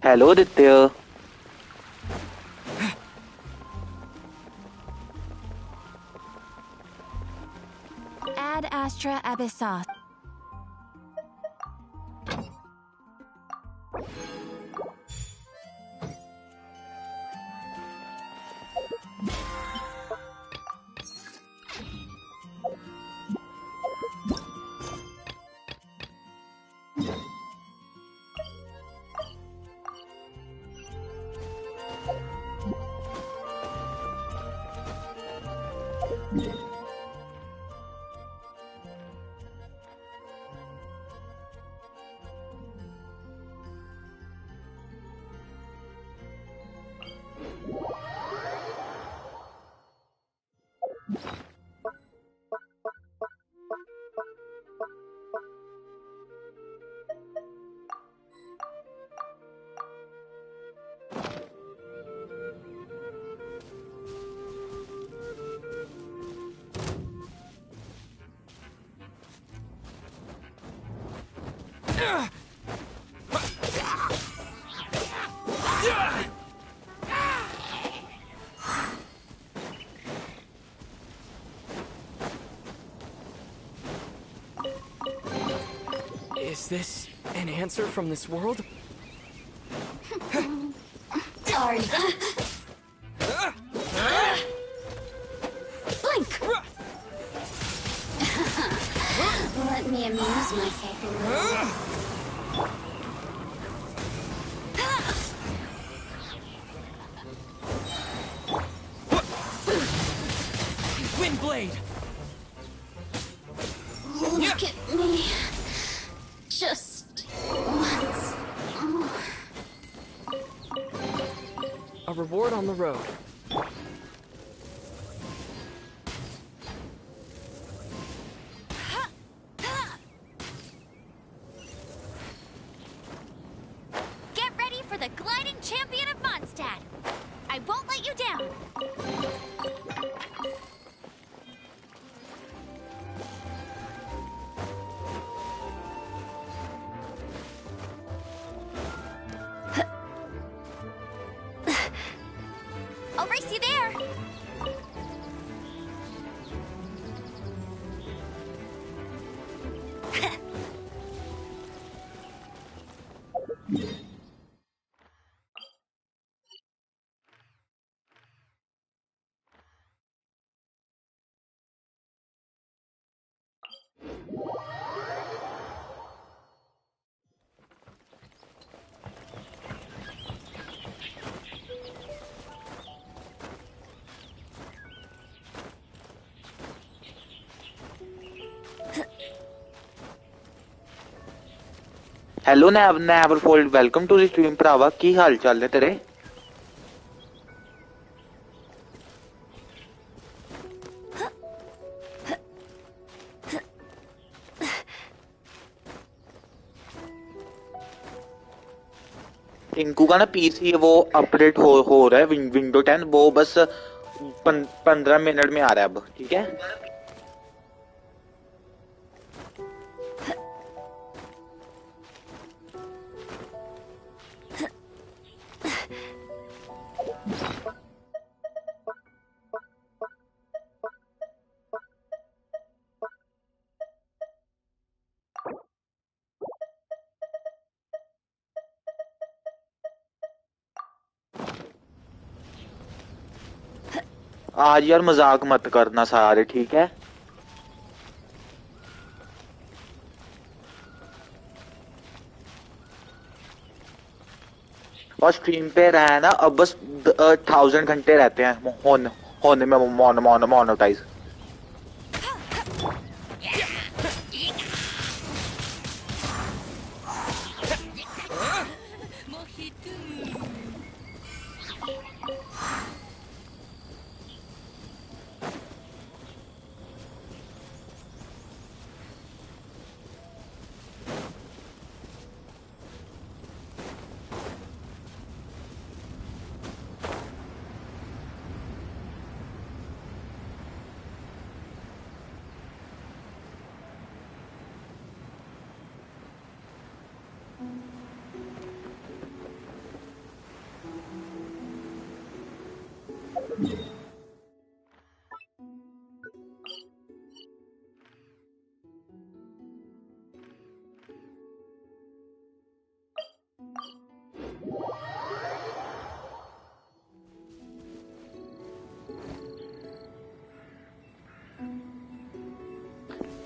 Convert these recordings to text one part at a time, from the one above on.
Hello, Ditya. Ad Astra Abyssos. Is this an answer from this world? Sorry. Blink! Let me amuse myself a little. Windblade! Look at me. Just once more. A reward on the road. Get ready for the gliding champion of Mondstadt. I won't let you down. I'll race you there. Hello, Neverfold. Welcome to the stream, ਭਰਾਵਾ ਕੀ ਹਾਲ ਚਾਲ ਨੇ ਤੇਰੇ? टिंकू का ना PC वो update हो रहा है विंडो 10 वो बस 15 मिनट में आ रहा है अब ठीक है आज यार मजाक मत करना सारे ठीक है और स्ट्रीम पे रहा ना अब बस 1000 घंटे रहते हैं होने में मोनेटाइज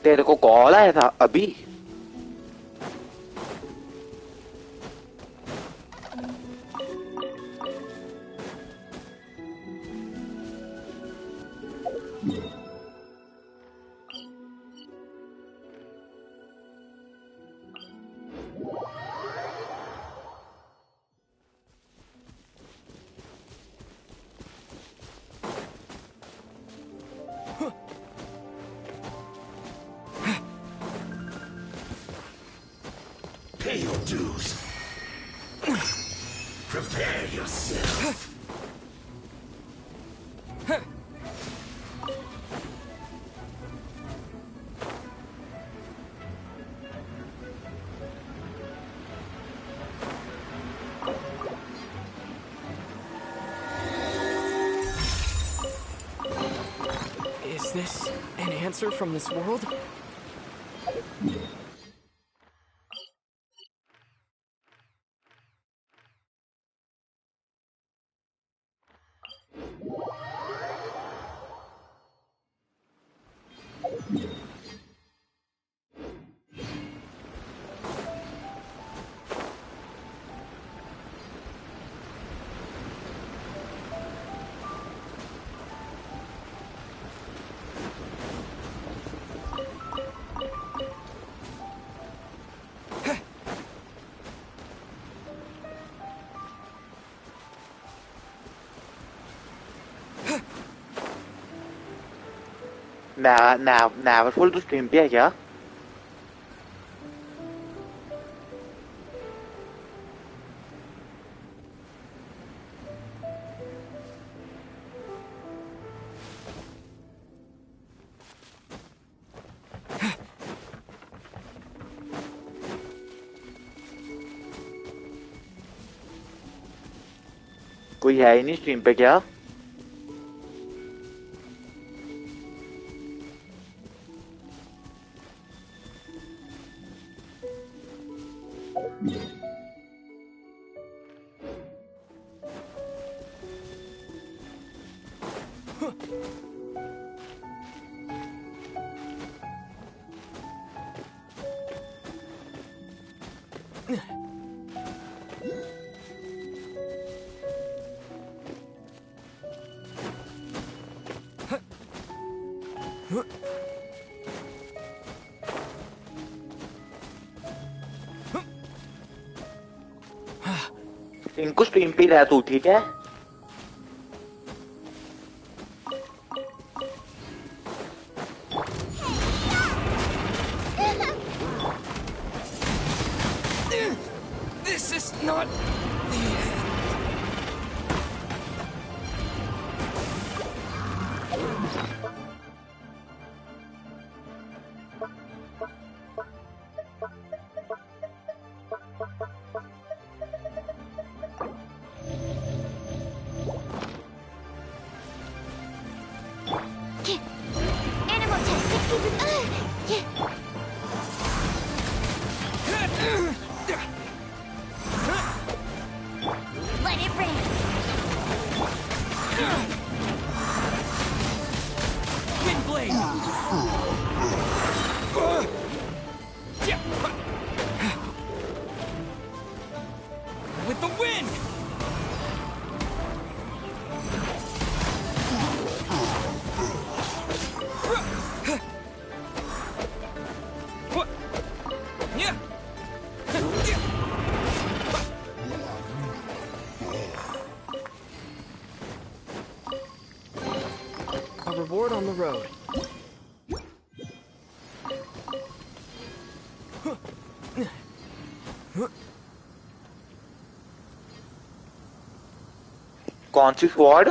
तेरे को कॉल आया था अभी? Pay your dues. Prepare yourself. Is this an answer from this world? Now full to stream पे है क्या? कोई है ही नहीं स्ट्रीम पे क्या? इनको स्ट्रीम पे रह तू, ठीक है? This is not the end. Animal test 60%. Let it rain. Wind blade. With the wind. A reward on the road. कौन सी स्वॉर्ड?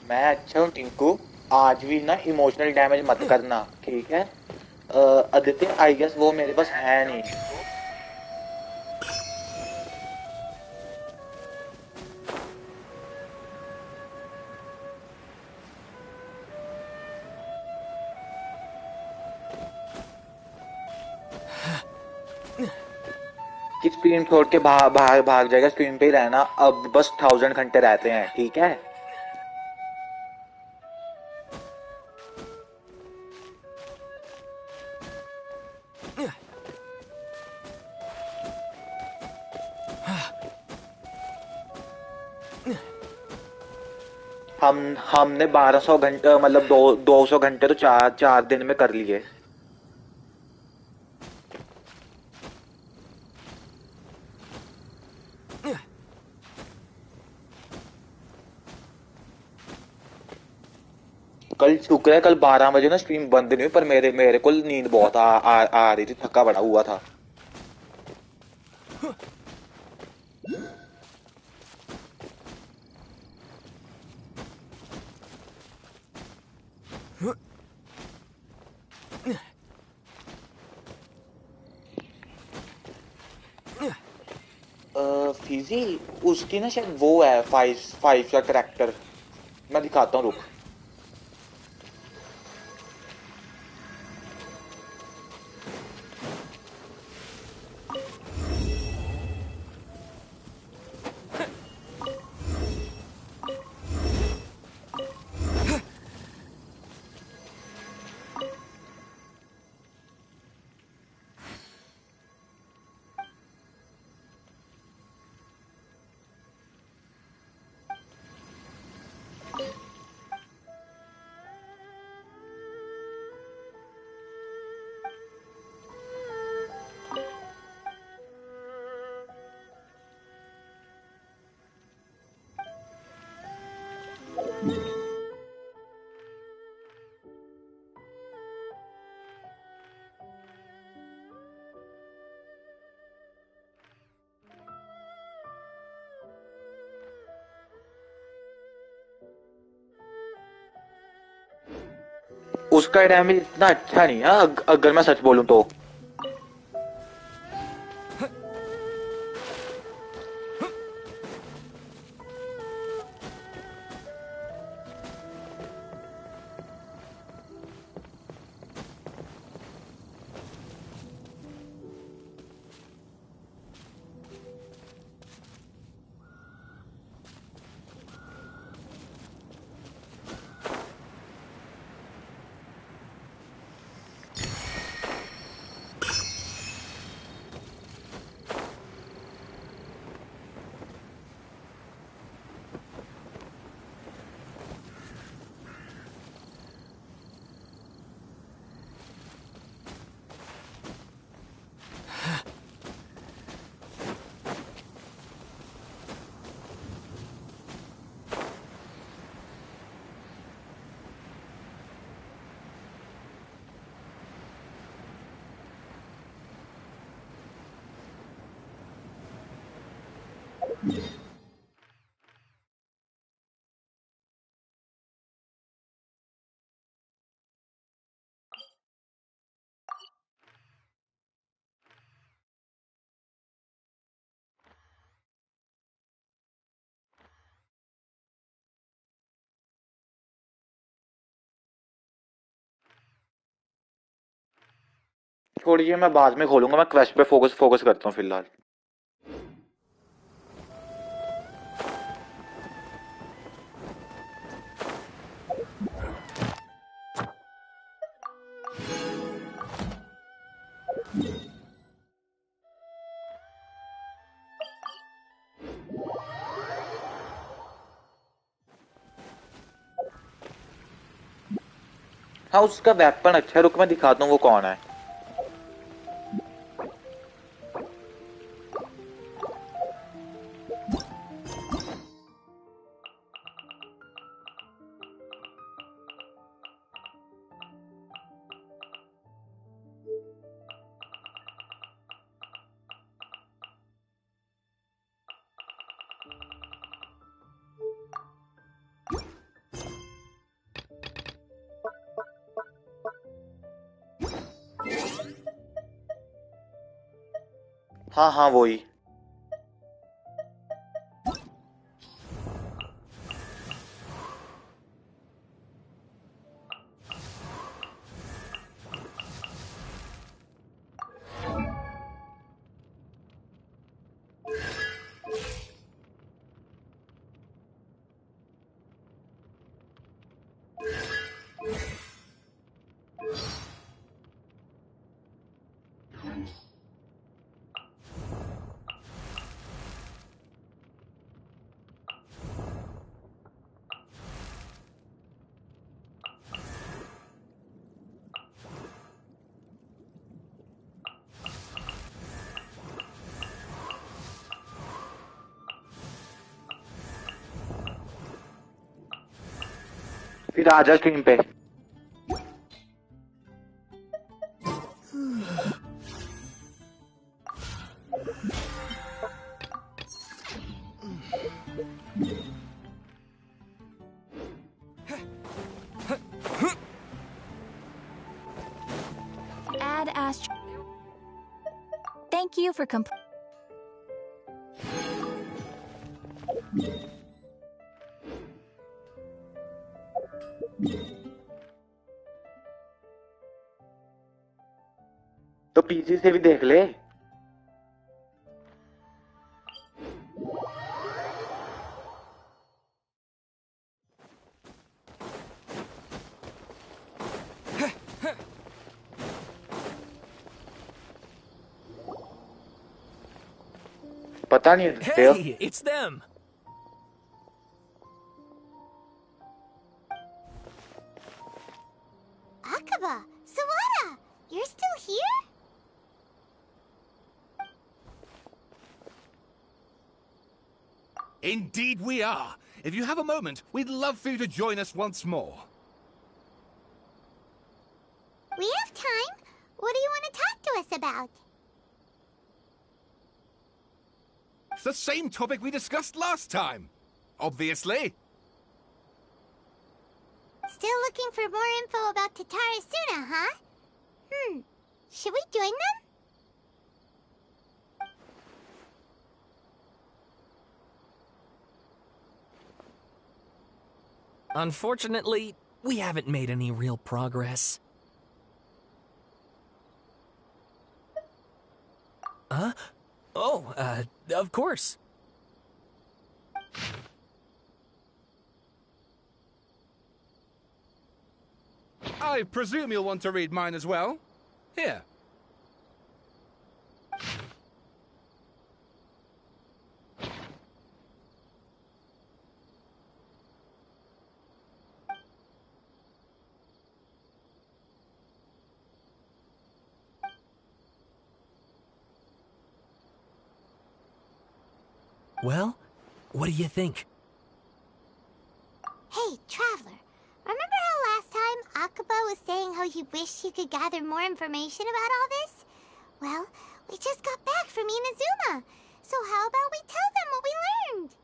मैं अच्छा हूँ टिंकू। आज भी ना इमोशनल डैमेज मत करना, ठीक है? आदित्य आई गेस वो मेरे पास है नहीं। कि स्ट्रीम छोड़ के भाग जाएगा, स्ट्रीम पे ही रहना। अब बस 1000 घंटे रहते हैं, ठीक है? हमने 1200 घंटे मतलब 200 घंटे तो चार दिन में कर लिए। कल शुक्र है, कल 12 बजे ना स्ट्रीम बंद नहीं हुई, पर मेरे को नींद बहुत आ रही थी, थका बड़ा हुआ था। फीजी उसकी ना शायद वो है 5 का करेक्टर। मैं दिखाता हूँ, रुक। उसका डैमेज इतना अच्छा नहीं है, अगर मैं सच बोलूं तो। छोड़िए, मैं बाद में खोलूंगा। मैं क्वेस्ट पे फोकस करता हूँ फिलहाल। हाँ, उसका वेपन अच्छा है, रुक मैं दिखाता हूँ वो कौन है। हाँ हाँ वही। फिर आजा स्क्रीन पे। Add Astro. Thank you for तो पीसी से भी देख ले। पता नहीं। Hey, it's them. Akaba, Sawada, you're still here? Indeed we are. If you have a moment, we'd love for you to join us once more. We have time. What do you want to talk to us about? It's the same topic we discussed last time. Obviously. Still looking for more info about Tatarasuna, huh? Should we join them? Unfortunately, we haven't made any real progress. Huh? Oh, of course. I presume you'll want to read mine as well. Here. Well, what do you think? Hey, Traveler. Remember how last time Akaba was saying how he wished he could gather more information about all this? Well, we just got back from Inazuma. So how about we tell them what we learned?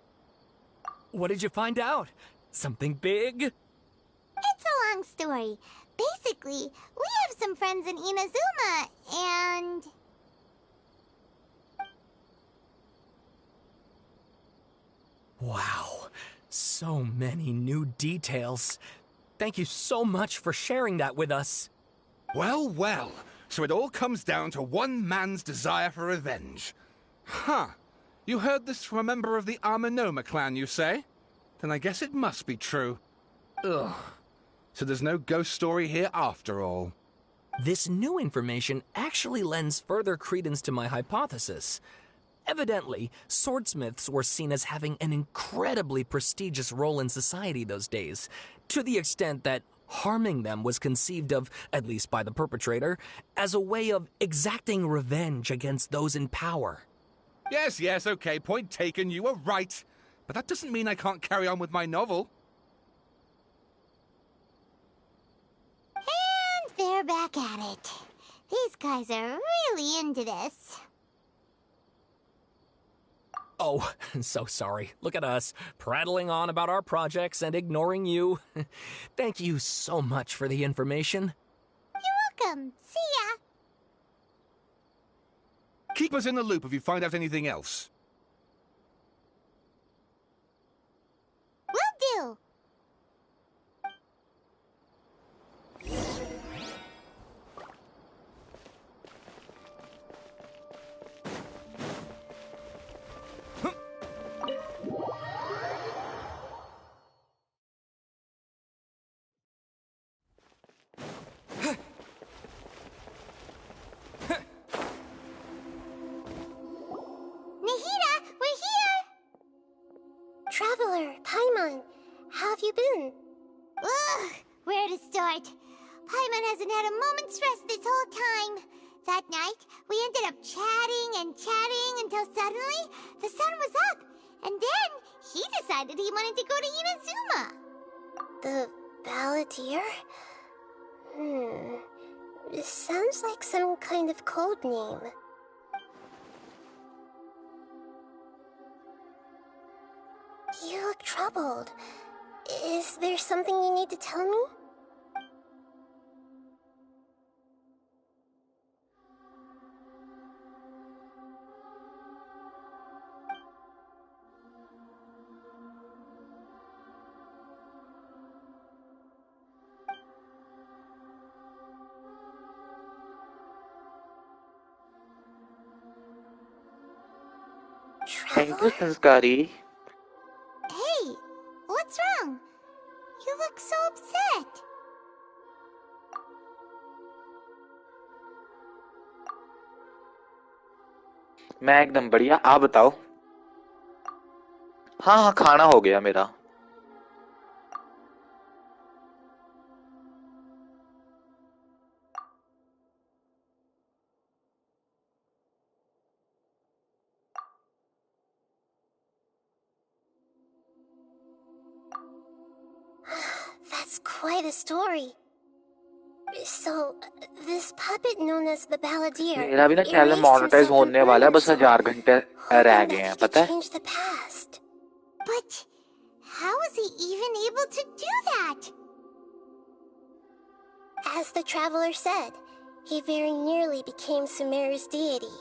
What did you find out? Something big? It's a long story. Basically, we have some friends in Inazuma, and... Wow, so many new details. Thank you so much for sharing that with us. Well, well. So it all comes down to one man's desire for revenge. Huh. You heard this from a member of the Amanoma clan, you say? Then I guess it must be true. Ugh. So there's no ghost story here after all. This new information actually lends further credence to my hypothesis. Evidently, swordsmiths were seen as having an incredibly prestigious role in society those days, to the extent that harming them was conceived of, at least by the perpetrator, as a way of exacting revenge against those in power. Yes, okay, point taken, you were right. But that doesn't mean I can't carry on with my novel. And they're back at it. These guys are really into this. Oh, so sorry. Look at us, prattling on about our projects and ignoring you. Thank you so much for the information. You're welcome. See ya. Keep us in the loop if you find out anything else. Will do. Nahida, we're here! Traveler, Paimon, how have you been? Ugh, where to start? Paimon hasn't had a moment's rest this whole time. That night, we ended up chatting and chatting until suddenly the sun was up. And then he decided he wanted to go to Inazuma. The Balladeer? It sounds like some kind of code name. You look troubled. Is there something you need to tell me? Thank you, Sanskari. Hey, what's wrong? You look so upset. मैं एकदम बढ़िया, आप बताओ। हाँ, खाना हो गया मेरा। That's quite a story. So, this puppet known as the Balladeer मेरा भी ना चैनल मोनेटाइज होने वाला है, बस 1000 घंटे रह गए हैं, पता है? But how was he even able to do that? As the traveler said, he very nearly became Sumeru's deity.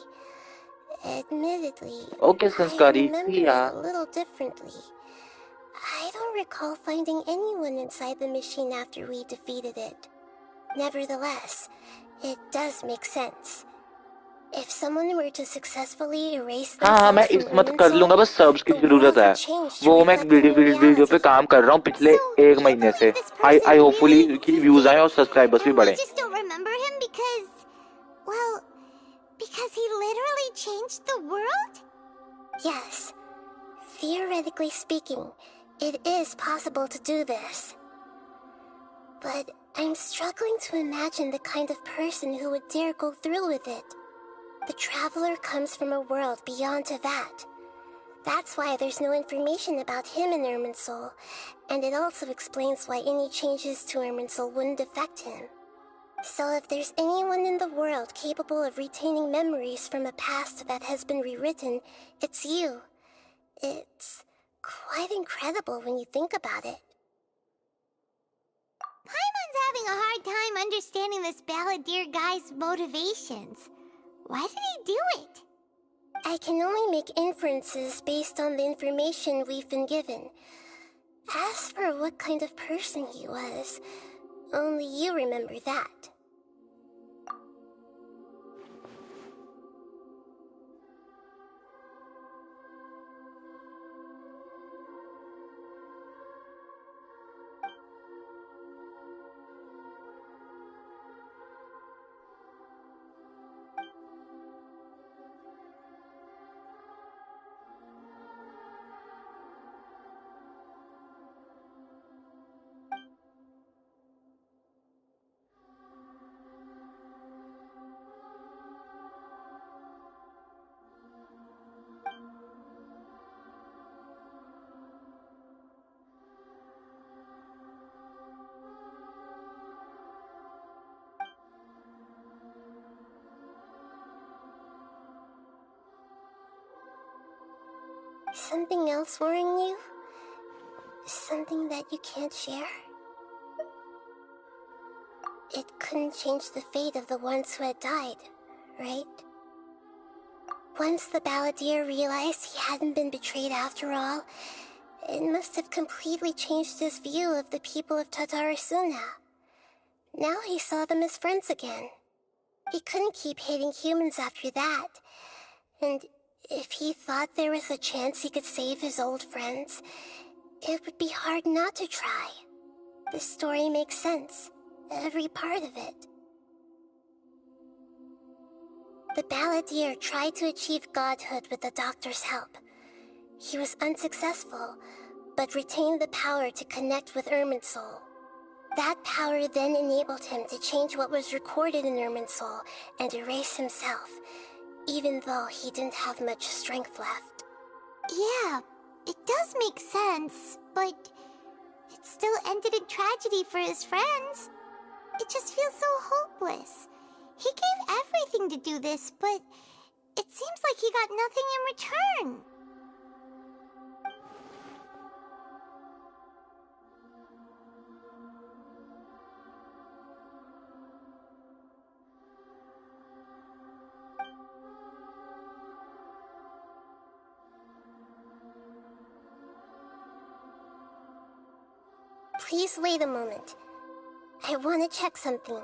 Admittedly, Okay, Sanskari, I remember see ya. it a little differently. I don't recall finding anyone inside the machine after we defeated it. Nevertheless, it does make sense. If someone were to successfully erase हाँ, मैं themselves from Ismat कर लूंगा, बस subs की जरूरत है। वो मैं वीडियो पे काम कर रहा हूँ पिछले 1 महीने से। I hopefully कि व्यूज आए और सब्सक्राइबर्स भी बढ़े। I just don't remember him because, well, because he literally changed the world? Yes. Theoretically speaking, it is possible to do this. But I'm struggling to imagine the kind of person who would dare go through with it. The traveler comes from a world beyond to that. That's why there's no information about him in Irminsul, and it also explains why any changes to Irminsul wouldn't affect him. So if there's anyone in the world capable of retaining memories from a past that has been rewritten, it's you. It's quite incredible when you think about it. Paimon's having a hard time understanding this Balladeer guy's motivations. Why did he do it? I can only make inferences based on the information we've been given. As for what kind of person he was, only you remember that. Something else worrying you? Something that you can't share? It couldn't change the fate of the ones who had died, right? Once the balladeer realized he hadn't been betrayed after all, it must have completely changed his view of the people of Tatarasuna. Now he saw them as friends again. He couldn't keep hating humans after that. And if he thought there was a chance he could save his old friends, it would be hard not to try. The story makes sense, every part of it. The balladeer tried to achieve godhood with the doctor's help. He was unsuccessful, but retained the power to connect with Irminsul. That power then enabled him to change what was recorded in Irminsul and erase himself, even though he didn't have much strength left. Yeah, it does make sense, but it still ended in tragedy for his friends. It just feels so hopeless. He gave everything to do this, but it seems like he got nothing in return. Please wait a moment. I want to check something.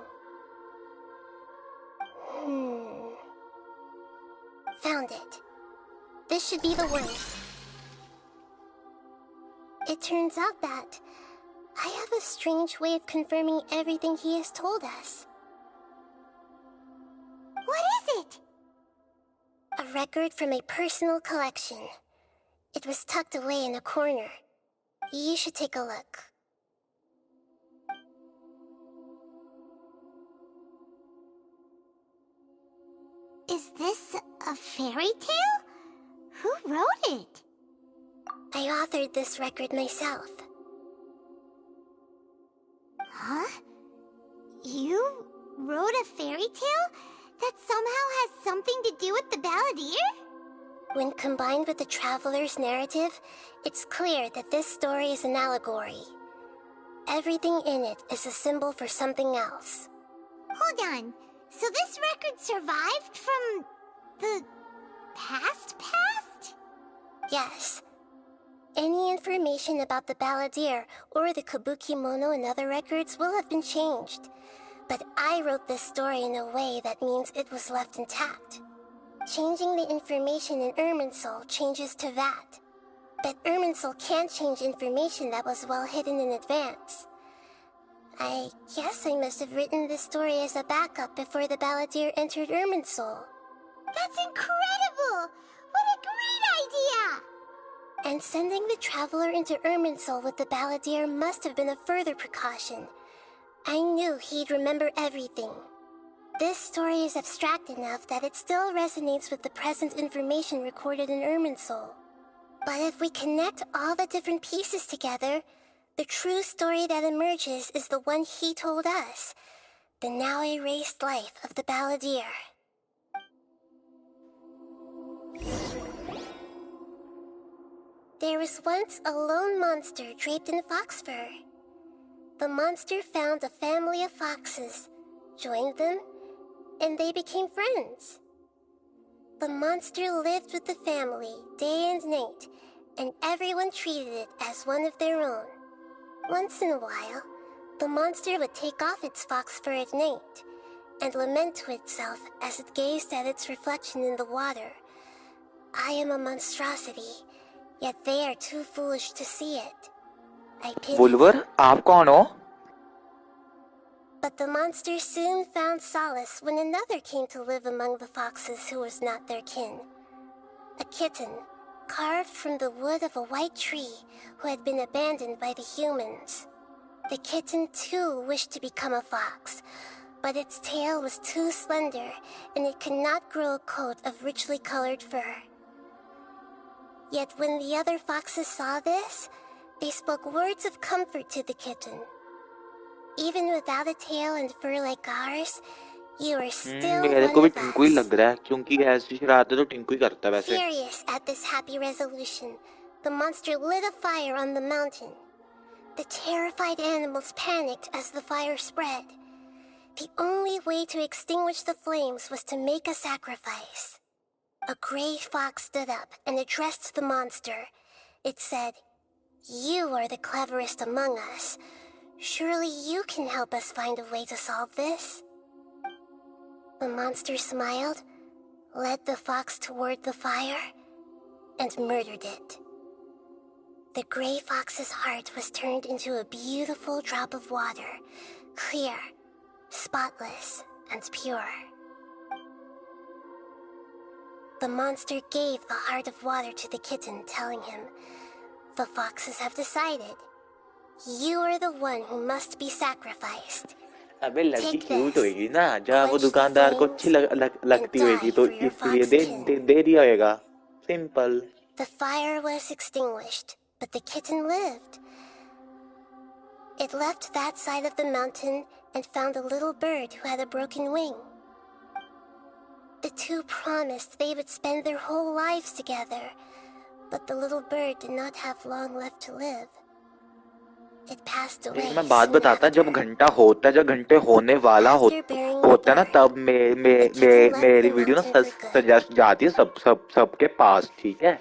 Found it. This should be the one. It turns out that I have a strange way of confirming everything he has told us. What is it? A record from a personal collection. It was tucked away in a corner. You should take a look. Is this a fairy tale? Who wrote it? I authored this record myself. Huh? You wrote a fairy tale that somehow has something to do with the balladeer? When combined with the traveler's narrative, it's clear that this story is an allegory. Everything in it is a symbol for something else. Hold on. So this record survived from the past? Yes. Any information about the balladeer or the kabuki-mono and other records will have been changed. But I wrote this story in a way that means it was left intact. Changing the information in Irminsul changes to that. But Irminsul can't change information that was well hidden in advance. I guess I must have written this story as a backup before the balladeer entered Irminsul. That's incredible! What a great idea! And sending the traveler into Irminsul with the balladeer must have been a further precaution. I knew he'd remember everything. This story is abstract enough that it still resonates with the present information recorded in Irminsul. But if we connect all the different pieces together, the true story that emerges is the one he told us, the now erased life of the balladeer. There was once a lone monster draped in fox fur. The monster found a family of foxes, joined them, and they became friends. The monster lived with the family day and night, and everyone treated it as one of their own. Once in a while, the monster would take off its fox fur at night and lament to itself as it gazed at its reflection in the water. I am a monstrosity, yet they are too foolish to see it. I pity vulvar them. आप कौन हो? But the monster soon found solace when another came to live among the foxes who was not their kin. A kitten, carved from the wood of a white tree who had been abandoned by the humans. The kitten too wished to become a fox, but its tail was too slender and it could not grow a coat of richly colored fur. Yet when the other foxes saw this, they spoke words of comfort to the kitten. Even without a tail and fur like ours, you are still मेरे को one भी of Tinku he us. लग रहा है क्योंकि ऐसी शरारतें तो टिंकू ही करता है वैसे. Furious at this happy resolution, the monster lit a fire on the mountain. The terrified animals panicked as the fire spread. The only way to extinguish the flames was to make a sacrifice. A gray fox stood up and addressed the monster. It said, "You are the cleverest among us. Surely you can help us find a way to solve this." The monster smiled, led the fox toward the fire, and murdered it. The gray fox's heart was turned into a beautiful drop of water, clear, spotless, and pure. The monster gave the heart of water to the kitten, telling him, "The foxes have decided. You are the one who must be sacrificed. अबे लड़की Take cute this, होगी ना, जहाँ वो quench the दुकानदार को अच्छी flames, लगती and होगी die तो for your इसलिए दे foxkin." दे दे दिया होगा. Simple. The fire was extinguished, but the kitten lived. It left that side of the mountain and found a little bird who had a broken wing. The two promised they would spend their whole lives together, but the little bird did not have long left to live. It passed away मैं बात soon बताता, जब after. घंटा होता है, जब घंटे होने वाला After burying the होता है ना, bird, तब the kitten left मेरी the वीडियो ना mountain for good. सजेस्ट जाती है सबके पास, ठीक है.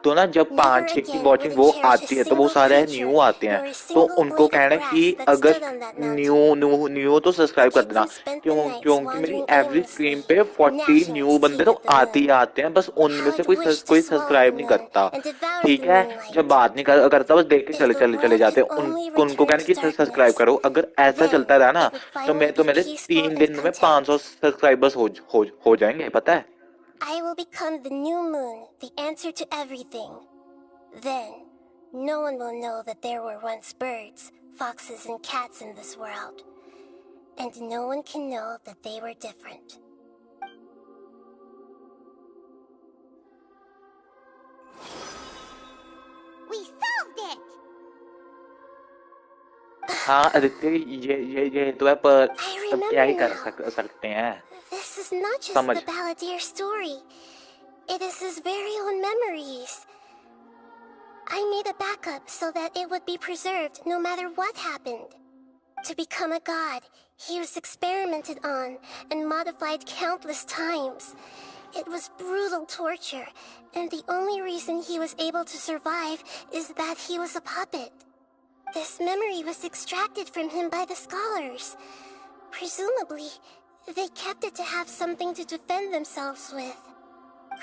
तो ना जब Never 5-6 की again वॉचिंग would it वो cherish a आती है तो वो single सारे creature न्यू आते हैं, nor a तो single उनको blade of कहना है कि grass that अगर stood on that new mountain. New new तो The सब्सक्राइब कर देना, kitten spent the nights क्योंकि मेरी wandering एवरी स्ट्रीम aimlessly, पे 40 gnashing न्यू its बंदे teeth तो at the आते ही moon. आते हैं, बस उनमें How से it wished to कोई swallow the सब्सक्राइब नहीं moon करता, and devour ठीक the है. जब moonlight. बात नहीं करता, बस देख के If the चले world जाते could हैं. only उनको return कहना to कि सब्सक्राइब darkness, करो. अगर ऐसा then चलता रहा ना, it would तो finally be मेरे peaceful 3 and दिन में content. 500 सब्सक्राइबर्स हो जाएंगे, पता है. I will become the new moon, the answer to everything. Then, no one will know that there were once birds, foxes, and cats in this world. And no one can know that they were different. We solved it! हाँ आदित्य, ये तो है, पर I अब क्या ही remember कर now. सकते हैं. This is not just समझ. the balladeer story. It is his very own memories. I made a backup so that it would be preserved no matter what happened. To become a god, he was experimented on and modified countless times. It was brutal torture, and the only reason he was able to survive is that he was a puppet. This memory was extracted from him by the scholars. Presumably, they kept it to have something to defend themselves with.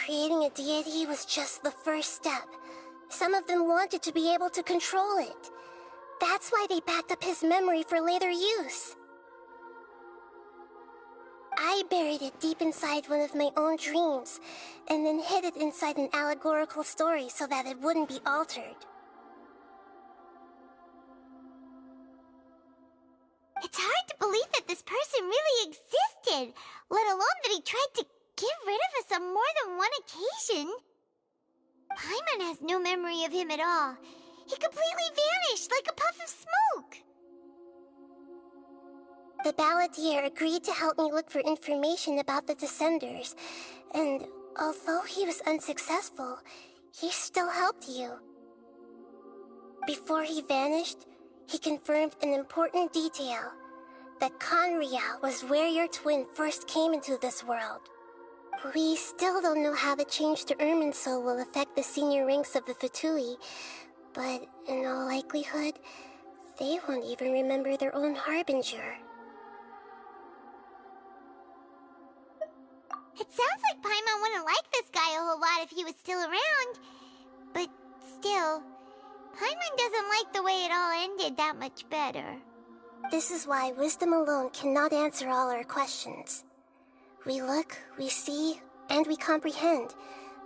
Creating a deity was just the first step. Some of them wanted to be able to control it. That's why they backed up his memory for later use. I buried it deep inside one of my own dreams, and then hid it inside an allegorical story so that it wouldn't be altered. It's hard to believe that this person really existed, let alone that he tried to get rid of us on more than one occasion. Paimon has no memory of him at all. He completely vanished like a puff of smoke. The balladeer agreed to help me look for information about the Descenders, and although he was unsuccessful, he still helped you. Before he vanished, he confirmed an important detail, that Conria was where your twin first came into this world. We still don't know how the change to Irminsul will affect the senior ranks of the Fatui, but in all likelihood, they won't even remember their own Harbinger. It sounds like Paimon wouldn't like this guy a whole lot if he was still around. But still, Paimon doesn't like the way it all ended that much better. This is why wisdom alone cannot answer all our questions. We look, we see, and we comprehend,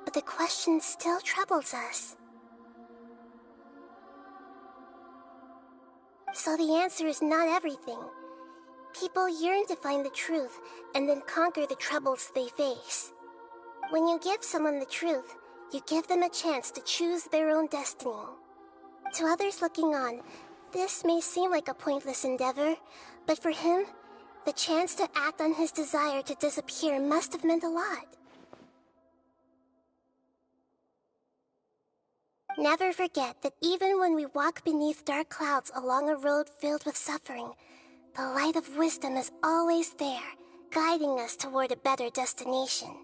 but the question still troubles us. So the answer is not everything. People yearn to find the truth and then conquer the troubles they face. When you give someone the truth, you give them a chance to choose their own destiny. To others looking on, this may seem like a pointless endeavor, but for him, the chance to act on his desire to disappear must have meant a lot. Never forget that even when we walk beneath dark clouds along a road filled with suffering, the light of wisdom is always there, guiding us toward a better destination.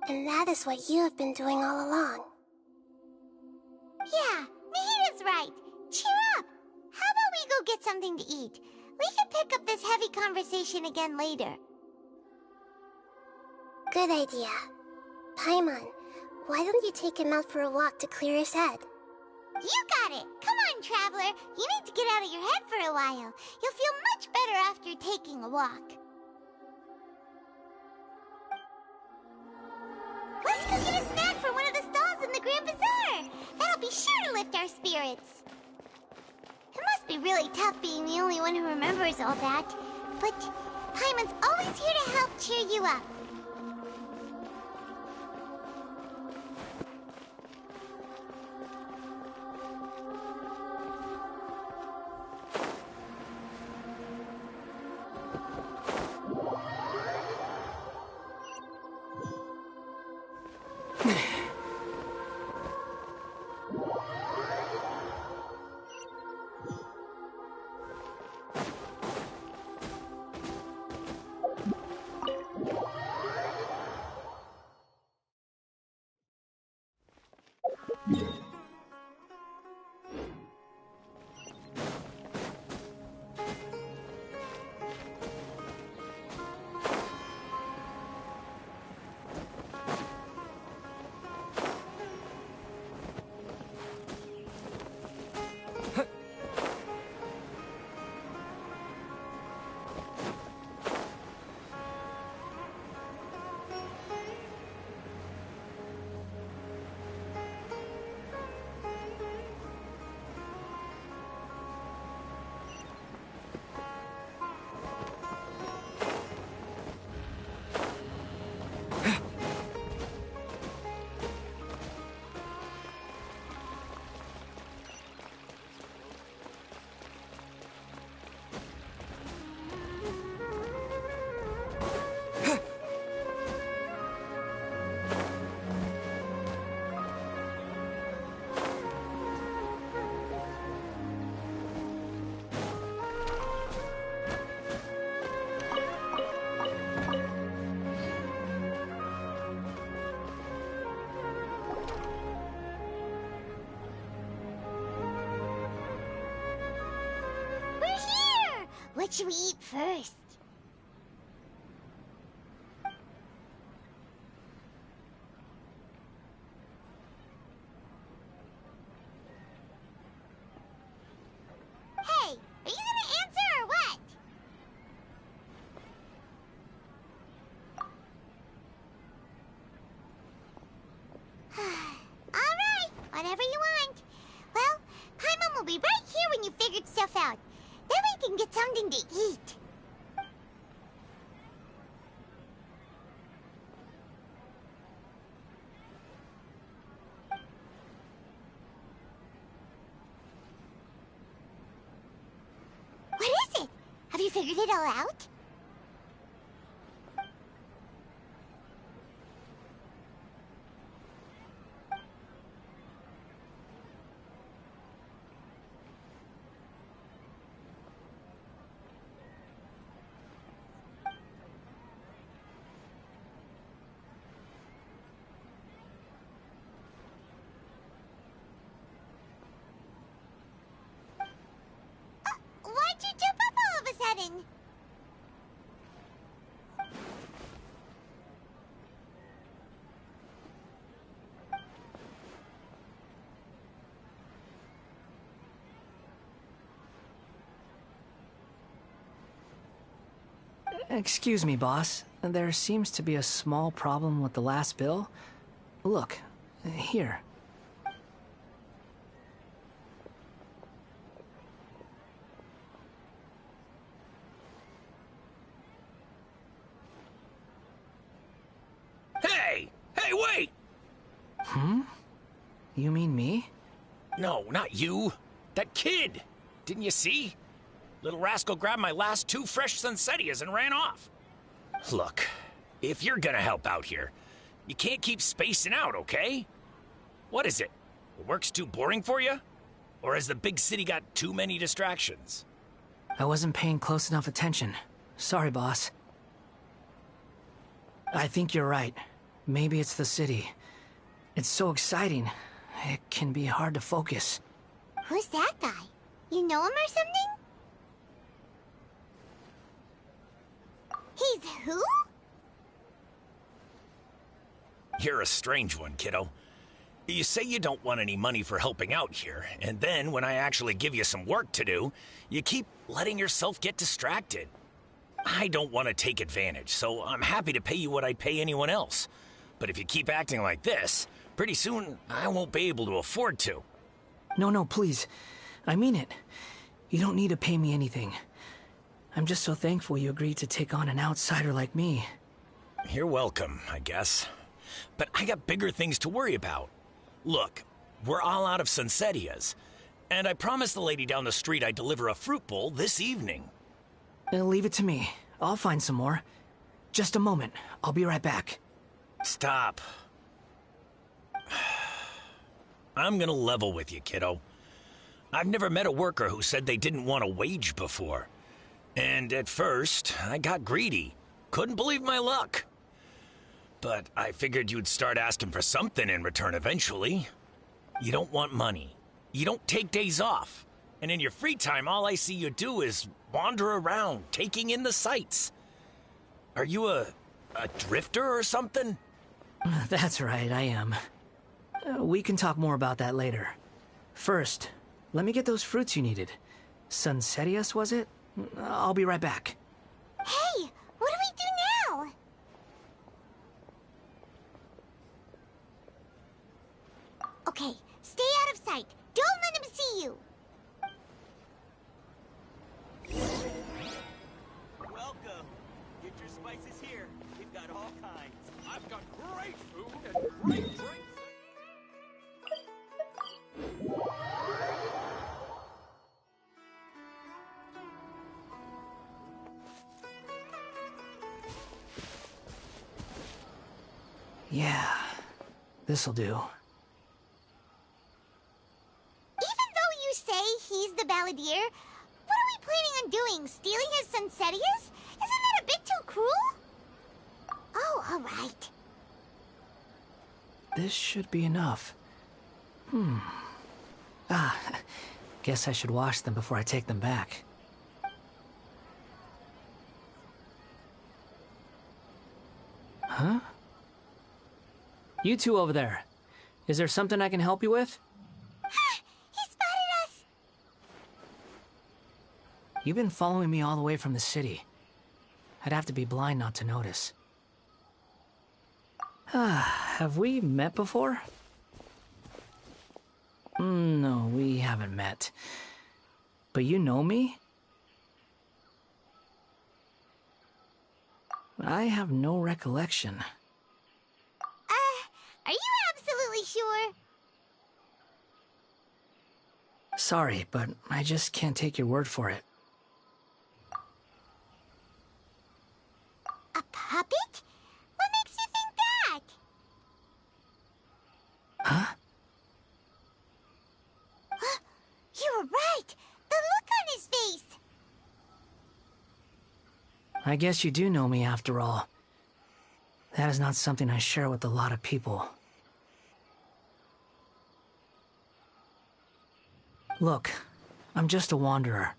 And that is what you have been doing all along. Yeah, Nahida's right. Cheer up! How about we go get something to eat? We can pick up this heavy conversation again later. Good idea. Paimon, why don't you take him out for a walk to clear his head? You got it! Come on, Traveler! You need to get out of your head for a while. You'll feel much better after taking a walk. Let's go get a snack from one of the stalls in the Grand Bazaar! That'll be sure to lift our spirits. It must be really tough being the only one who remembers all that. But Paimon's always here to help cheer you up. What should we eat first? Hey, are you gonna answer or what? All right, whatever you want. Well, Paimon will be right here when you figured stuff out. Then we can get something to eat. What is it? Have you figured it all out? Why'd you jump up all of a sudden? Excuse me, boss. There seems to be a small problem with the last bill. Look, here. Hey! Hey, wait! You mean me? No, not you. That kid! Didn't you see? Little rascal grabbed my last 2 fresh Sunsettias and ran off. Look, if you're gonna help out here, you can't keep spacing out, okay? What is it? Work's too boring for you? Or has the big city got too many distractions? I wasn't paying close enough attention. Sorry, boss. I think you're right. Maybe it's the city. It's so exciting. It can be hard to focus. Who's that guy? You know him or something? He's who? You're a strange one, kiddo. You say you don't want any money for helping out here, and then when I actually give you some work to do, you keep letting yourself get distracted. I don't want to take advantage, so I'm happy to pay you what I'd pay anyone else. But if you keep acting like this, pretty soon I won't be able to afford to. No, please. I mean it. You don't need to pay me anything. I'm just so thankful you agreed to take on an outsider like me. You're welcome, I guess. But I got bigger things to worry about. Look, we're all out of Sunsetias, and I promised the lady down the street I'd deliver a fruit bowl this evening. Leave it to me. I'll find some more. Just a moment. I'll be right back. Stop. I'm gonna level with you, kiddo. I've never met a worker who said they didn't want a wage before. And at first, I got greedy. Couldn't believe my luck. But I figured you'd start asking for something in return eventually. You don't want money. You don't take days off. And in your free time, all I see you do is wander around, taking in the sights. Are you a drifter or something? That's right, I am. We can talk more about that later. First, let me get those fruits you needed. Sunsetias, was it? I'll be right back. Hey, what do we do now? Okay, stay out of sight. Don't let him see you. Welcome. Get your spices here. We've got all kinds. I've got great food and great drinks. Yeah, this'll do. Even though you say he's the balladeer, what are we planning on doing? Stealing his Sunsetias? Isn't that a bit too cruel? Oh, all right. This should be enough. Guess I should wash them before I take them back. Huh? You two over there. Is there something I can help you with? He spotted us! You've been following me all the way from the city. I'd have to be blind not to notice. Have we met before? No, we haven't met. But you know me? I have no recollection. Are you absolutely sure? Sorry, but I just can't take your word for it. A puppet? What makes you think that? Huh? You were right! The look on his face! I guess you do know me after all. That is not something I share with a lot of people. Look, I'm just a wanderer.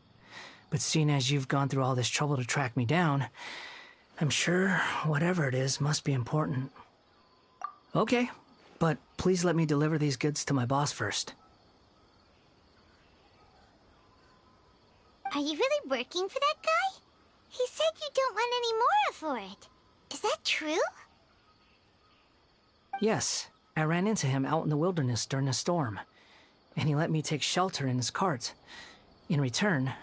But seeing as you've gone through all this trouble to track me down, I'm sure whatever it is must be important. Okay, but please let me deliver these goods to my boss first. Are you really working for that guy? He said you don't want any more for it. Is that true? Yes, I ran into him out in the wilderness during a storm, and he let me take shelter in his cart. In return,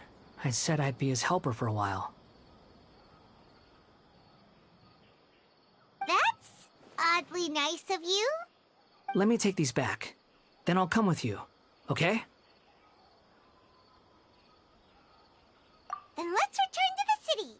I said I'd be his helper for a while. That's oddly nice of you. Let me take these back. Then I'll come with you, okay? Then let's return to the city.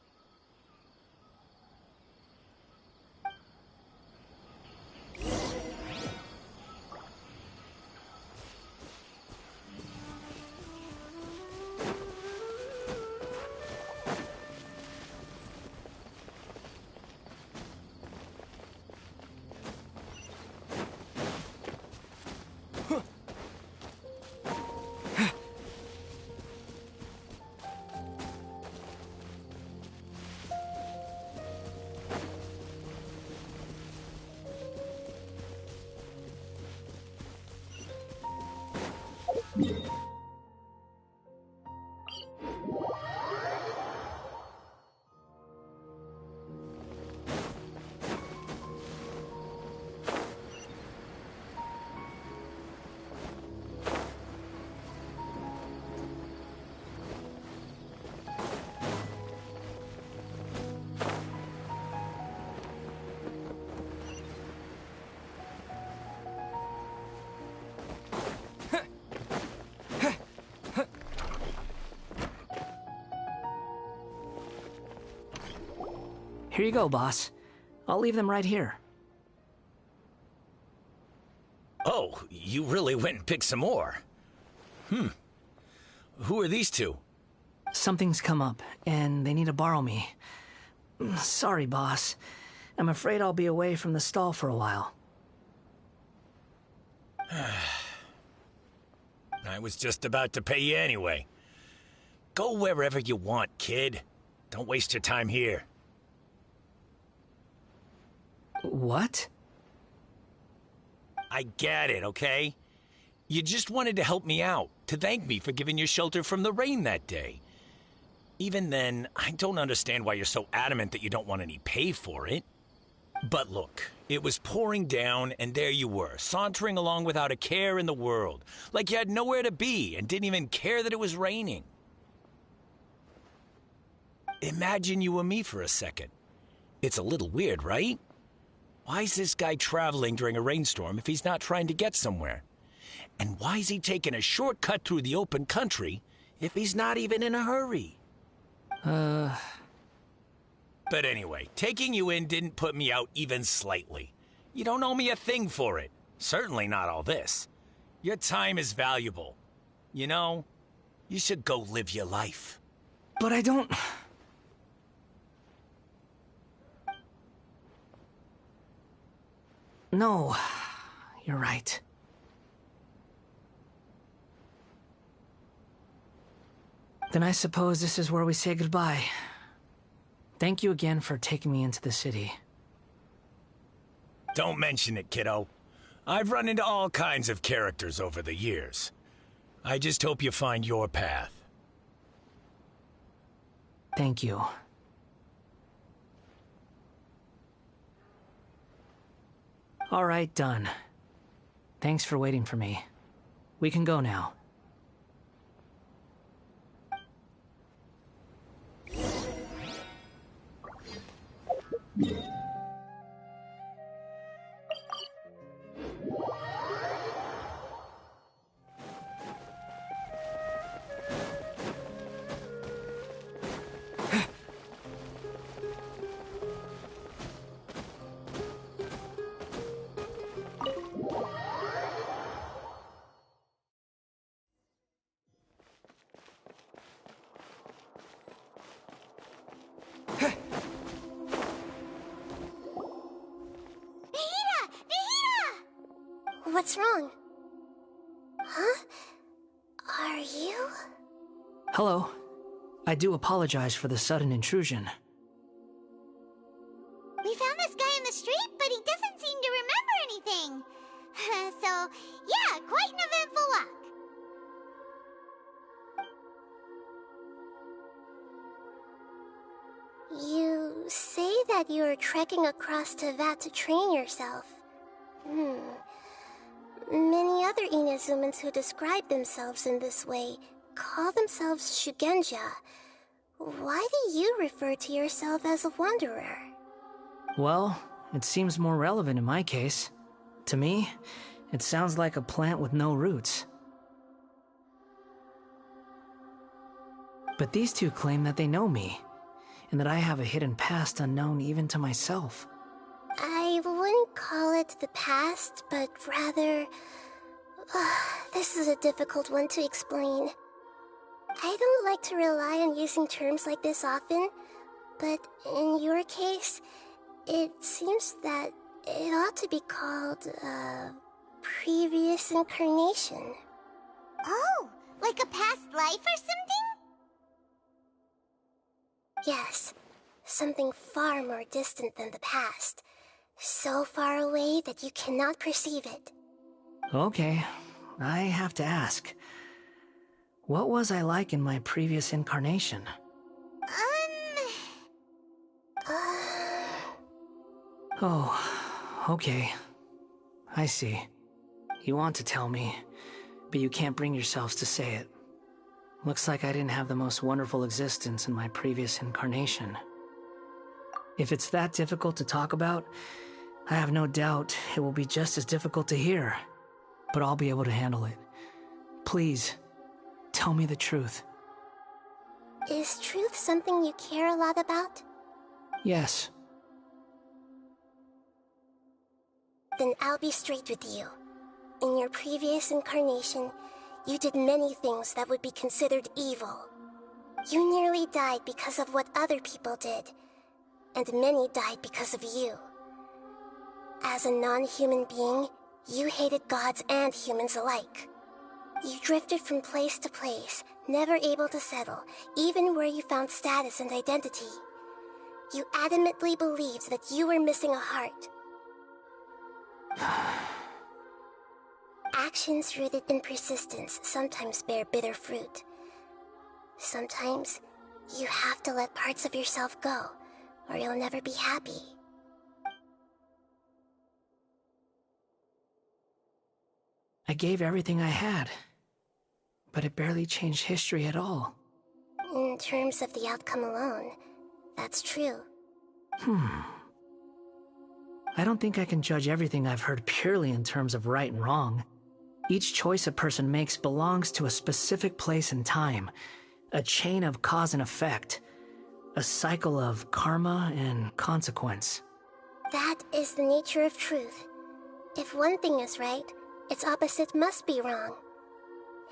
Here you go, boss. I'll leave them right here. Oh, you really went and picked some more. Who are these two? Something's come up, and they need to borrow me. Sorry, boss. I'm afraid I'll be away from the stall for a while. I was just about to pay you anyway. Go wherever you want, kid. Don't waste your time here. What? I get it, okay? You just wanted to help me out, to thank me for giving you shelter from the rain that day. Even then, I don't understand why you're so adamant that you don't want any pay for it. But look, it was pouring down, and there you were, sauntering along without a care in the world, like you had nowhere to be and didn't even care that it was raining. Imagine you were me for a second. It's a little weird, right? Why is this guy traveling during a rainstorm if he's not trying to get somewhere? And why is he taking a shortcut through the open country if he's not even in a hurry? But anyway, taking you in didn't put me out even slightly. You don't owe me a thing for it. Certainly not all this. Your time is valuable. You know, you should go live your life. But I don't... No, you're right. Then I suppose this is where we say goodbye. Thank you again for taking me into the city. Don't mention it, kiddo. I've run into all kinds of characters over the years. I just hope you find your path. Thank you. All right, done. Thanks for waiting for me. We can go now. What's wrong? Huh? Are you? Hello. I do apologize for the sudden intrusion. We found this guy in the street, but he doesn't seem to remember anything. So, yeah, quite an eventful walk. You say that you're trekking across Teyvat to train yourself. Many other Inazumans who describe themselves in this way call themselves Shugenja. Why do you refer to yourself as a wanderer? Well, it seems more relevant in my case. To me, it sounds like a plant with no roots. But these two claim that they know me, and that I have a hidden past unknown even to myself. I wouldn't call it the past, but rather... this is a difficult one to explain. I don't like to rely on using terms like this often, but in your case, it seems that it ought to be called, previous incarnation. Oh, like a past life or something? Yes, something far more distant than the past. So far away that you cannot perceive it. Okay, I have to ask. What was I like in my previous incarnation? Oh, okay. I see. You want to tell me, but you can't bring yourselves to say it. Looks like I didn't have the most wonderful existence in my previous incarnation. If it's that difficult to talk about, I have no doubt it will be just as difficult to hear, but I'll be able to handle it. Please, tell me the truth. Is truth something you care a lot about? Yes, Then I'll be straight with you. In your previous incarnation, you did many things that would be considered evil. You nearly died because of what other people did, and many died because of you. As a non-human being, you hated gods and humans alike. You drifted from place to place, never able to settle, even where you found status and identity. You adamantly believed that you were missing a heart. Actions rooted in persistence sometimes bear bitter fruit. Sometimes, you have to let parts of yourself go, or you'll never be happy. I gave everything I had, but it barely changed history at all. In terms of the outcome alone, that's true. I don't think I can judge everything I've heard purely in terms of right and wrong. Each choice a person makes belongs to a specific place and time, a chain of cause and effect, a cycle of karma and consequence. That is the nature of truth. If one thing is right, its opposite must be wrong.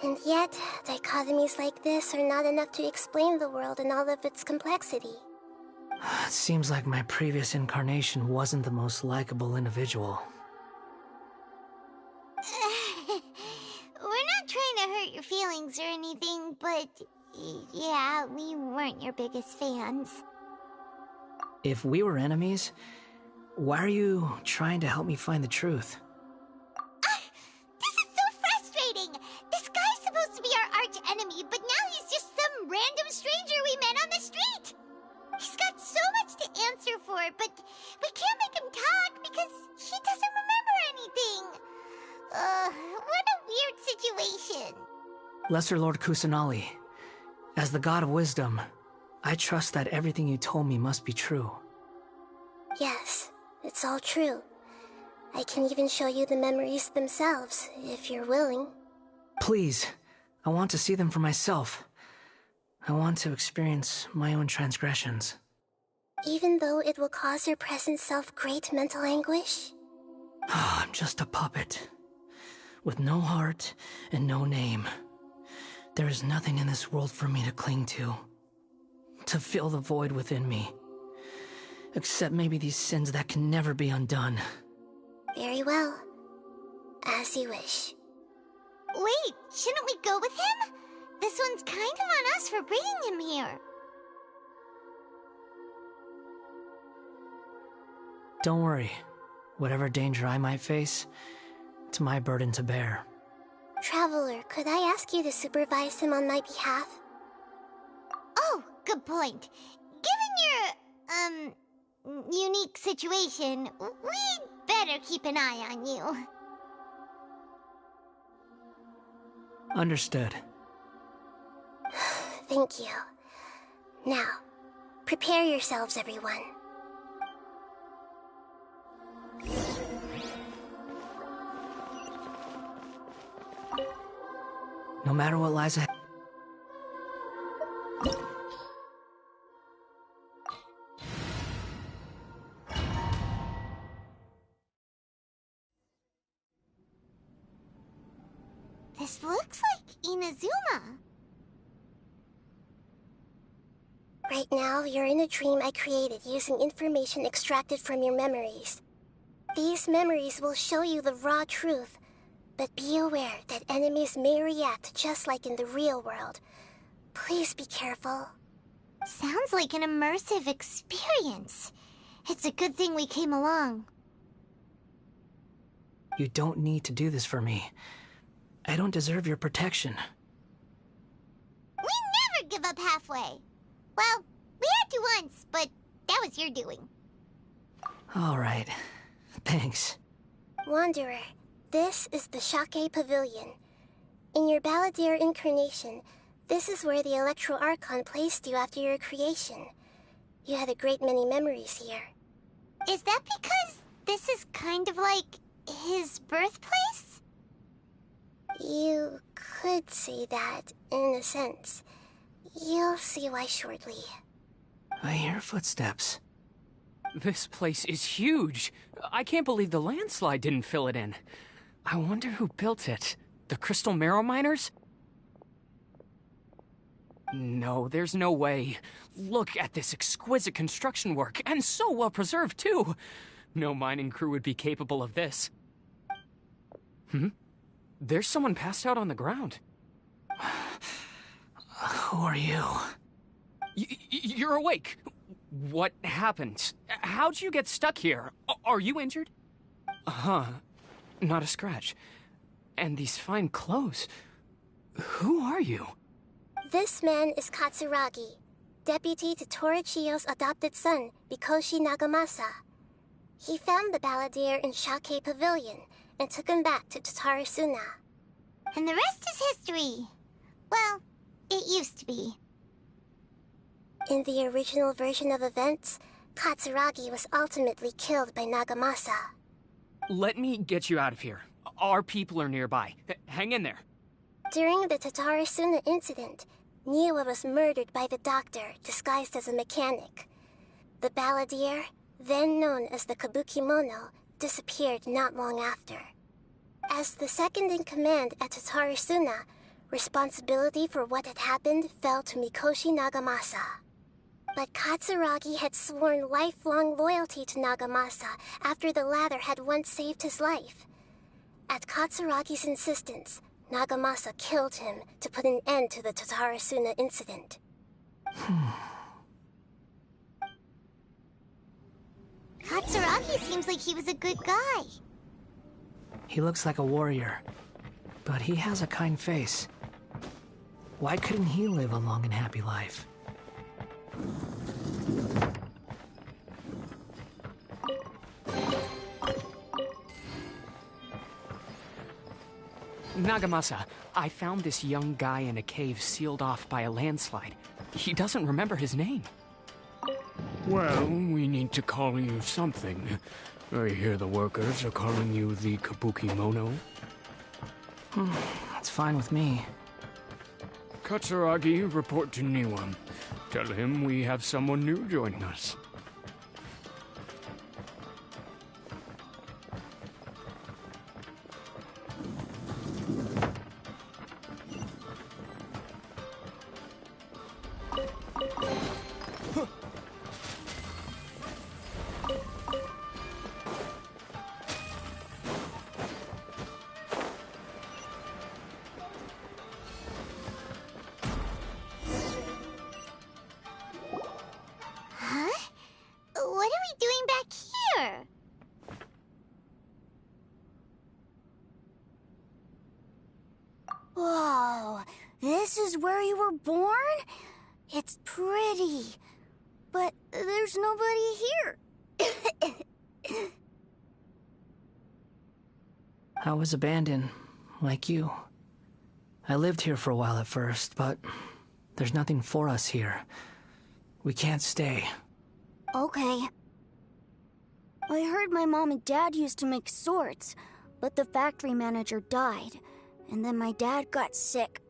And yet, dichotomies like this are not enough to explain the world in all of its complexity. It seems like my previous incarnation wasn't the most likable individual. We're not trying to hurt your feelings or anything, but yeah, we weren't your biggest fans. If we were enemies, why are you trying to help me find the truth? This is so frustrating! This guy's supposed to be our arch enemy, but now he's just some random stranger we met on the street! He's got so much to answer for, but we can't make him talk because he doesn't remember anything. What a weird situation. Lesser Lord Kusanali, as the god of wisdom, I trust that everything you told me must be true. Yes, it's all true. I can even show you the memories themselves, if you're willing. Please, I want to see them for myself. I want to experience my own transgressions. Even though it will cause your present self great mental anguish? I'm just a puppet, with no heart and no name. There is nothing in this world for me to cling to fill the void within me. Except maybe these sins that can never be undone. Very well. As you wish. Wait, shouldn't we go with him? This one's kind of on us for bringing him here. Don't worry. Whatever danger I might face, it's my burden to bear. Traveler, could I ask you to supervise him on my behalf? Oh, good point. Given your, unique situation, we'd better keep an eye on you. Understood. Thank you. Now, prepare yourselves, everyone. No matter what lies ahead. This looks like Inazuma. Right now, you're in a dream I created using information extracted from your memories. These memories will show you the raw truth, but be aware that enemies may react just like in the real world. Please be careful. Sounds like an immersive experience. It's a good thing we came along. You don't need to do this for me. I don't deserve your protection. We never give up halfway. Well, we had to once, but that was your doing. All right. Thanks. Wanderer, this is the Shake Pavilion. In your Balladeer incarnation, this is where the Electro Archon placed you after your creation. You had a great many memories here. Is that because this is kind of like his birthplace? You could say that, in a sense. You'll see why shortly. I hear footsteps. This place is huge. I can't believe the landslide didn't fill it in. I wonder who built it. The Crystal Marrow Miners? No, there's no way. Look at this exquisite construction work, and so well preserved, too. No mining crew would be capable of this. There's someone passed out on the ground. Who are you? You're awake. What happened? How'd you get stuck here? Are you injured? Not a scratch. And these fine clothes. Who are you? This man is Katsuragi, deputy to Torichiyo's adopted son, Mikoshi Nagamasa. He found the balladeer in Shake Pavilion and took him back to Tatarasuna. And the rest is history. Well, it used to be. In the original version of events, Katsuragi was ultimately killed by Nagamasa. Let me get you out of here. Our people are nearby. Hang in there. During the Tatarasuna incident, Niwa was murdered by the doctor disguised as a mechanic. The balladeer, then known as the Kabukimono, disappeared not long after. As the second in command at Tatarasuna, responsibility for what had happened fell to Mikoshi Nagamasa. But Katsuragi had sworn lifelong loyalty to Nagamasa after the latter had once saved his life. At Katsuragi's insistence, Nagamasa killed him to put an end to the Tatarasuna incident. Katsuragi seems like he was a good guy. He looks like a warrior, but he has a kind face. Why couldn't he live a long and happy life? Nagamasa, I found this young guy in a cave sealed off by a landslide. He doesn't remember his name. Well, we need to call you something. I hear the workers are calling you the Kabukimono. That's fine with me. Katsuragi, report to Niwa. Tell him we have someone new joining us. What are we doing back here? Whoa, this is where you were born? It's pretty, but there's nobody here. I was abandoned, like you. I lived here for a while at first, but there's nothing for us here. We can't stay. Okay. I heard my mom and dad used to make swords, but the factory manager died, and then my dad got sick.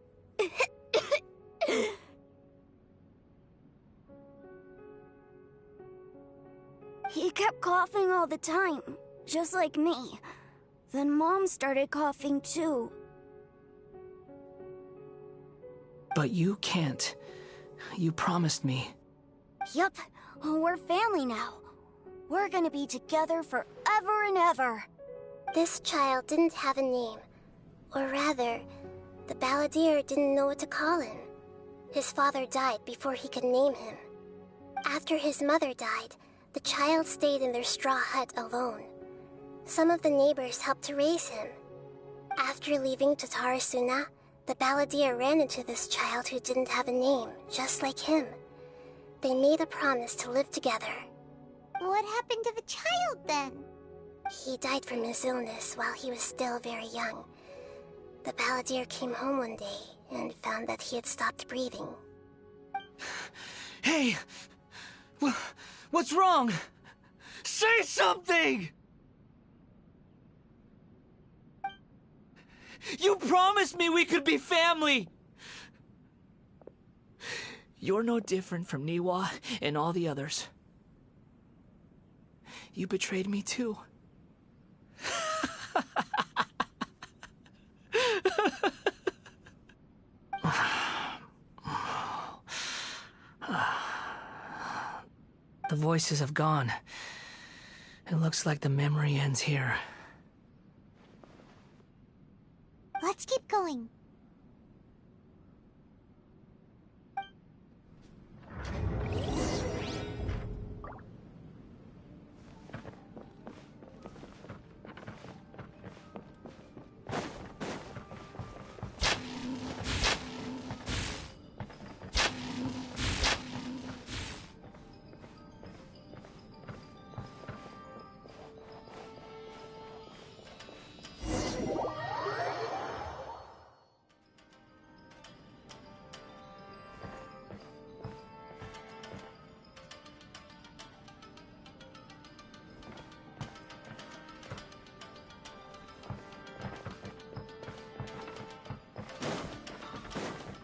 He kept coughing all the time, just like me. Then Mom started coughing too. But you can't. You promised me. Yup, we're family now. We're gonna be together forever and ever. This child didn't have a name. Or rather, the balladeer didn't know what to call him. His father died before he could name him. After his mother died, the child stayed in their straw hut alone. Some of the neighbors helped to raise him. After leaving Tatarasuna, the balladeer ran into this child who didn't have a name, just like him. They made a promise to live together. What happened to the child then? He died from his illness while he was still very young. The balladeer came home one day and found that he had stopped breathing. Hey! What's wrong? Say something! You promised me we could be family! You're no different from Niwa and all the others. you betrayed me too. The voices have gone. It looks like the memory ends here. Let's keep going.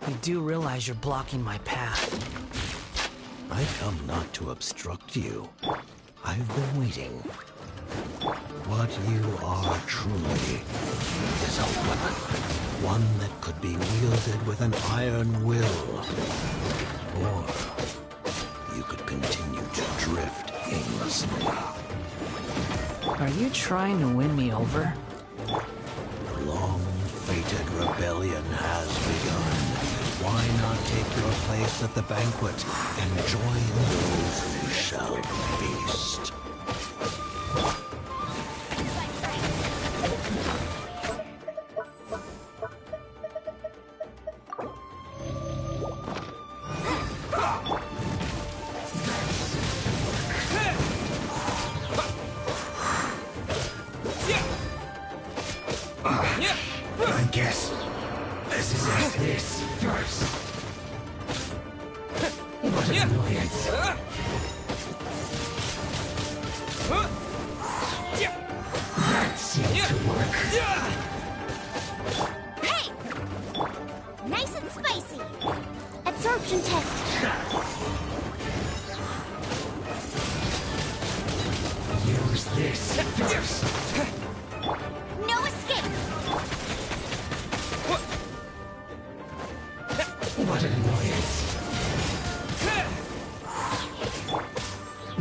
You do realize you're blocking my path. I come not to obstruct you. I've been waiting. What you are truly is a weapon. One that could be wielded with an iron will. Or you could continue to drift aimlessly. Are you trying to win me over? The long-fated rebellion has begun. Why not take your place at the banquet and join those who shall feast? I guess this is this first. What an annoyance. That seemed to work. Hey! Nice and spicy. Absorption test. Use this first. No escape. What an annoyance.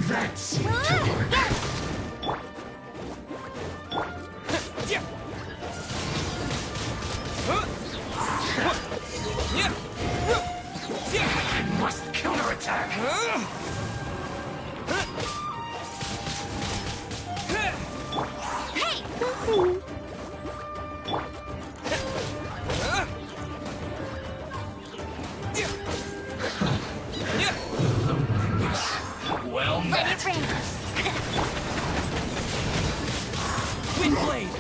That seemed to work. I must counterattack. Hey! Well Let met. it rain. Windblade!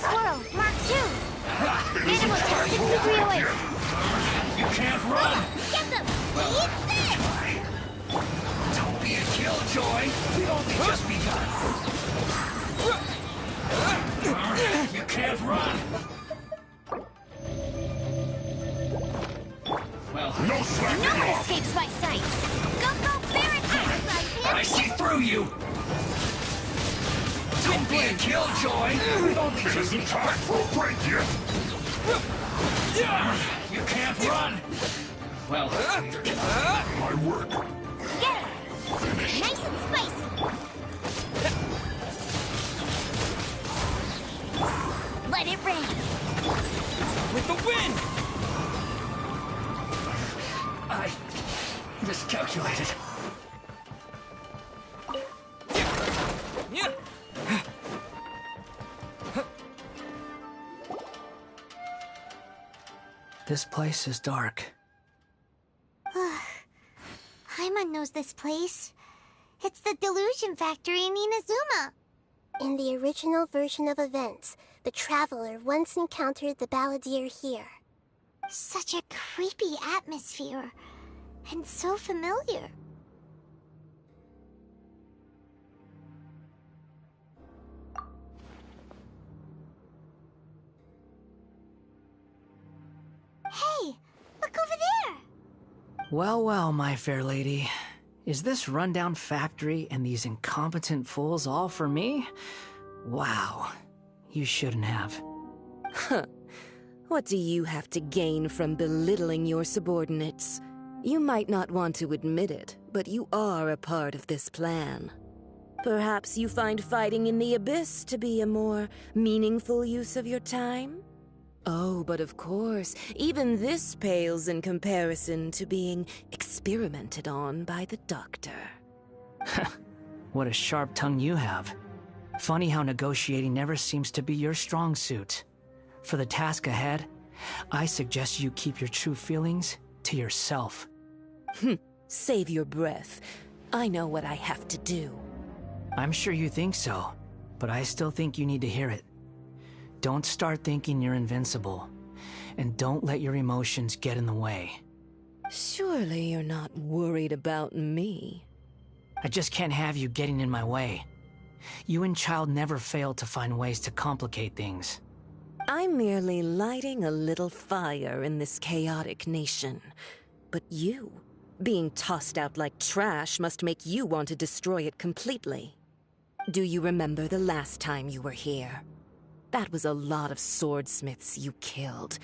Squirrel, Mark 2. Animal test 6 degree away. You can't run. Get them! Eat this! Don't be a killjoy. We've only just begun. You can't run. Well, no No slacking one off. escapes my sight. Go, Baron! I see through you. Don't be a killjoy. We've only just begun. We'll break you. You can't run. Well, my work. Get him! Nice and spicy. Let it rain. With the wind! I miscalculated. This place is dark. Paimon knows this place. It's the Delusion Factory in Inazuma. In the original version of events, the Traveler once encountered the Balladeer here. Such a creepy atmosphere. And so familiar. Hey! Look over there! Well, well, my fair lady. Is this rundown factory and these incompetent fools all for me? Wow. You shouldn't have. Huh. What do you have to gain from belittling your subordinates? You might not want to admit it, but you are a part of this plan. Perhaps you find fighting in the abyss to be a more meaningful use of your time? Oh, but of course, even this pales in comparison to being experimented on by the doctor. What a sharp tongue you have. Funny how negotiating never seems to be your strong suit. For the task ahead, I suggest you keep your true feelings to yourself. Save your breath. I know what I have to do. I'm sure you think so, but I still think you need to hear it. Don't start thinking you're invincible, and don't let your emotions get in the way. Surely you're not worried about me. I just can't have you getting in my way. You and Child never fail to find ways to complicate things. I'm merely lighting a little fire in this chaotic nation. But you, being tossed out like trash, must make you want to destroy it completely. Do you remember the last time you were here? That was a lot of swordsmiths you killed.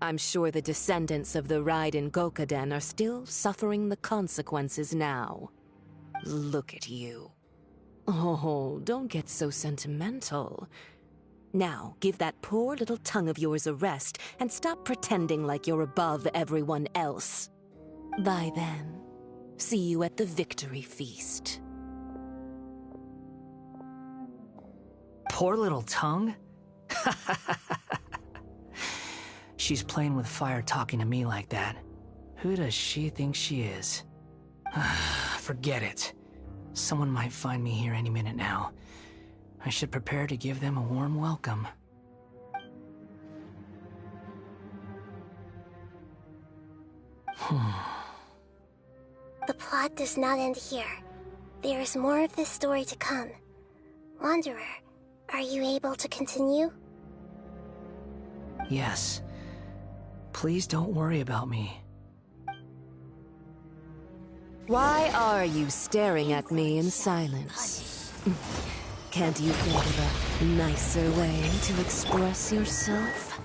I'm sure the descendants of the Raiden Gokaden are still suffering the consequences now. Look at you. Oh, don't get so sentimental. Now, give that poor little tongue of yours a rest and stop pretending like you're above everyone else. Bye then. See you at the victory feast. Poor little tongue? She's playing with fire talking to me like that. Who does she think she is? Forget it. Someone might find me here any minute now. I should prepare to give them a warm welcome. The plot does not end here. There is more of this story to come. Wanderer, are you able to continue? Yes. Please don't worry about me. Why are you staring at me in silence? Can't you think of a nicer way to express yourself?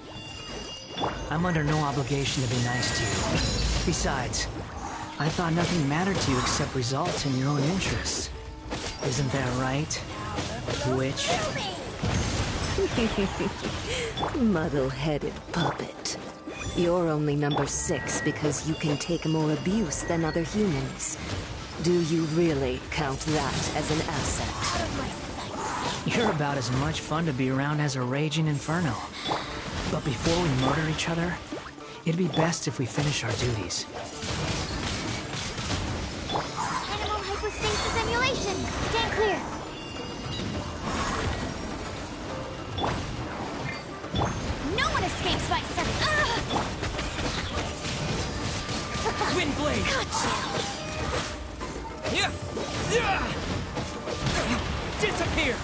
I'm under no obligation to be nice to you. Besides, I thought nothing mattered to you except results in your own interests. Isn't that right, witch? Muddle-headed puppet. You're only number 6 because you can take more abuse than other humans. Do you really count that as an asset? You're about as much fun to be around as a raging inferno. But before we murder each other, it'd be best if we finish our duties. Animal hypostasis emulation! Stand clear! No one escapes by Wind blade! Disappear!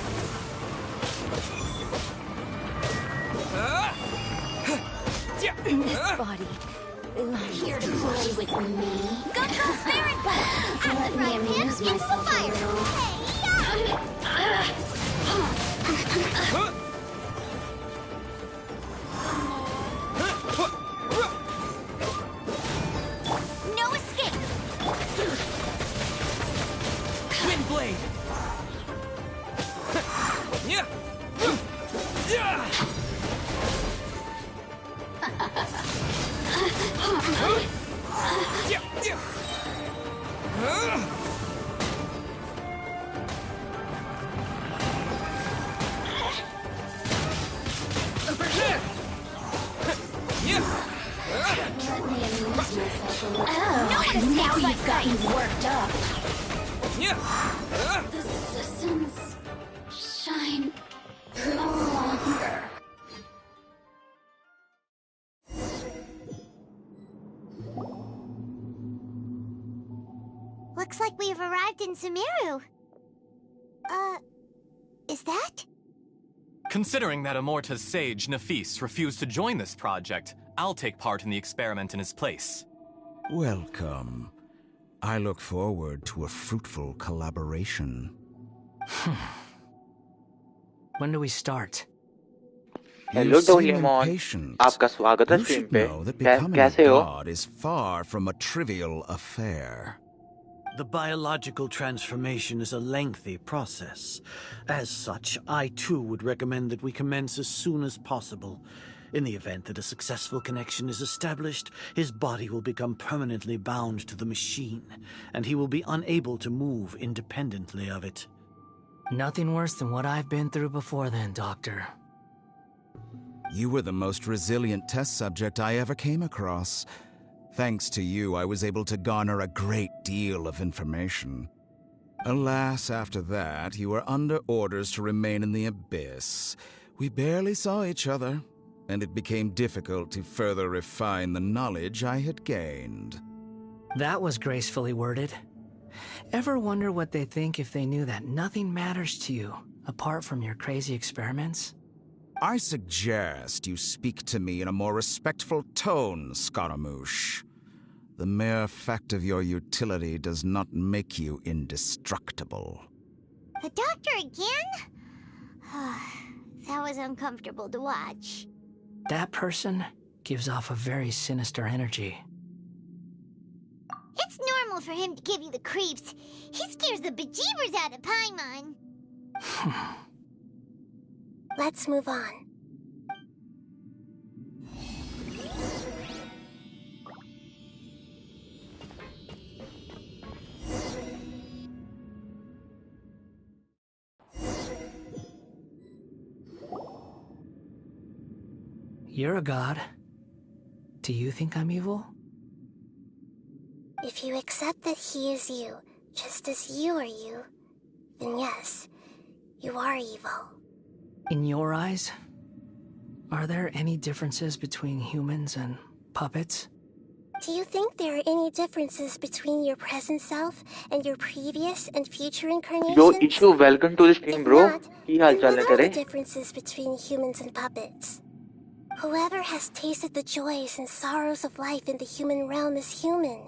This body belongs Here to play with me. Go spirit bite! Let me amuse myself a little. No escape! Wind blade! Now you've got me worked up. The systems shine no longer. Looks like we've arrived in Sumeru. Is that? Considering that Amorta's sage, Nafis, refused to join this project, I'll take part in the experiment in his place. Welcome. I look forward to a fruitful collaboration. When do we start? Hello You seem Doraemon, impatient. आपका स्वागत है You stream should पे। know that becoming a कैसे हो? god is far from a trivial affair. The biological transformation is a lengthy process. As such, I too would recommend that we commence as soon as possible. In the event that a successful connection is established, his body will become permanently bound to the machine, and he will be unable to move independently of it. Nothing worse than what I've been through before then, Doctor. You were the most resilient test subject I ever came across. Thanks to you, I was able to garner a great deal of information. Alas, after that, you were under orders to remain in the abyss. We barely saw each other, and it became difficult to further refine the knowledge I had gained. That was gracefully worded. Ever wonder what they think if they knew that nothing matters to you, apart from your crazy experiments? I suggest you speak to me in a more respectful tone, Scaramouche. The mere fact of your utility does not make you indestructible. The doctor again? That was uncomfortable to watch. That person gives off a very sinister energy. It's normal for him to give you the creeps. He scares the bejeebers out of Paimon. Let's move on. You're a god. Do you think I'm evil? If you accept that he is you, just as you are you, then yes, you are evil. In your eyes, are there any differences between humans and puppets? Do you think there are any differences between your present self and your previous and future incarnations? Yo, Ishu, welcome to the stream, bro. की हाल चाल है What are तेरे? the differences between humans and puppets? Whoever has tasted the joys and sorrows of life in the human realm is human.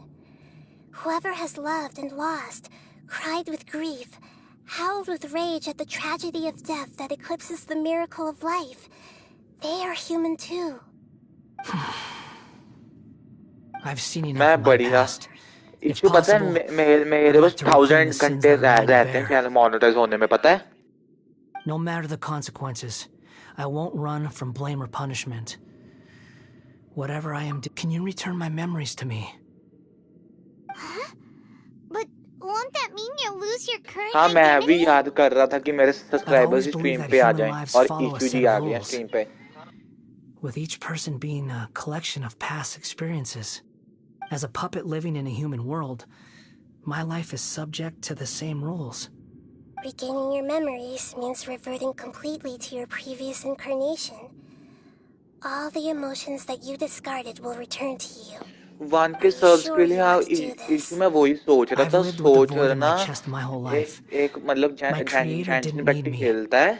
Whoever has loved and lost, cried with grief, howled with rage at the tragedy of death that eclipses the miracle of life, they are human too. I've seen enough of my past. Issue पता है मेरे बस 1000 घंटे रहते हैं channel monetise होने में पता है? No matter the consequences, I won't run from blame or punishment. Whatever I am, can you return my memories to me? Huh? But won't that mean you'll lose your current हाँ मैं identity? भी याद कर रहा था कि मेरे subscribers stream पे आ जाएं और इशू जी आ गए स्ट्रीम पे. With each person being a collection of past experiences. As a puppet living in a human world, my life is subject to the same rules. Regaining your memories means reverting completely to your previous incarnation. All the emotions that you discarded will return to you. One के search के लिए हाँ issue मैं वही सोच रहा था सोच रहा ना एक मतलब जैंशन इम्पैक्ट खेलता है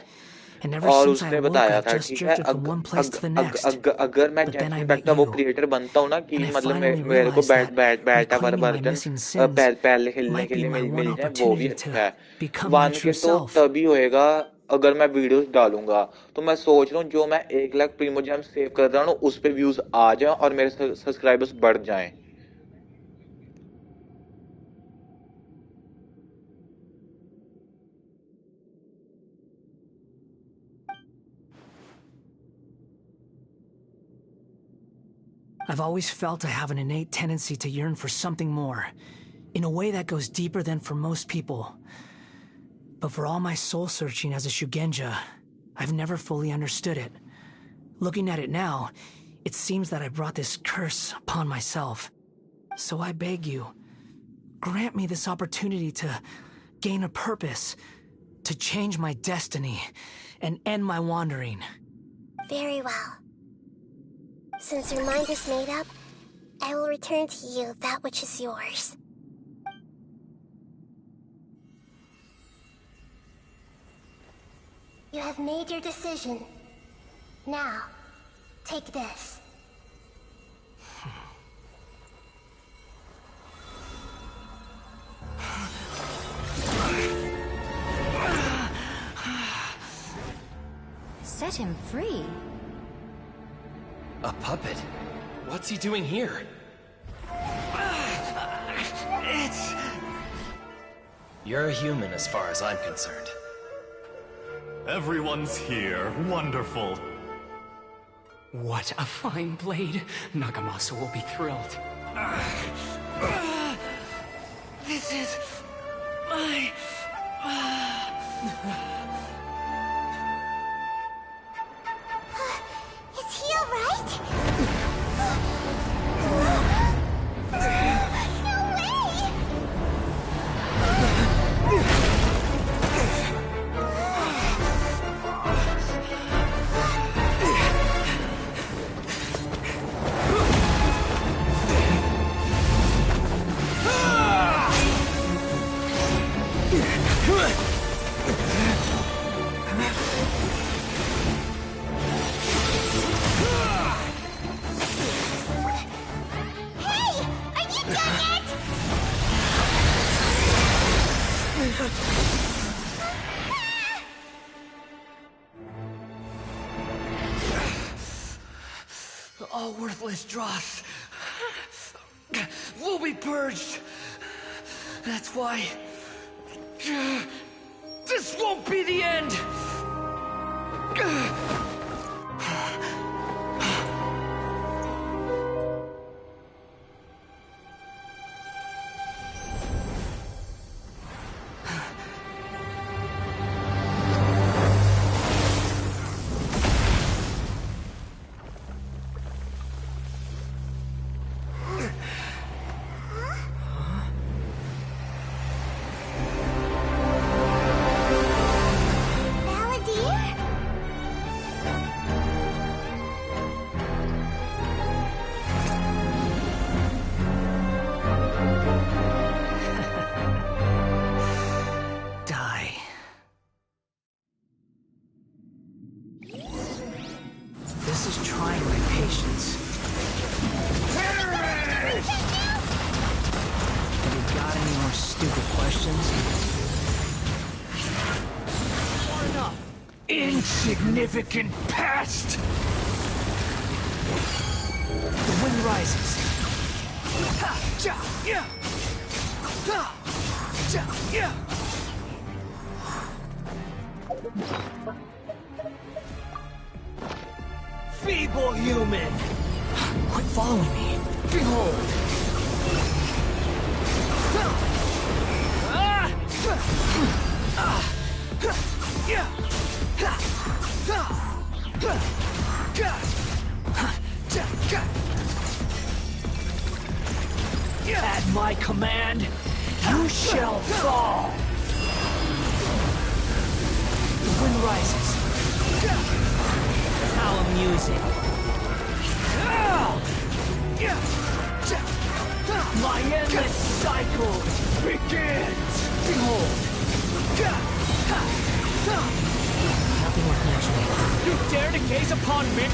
और उसने बताया था ठीक है अगर मैं जैंशन इम्पैक्ट का वो क्रिएटर बनता हूँ ना कि मतलब मेरे को बैठा वर्जन पहले खेलने के लिए मिल जाए वो भी अच्छा है. वन के तो तभी होएगा अगर मैं वीडियोस डालूंगा. तो मैं सोच रहा हूँ जो मैं 1 लाख प्रीमो जेम सेव कर रहा हूँ उस पे व्यूज आ जाए और मेरे सब्सक्राइबर्स बढ़ जाएं. I've always felt I have an innate tendency to yearn for something more, in a way that goes deeper than for most people. But for all my soul-searching as a Shugenja, I've never fully understood it. Looking at it now, it seems that I brought this curse upon myself. So I beg you, grant me this opportunity to gain a purpose, to change my destiny, and end my wandering. Very well. Since your mind is made up, I will return to you that which is yours. You have made your decision. Now, take this. set him free. A puppet? What's he doing here? You're a human as far as I'm concerned. Everyone's here. Wonderful. What a fine blade. Nagamasa will be thrilled. This is my... Is he alright? No way! Hey! Are you done yet? All worthless dross will be purged. That's why this won't be the end. Die. This is trying my patience. Have you got any more stupid questions? Or enough. Insignificant pest! The wind rises. Ha! Ja! Yeah! Ha! Ja! Yeah! Feeble human! Quit following me. Behold! At my command, you shall fall! The wind rises. How amusing. My endless cycle begins! Behold! Nothing worth mentioning. You dare to gaze upon me?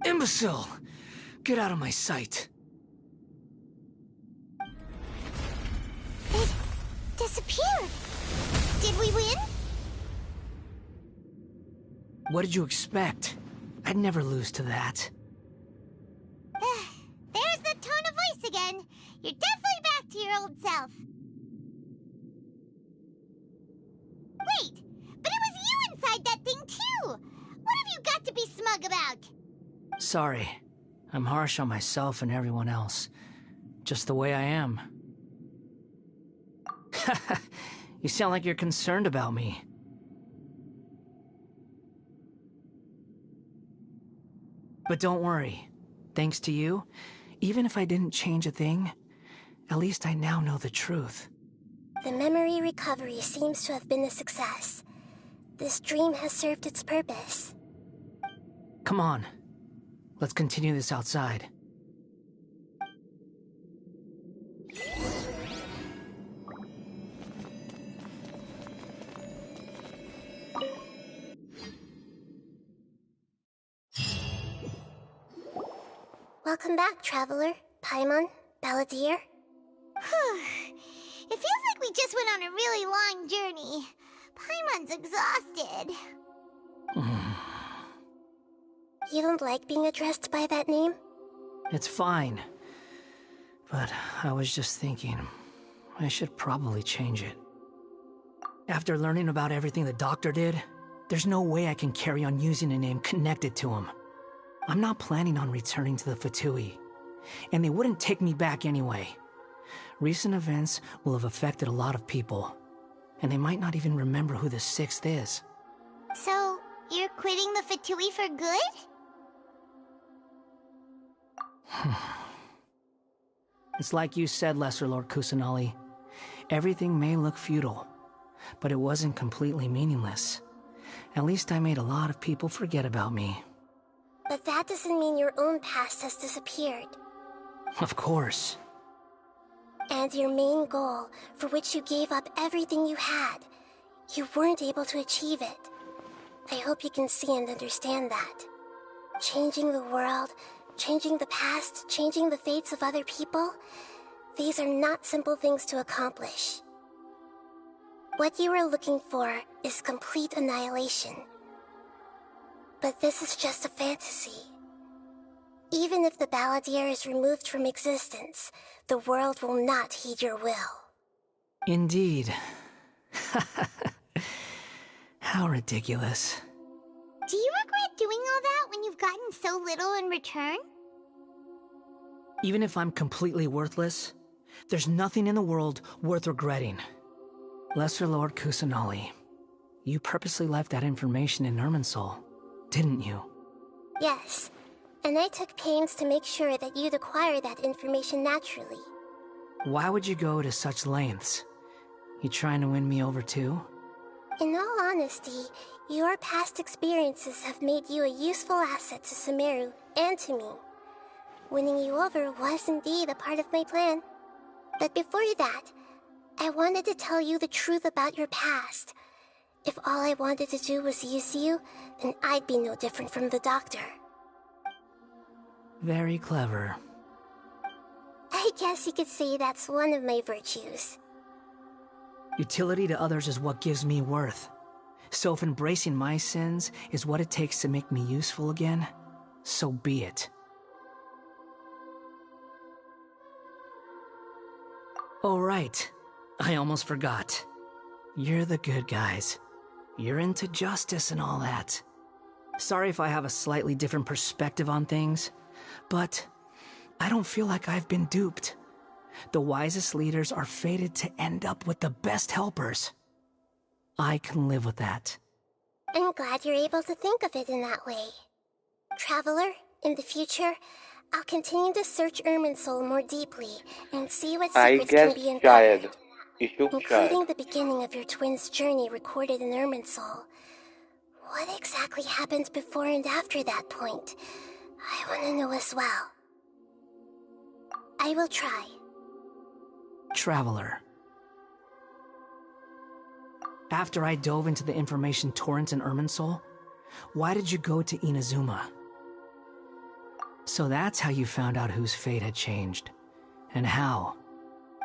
Imbecile! Get out of my sight. It disappeared. Did we win? What did you expect? I'd never lose to that. There's the tone of voice again. You're definitely back to your old self. Wait, but it was you inside that thing too! What have you got to be smug about? Sorry. I'm harsh on myself and everyone else. Just the way I am. You sound like you're concerned about me. But don't worry. Thanks to you, even if I didn't change a thing, at least I now know the truth. The memory recovery seems to have been a success. This dream has served its purpose. Come on. Let's continue this outside. Welcome back, traveler. Paimon, Balladeer? It feels like we just went on a really long journey. Paimon's exhausted. You don't like being addressed by that name? It's fine. But I was just thinking, I should probably change it. After learning about everything the doctor did, there's no way I can carry on using a name connected to him. I'm not planning on returning to the Fatui, and they wouldn't take me back anyway. Recent events will have affected a lot of people, and they might not even remember who the 6th is. So, you're quitting the Fatui for good? It's like you said, Lesser Lord Kusanali. Everything may look futile, but it wasn't completely meaningless. At least I made a lot of people forget about me. But that doesn't mean your own past has disappeared. Of course. And your main goal, for which you gave up everything you had, you weren't able to achieve it. I hope you can see and understand that. Changing the world, changing the past, changing the fates of other people, these are not simple things to accomplish. What you are looking for is complete annihilation. But this is just a fantasy. Even if the Balladeer is removed from existence, the world will not heed your will. Indeed. How ridiculous. Do you regret doing all that when you've gotten so little in return? Even if I'm completely worthless, there's nothing in the world worth regretting. Lesser Lord Kusanali, you purposely left that information in Irminsul, didn't you? Yes, and I took pains to make sure that you'd acquire that information naturally. Why would you go to such lengths? You trying to win me over too? In all honesty, your past experiences have made you a useful asset to Sumeru and to me. Winning you over was indeed a part of my plan. But before that, I wanted to tell you the truth about your past. If all I wanted to do was use you, then I'd be no different from the doctor. Very clever. I guess you could say that's one of my virtues. Utility to others is what gives me worth. So if embracing my sins is what it takes to make me useful again, so be it. Oh right, I almost forgot. You're the good guys. You're into justice and all that. Sorry if I have a slightly different perspective on things, but I don't feel like I've been duped. The wisest leaders are fated to end up with the best helpers. I can live with that. I'm glad you're able to think of it in that way. Traveler, in the future, I'll continue to search Irminsul more deeply and see what secrets can be uncovered, including the beginning of your twins' journey recorded in Irminsul. What exactly happened before and after that point? I want to know as well. I will try. Traveler. After I dove into the information torrents in Irminsul, why did you go to Inazuma? So that's how you found out whose fate had changed. And how?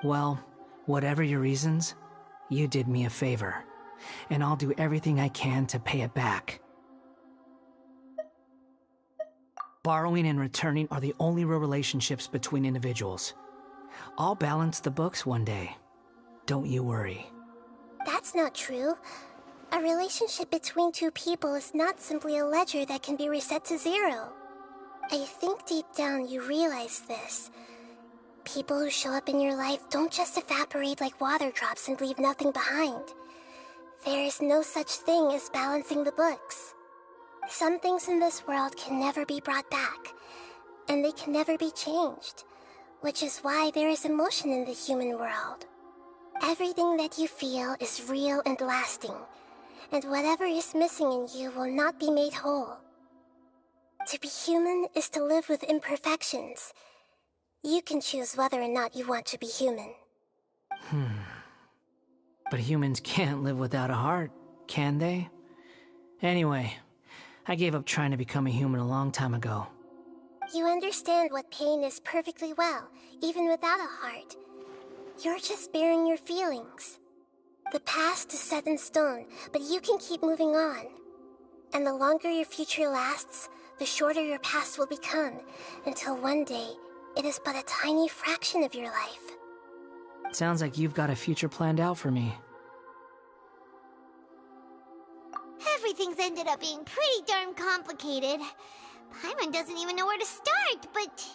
Well, whatever your reasons, you did me a favor. And I'll do everything I can to pay it back. Borrowing and returning are the only real relationships between individuals. I'll balance the books one day. Don't you worry. That's not true. A relationship between two people is not simply a ledger that can be reset to zero. I think deep down you realize this. People who show up in your life don't just evaporate like water drops and leave nothing behind. There is no such thing as balancing the books. Some things in this world can never be brought back, and they can never be changed, which is why there is emotion in the human world. Everything that you feel is real and lasting, and whatever is missing in you will not be made whole. To be human is to live with imperfections. You can choose whether or not you want to be human. But humans can't live without a heart, can they? Anyway, I gave up trying to become a human a long time ago. You understand what pain is perfectly well, even without a heart. You're just bearing your feelings. The past is set in stone, but you can keep moving on. And the longer your future lasts, the shorter your past will become, until one day, it is but a tiny fraction of your life. Sounds like you've got a future planned out for me. Everything's ended up being pretty darn complicated. Paimon doesn't even know where to start, but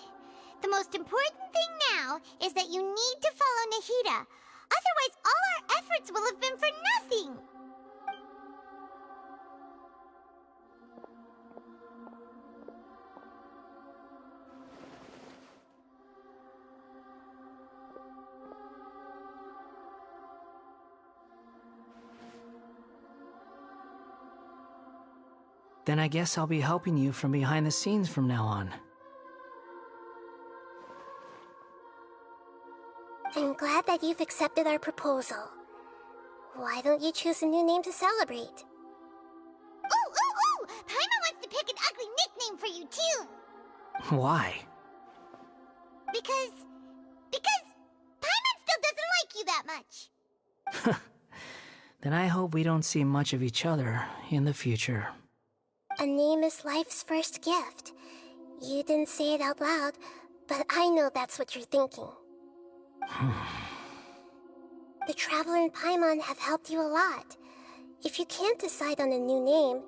the most important thing now is that you need to follow Nahida. Otherwise, all our efforts will have been for nothing. Then I guess I'll be helping you from behind the scenes from now on. I'm glad that you've accepted our proposal. Why don't you choose a new name to celebrate? Ooh! Paimon wants to pick an ugly nickname for you, too! Why? Because Paimon still doesn't like you that much! Then I hope we don't see much of each other in the future. A name is life's first gift. You didn't say it out loud, but I know that's what you're thinking. The Traveler and Paimon have helped you a lot. If you can't decide on a new name,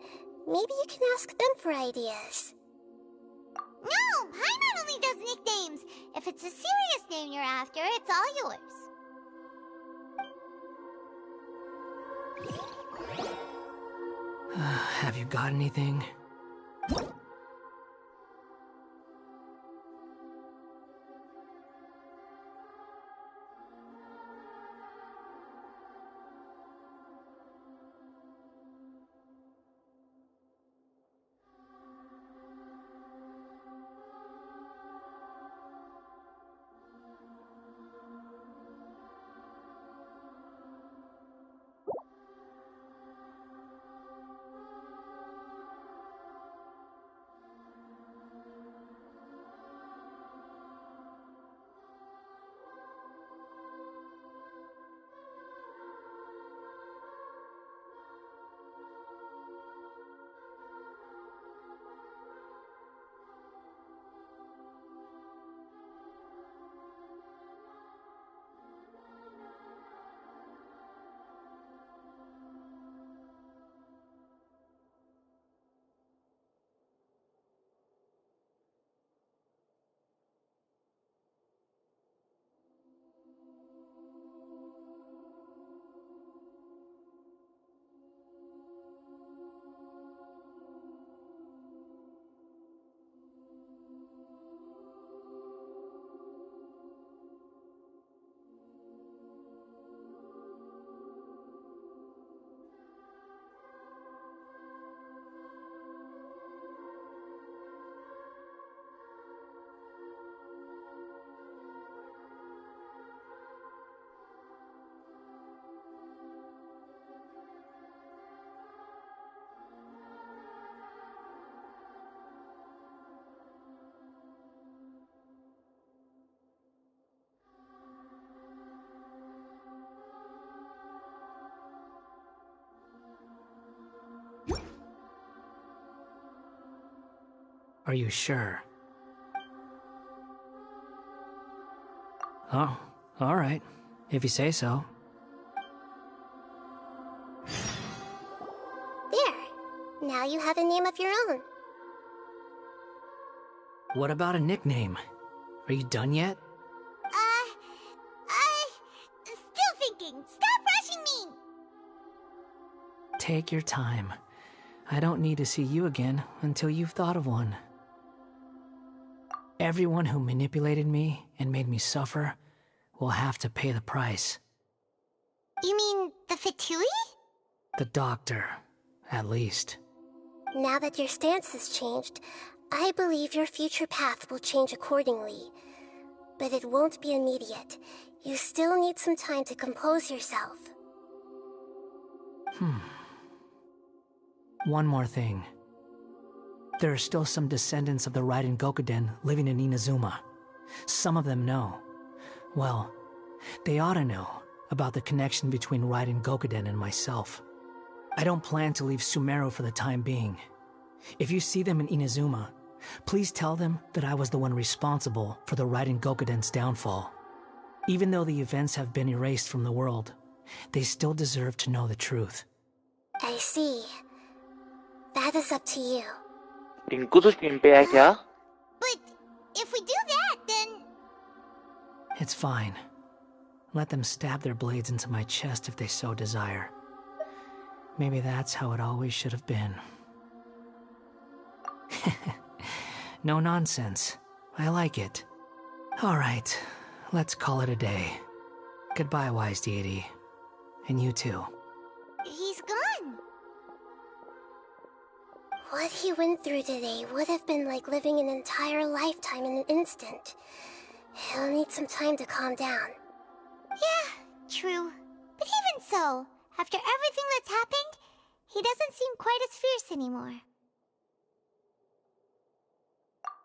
maybe you can ask them for ideas. No! Paimon only does nicknames! If it's a serious name you're after, it's all yours. Have you got anything? Are you sure? Oh, all right. If you say so. There. Now you have a name of your own. What about a nickname? Are you done yet? Still thinking. Stop rushing me! Take your time. I don't need to see you again until you've thought of one. Everyone who manipulated me and made me suffer will have to pay the price. You mean the Fatui? The doctor, at least. Now that your stance has changed, I believe your future path will change accordingly. But it won't be immediate. You still need some time to compose yourself. One more thing. There are still some descendants of the Raiden Gokuden living in Inazuma. Some of them know. Well, they ought to know about the connection between Raiden Gokuden and myself. I don't plan to leave Sumeru for the time being. If you see them in Inazuma, please tell them that I was the one responsible for the Raiden Gokuden's downfall. Even though the events have been erased from the world, they still deserve to know the truth. I see. That is up to you. Tinku तो stream पे है क्या? But if we do that, then... It's fine. Let them stab their blades into my chest if they so desire. Maybe that's how it always should have been. No nonsense. I like it. Alright, let's call it a day. Goodbye, wise deity. And you too. He's gone. What he went through today would have been like living an entire lifetime in an instant. He'll need some time to calm down. Yeah, true. But even so, after everything that's happened, he doesn't seem quite as fierce anymore.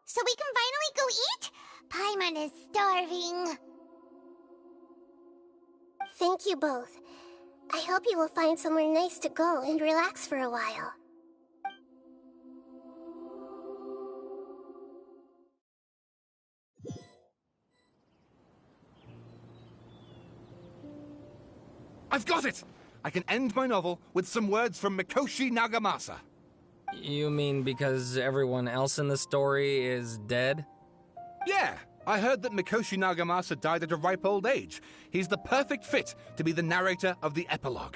So we can finally go eat? Paimon is starving. Thank you both. I hope you will find somewhere nice to go and relax for a while. I've got it! I can end my novel with some words from Mikoshi Nagamasa. You mean because everyone else in the story is dead? Yeah, I heard that Mikoshi Nagamasa died at a ripe old age. He's the perfect fit to be the narrator of the epilogue.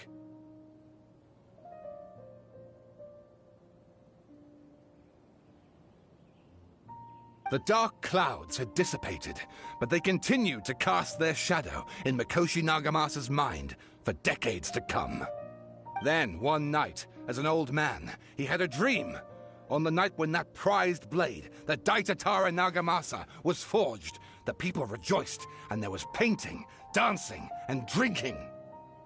The dark clouds had dissipated, but they continued to cast their shadow in Mikoshi Nagamasa's mind for decades to come. Then, one night, as an old man, he had a dream. On the night when that prized blade, the Daitatara Nagamasa, was forged, the people rejoiced, and there was painting, dancing, and drinking.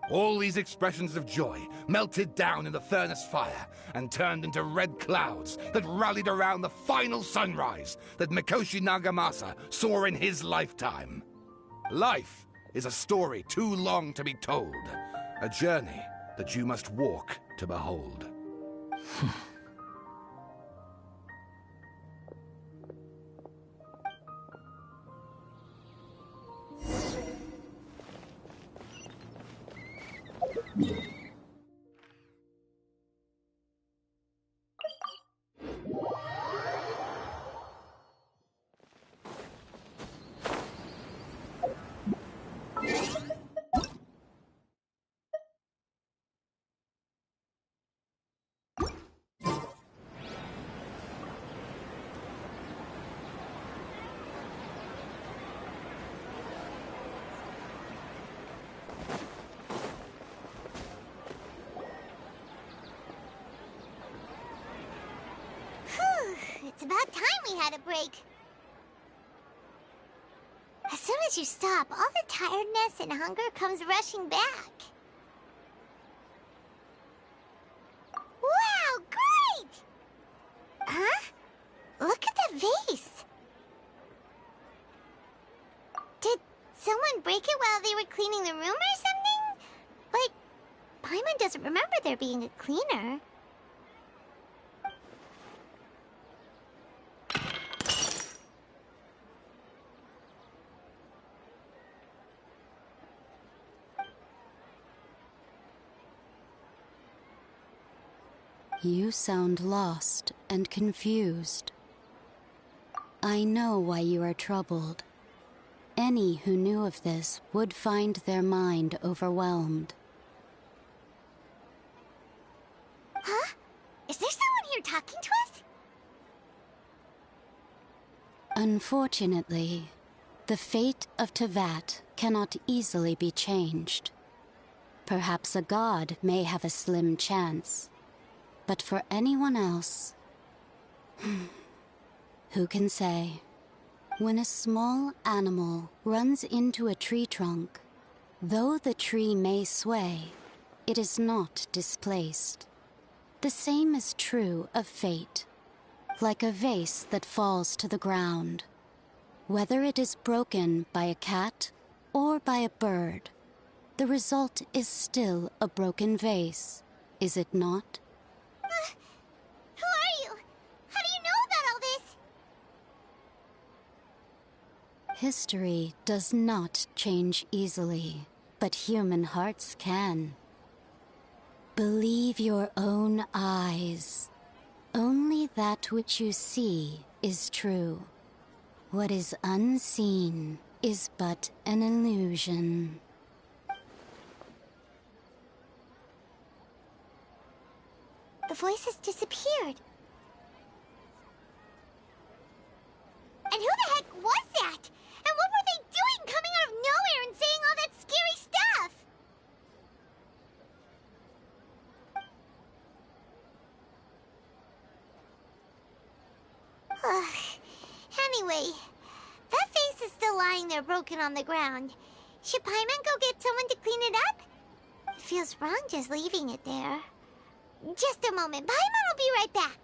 All these expressions of joy melted down in the furnace fire and turned into red clouds that rallied around the final sunrise that Mikoshi Nagamasa saw in his lifetime. Life is a story too long to be told, a journey that you must walk to behold. It's about time we had a break. As soon as you stop, all the tiredness and hunger comes rushing back. Wow, great! Huh? Look at that vase. Did someone break it while they were cleaning the room or something? But Paimon doesn't remember there being a cleaner. You sound lost and confused. I know why you are troubled. Any who knew of this would find their mind overwhelmed. Huh? Is there someone here talking to us? Unfortunately, the fate of Tevat cannot easily be changed. Perhaps a god may have a slim chance. But for anyone else, who can say? When a small animal runs into a tree trunk, though the tree may sway, it is not displaced. The same is true of fate. like a vase that falls to the ground. Whether it is broken by a cat or by a bird, the result is still a broken vase, is it not? Who are you? How do you know about all this? History does not change easily, but human hearts can. Believe your own eyes. Only that which you see is true. What is unseen is but an illusion. The voice has disappeared. And who the heck was that? And what were they doing coming out of nowhere and saying all that scary stuff? Anyway, that face is still lying there broken on the ground. Should Paimon go get someone to clean it up? It feels wrong just leaving it there. Just a moment. Paimon will be right back.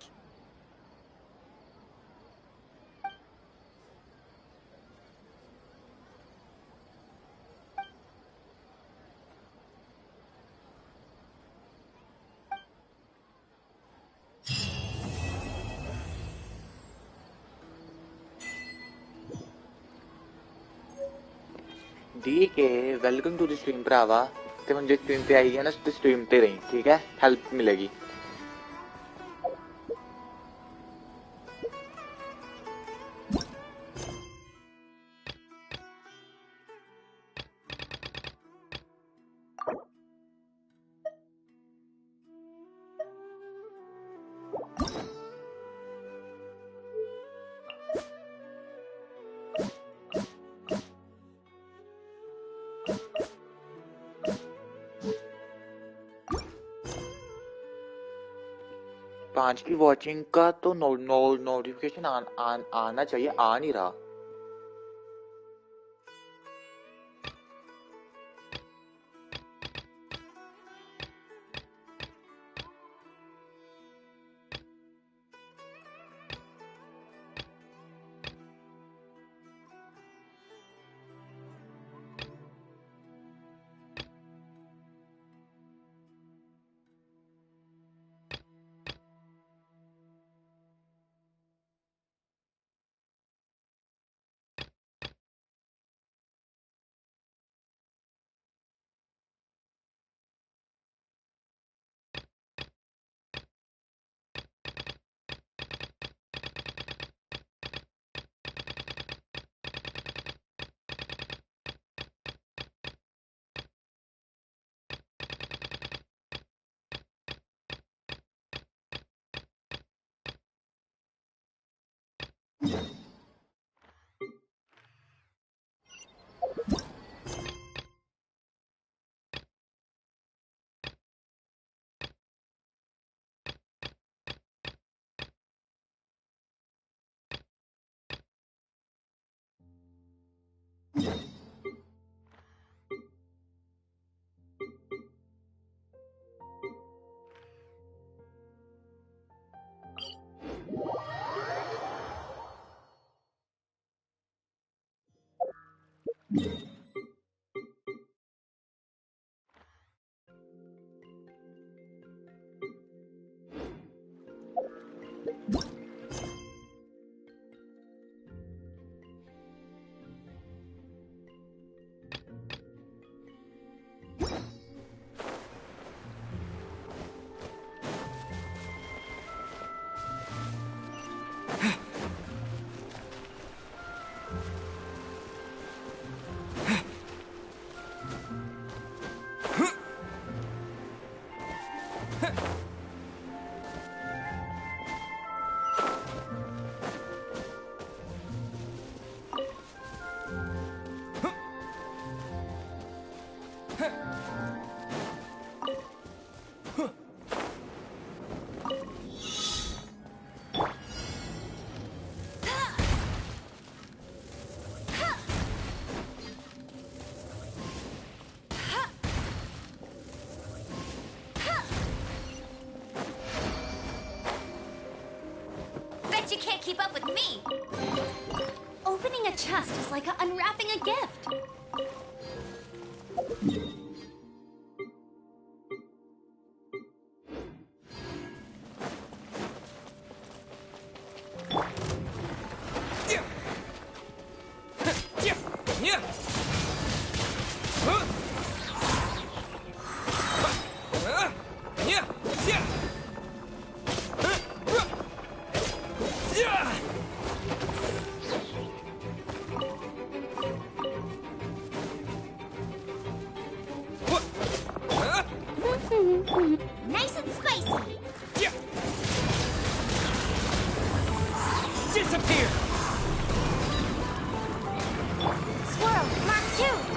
ठीक है, welcome to the stream भरावा। ते मुझे stream पे आई है ना, तो stream पे रही, ठीक है, हेल्प मिलेगी। पांच की वॉचिंग का तो नोटिफिकेशन आना चाहिए, आ नहीं रहा। Bet you can't keep up with me. Opening a chest is like unwrapping a gift. Nice and spicy. Disappear! Swirl, Mark 2.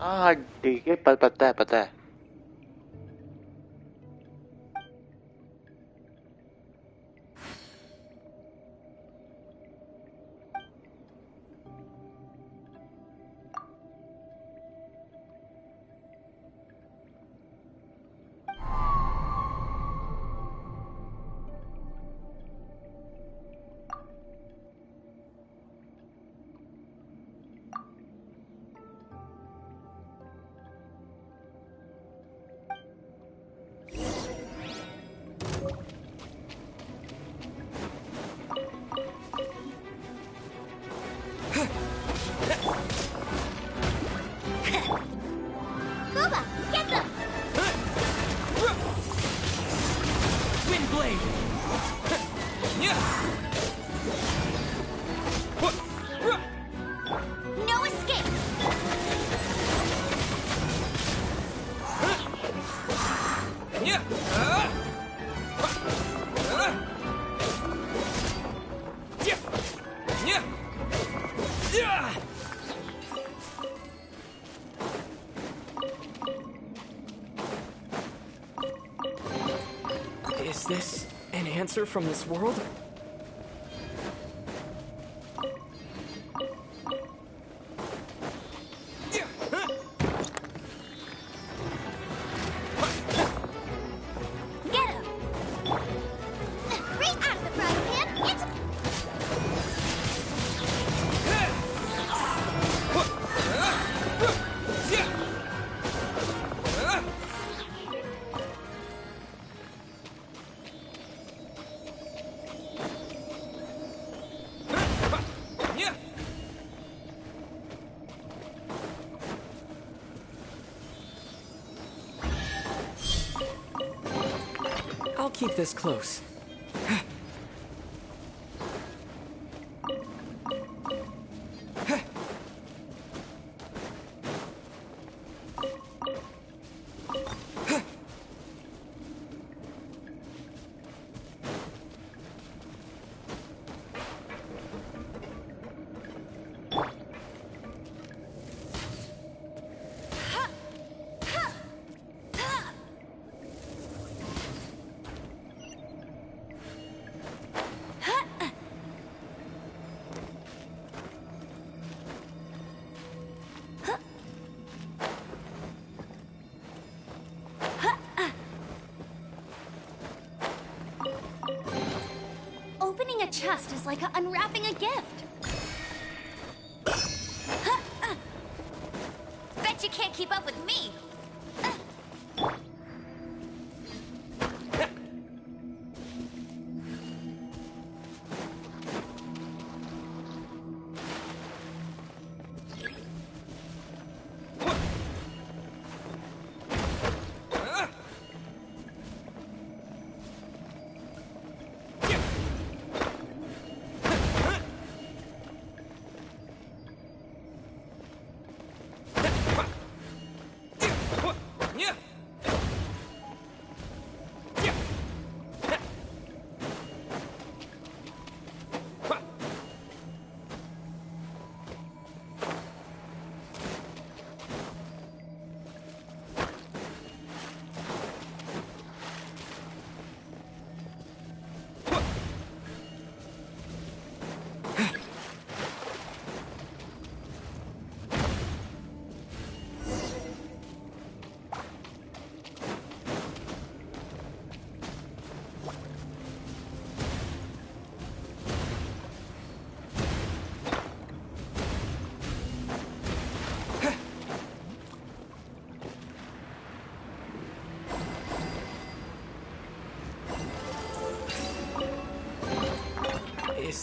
हाँ ठीक है, पता है पता है। Booba, get them! Wind blade! No escape! Is this an answer from this world? Get him! Right out of the frying pan! It's... I'll keep this close. Opening a chest is like unwrapping a gift. Bet you can't keep up with me.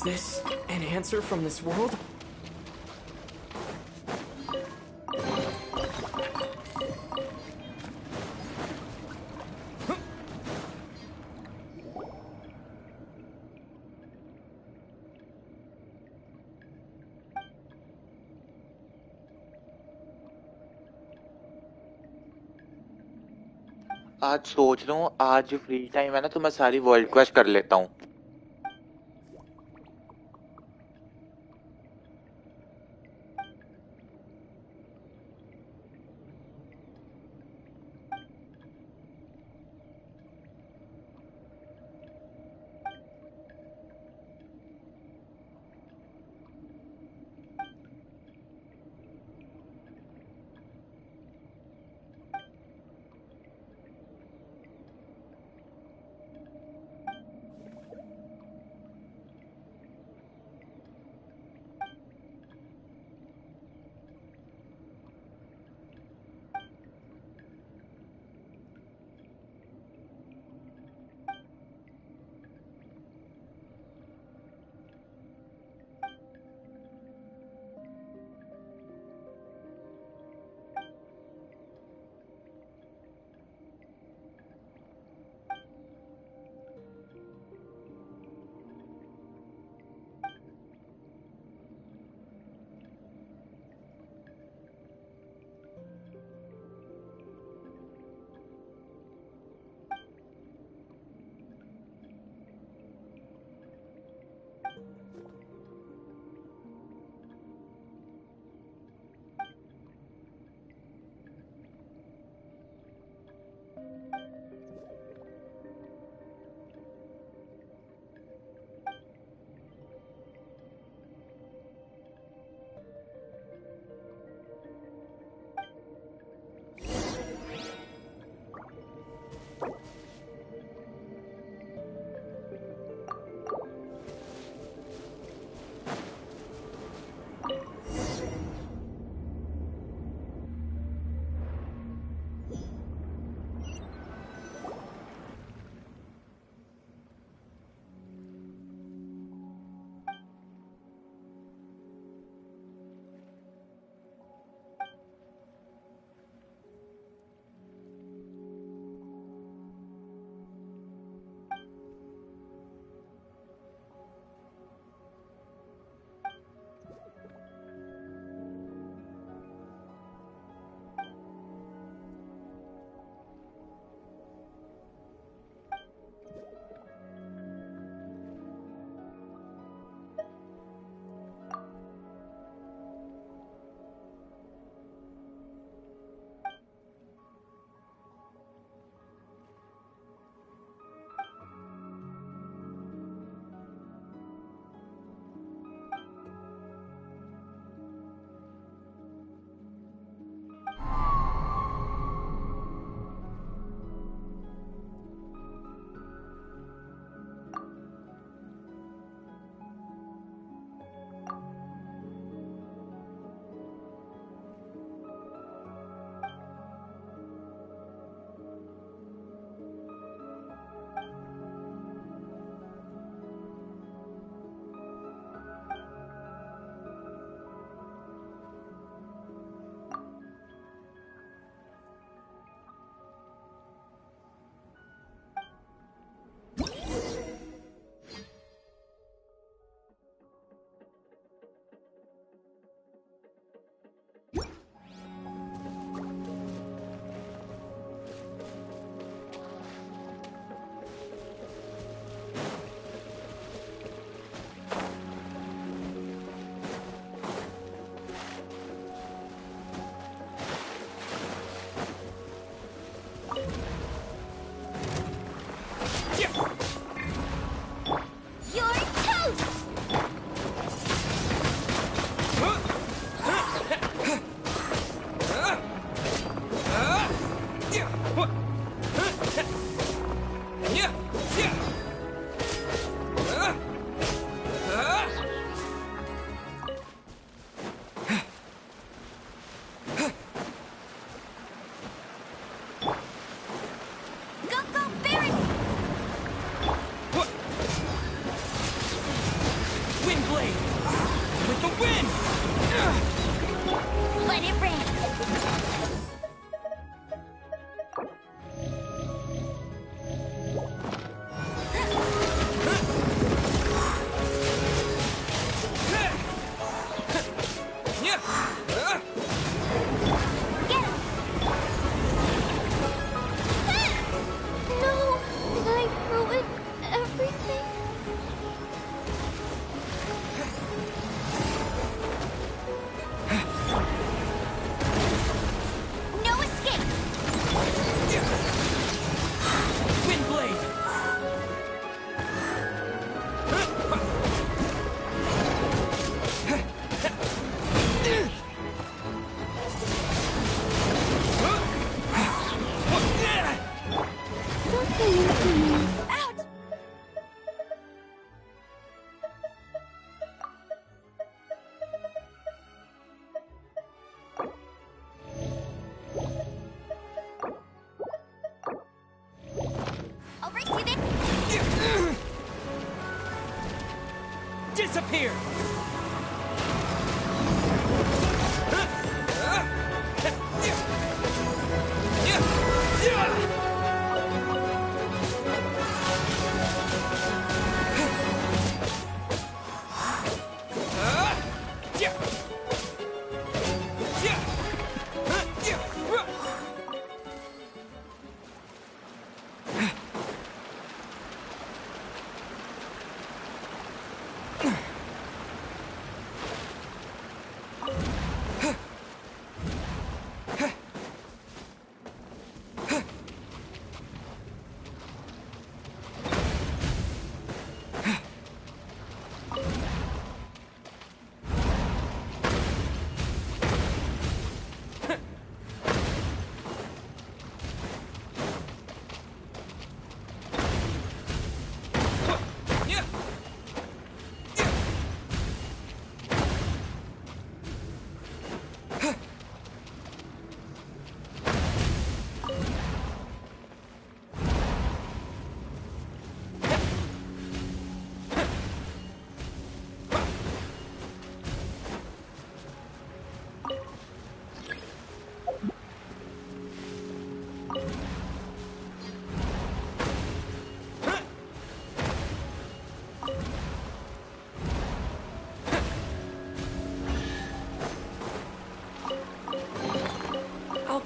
this an answer from this world? आज सोच रहा हूँ आज free time है ना तो मैं सारी वर्ल्ड क्वेस्ट कर लेता हूँ।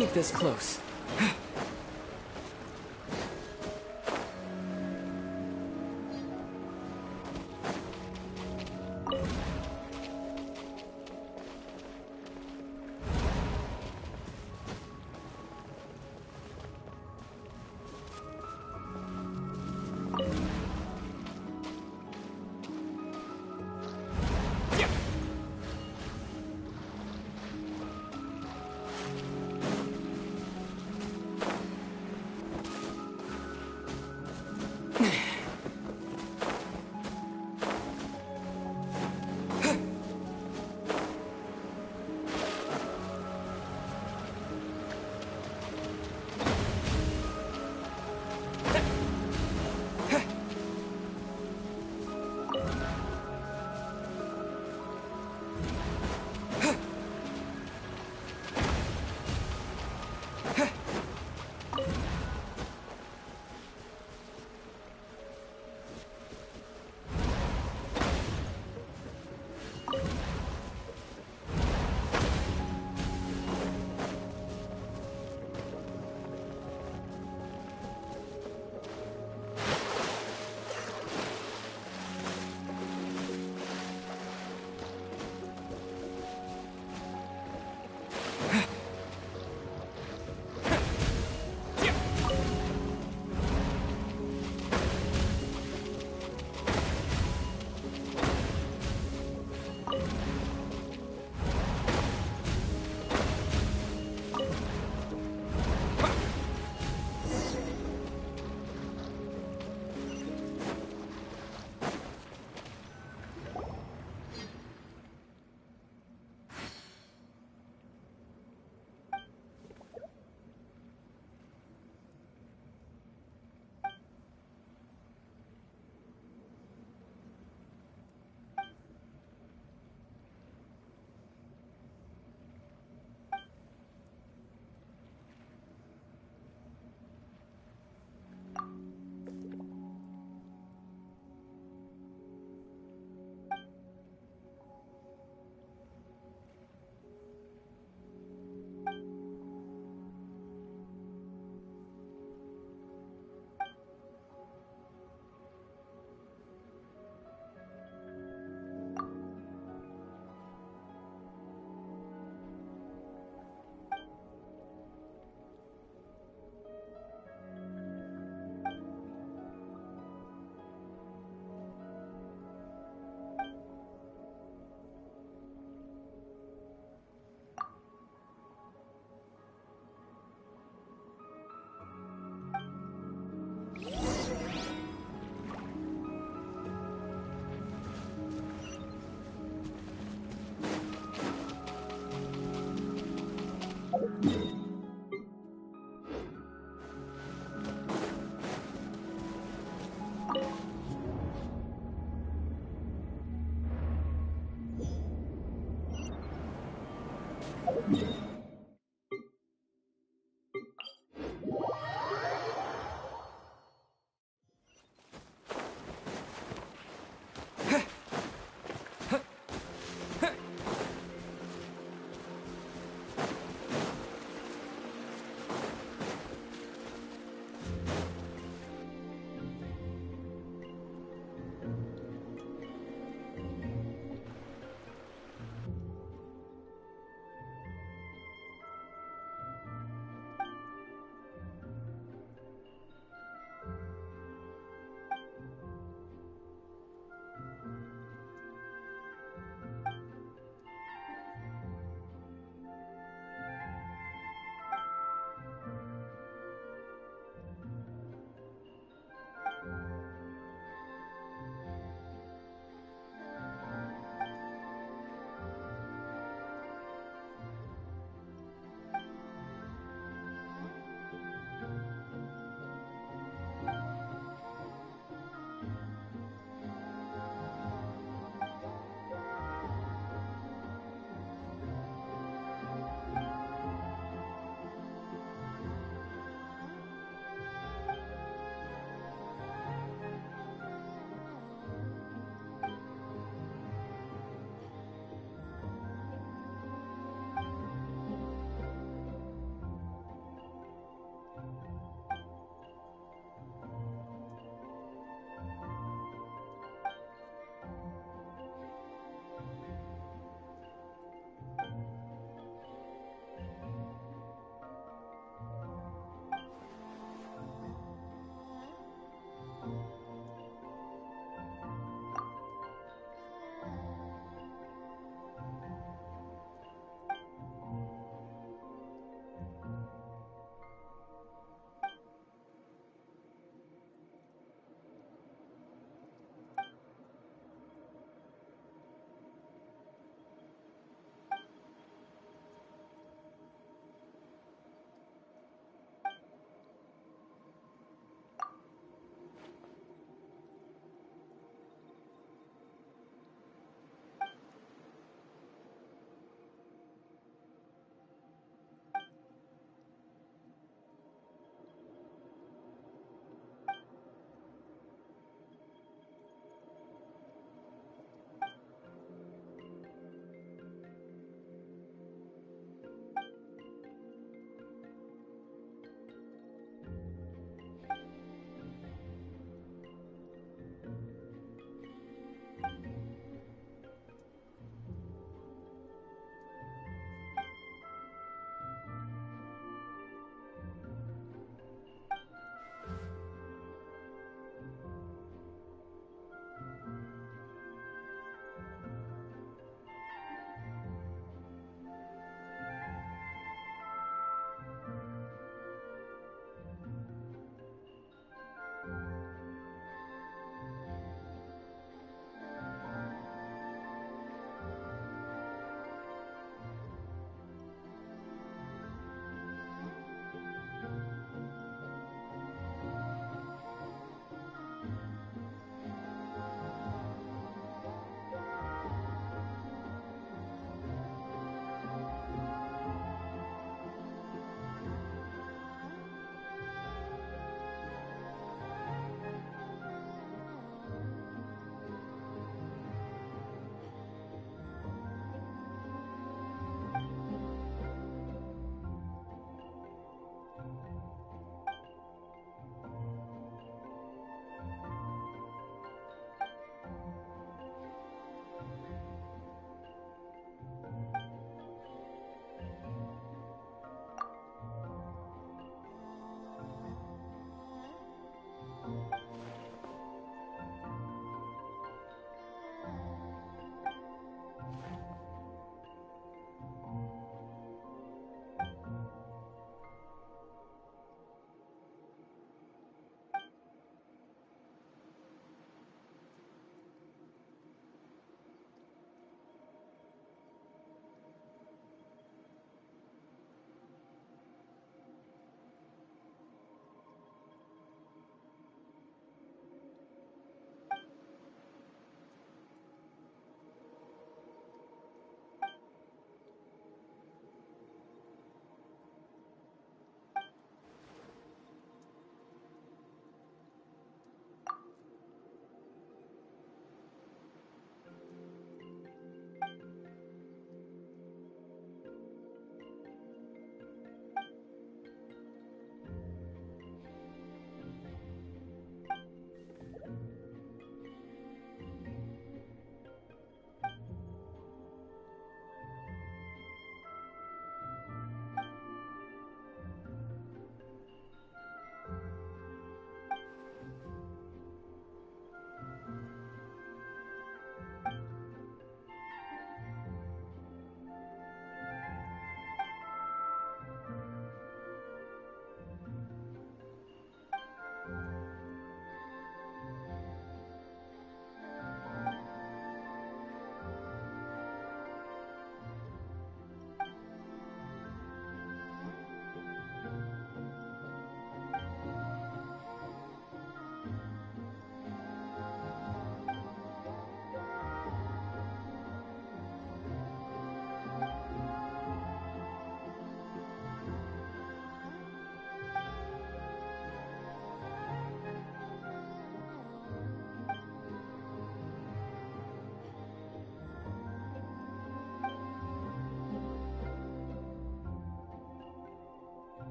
keep this close.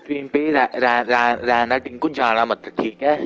स्क्रीन पे रहना टिंकू जाना मत, ठीक है?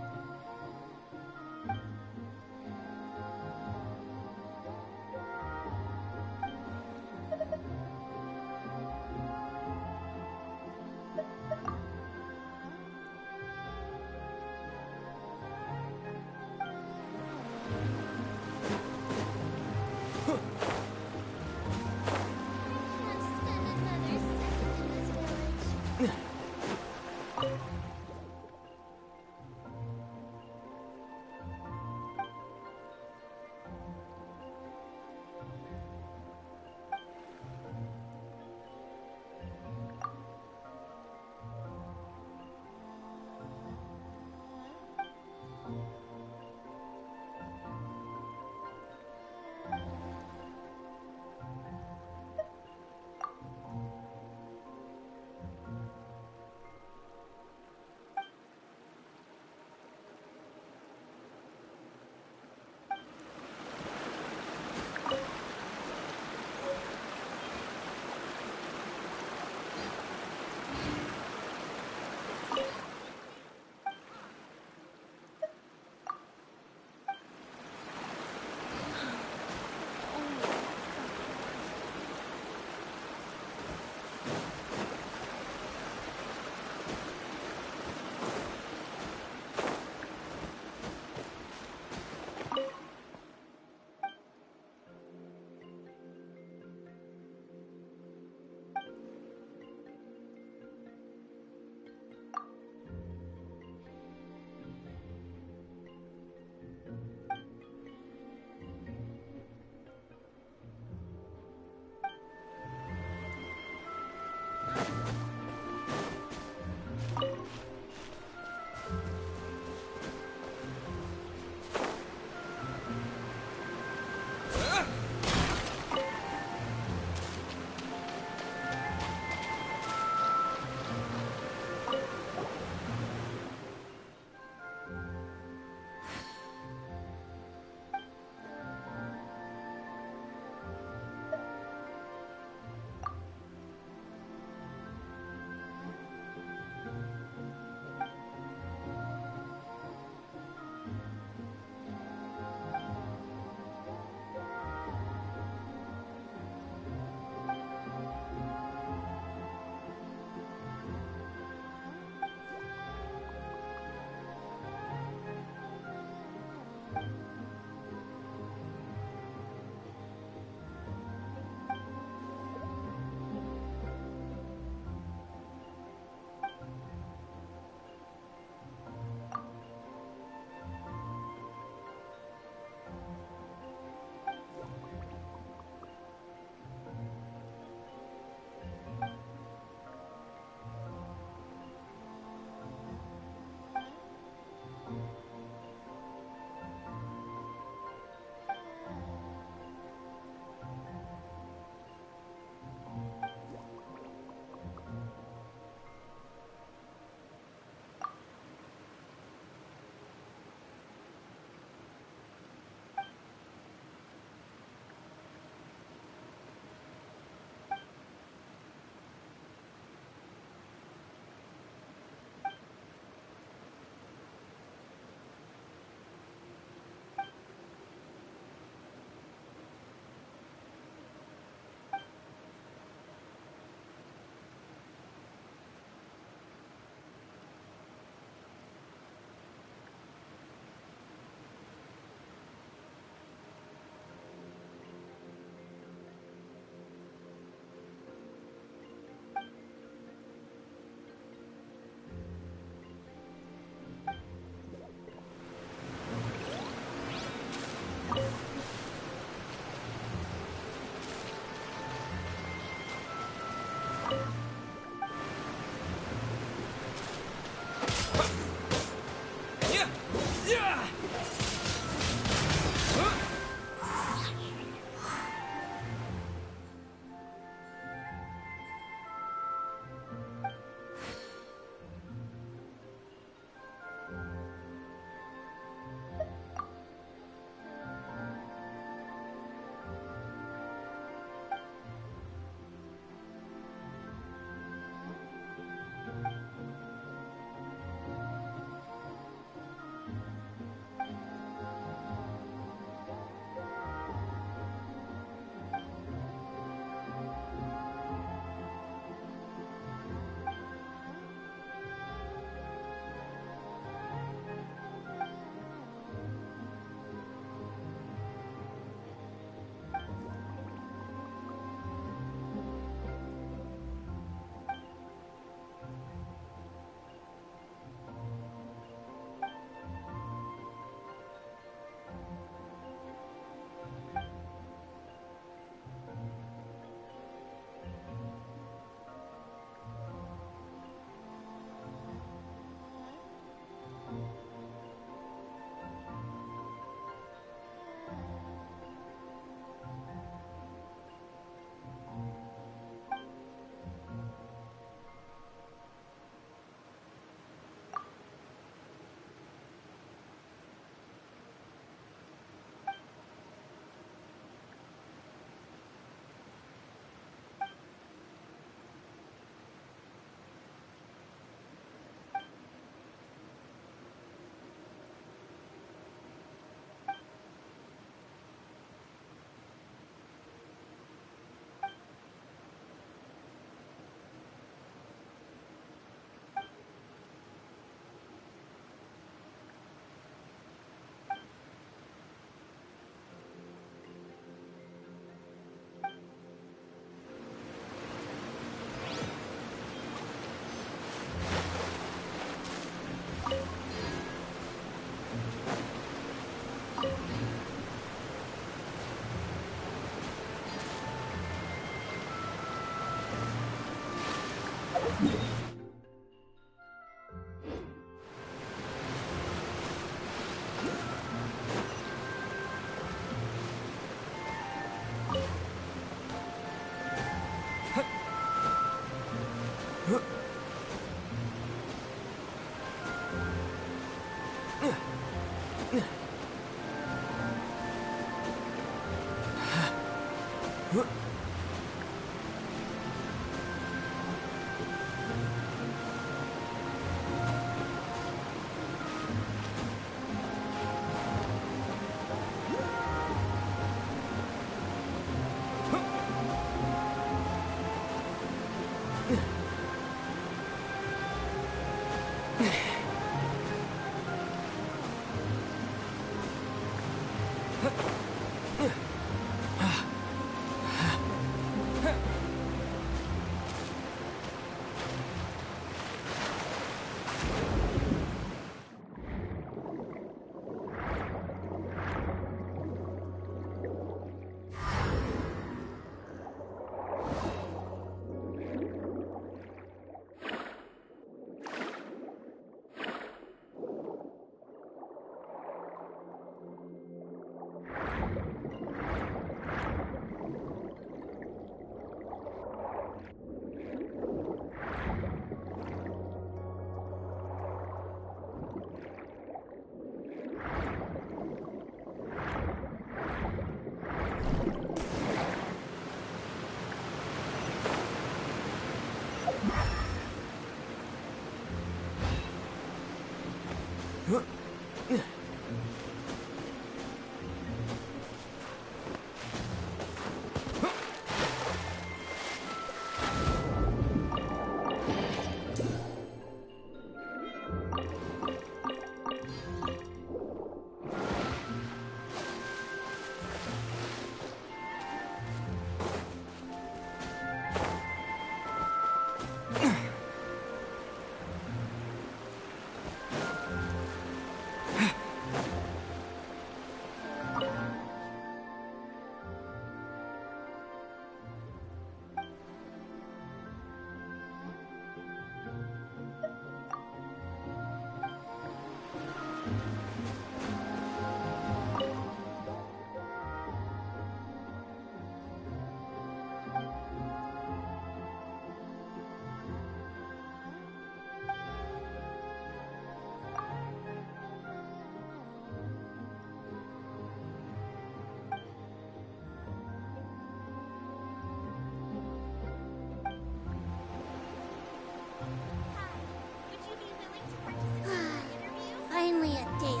Finally a day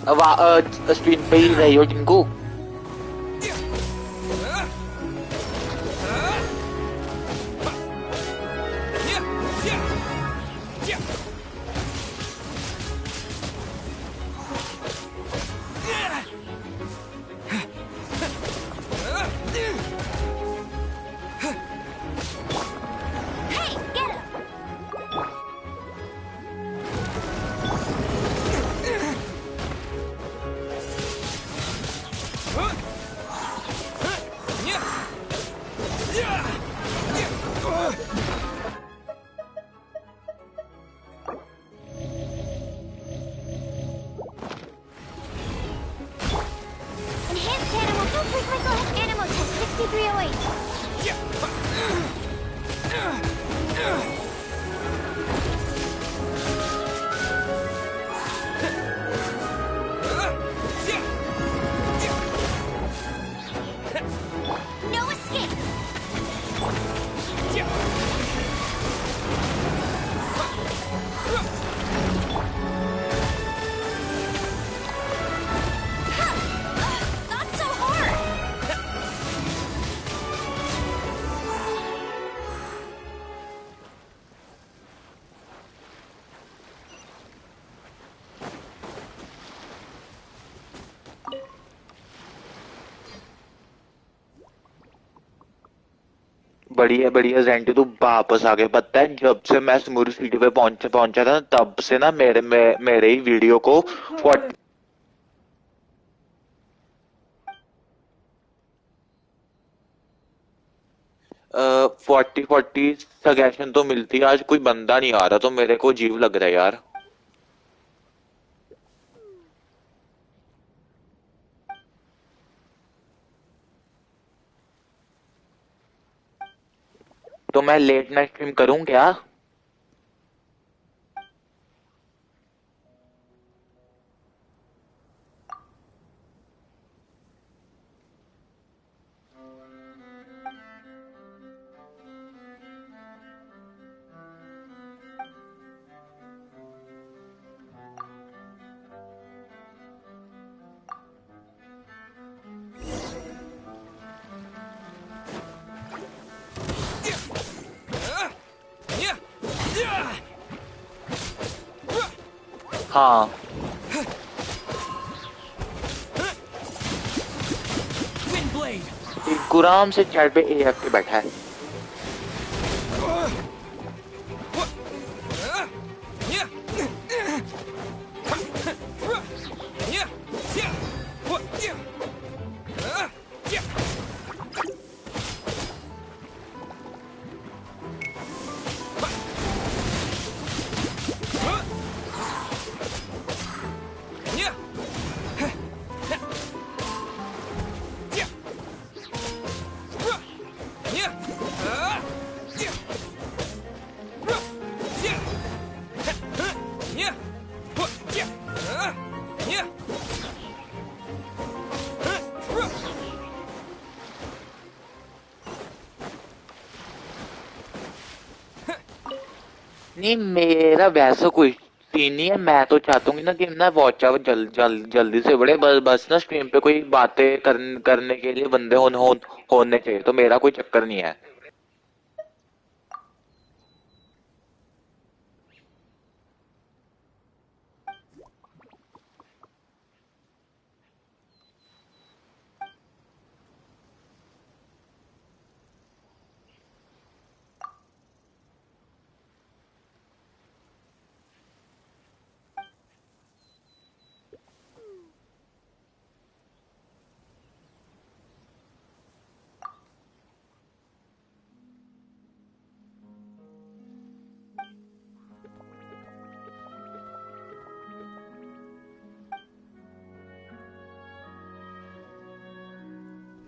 अब स्क्रीन पे ही रही हो Tinku. Enhanced animal, don't break my glass animal test 6308. No escape! Not so hard! बढ़िया बढ़िया जेंटी, तू वापस आ गया। पता है जब से मैं स्मूरी सिटी पे पहुंचा था तब से ना मेरे ही वीडियो को 40 सजेशन तो मिलती है। आज कोई बंदा नहीं आ रहा तो मेरे को अजीब लग रहा है यार। तो मैं लेट नाइट स्ट्रीम करूं क्या? हाँ गुराम से चैट पे एएफ के बैठा है। नहीं मेरा वैसा कोई सीन नहीं है। मैं तो चाहता हूँ ना कि ना वॉच आवर जल्दी से बढ़े। बस ना स्ट्रीम पे कोई बातें करने के लिए बंदे होने चाहिए। तो मेरा कोई चक्कर नहीं है।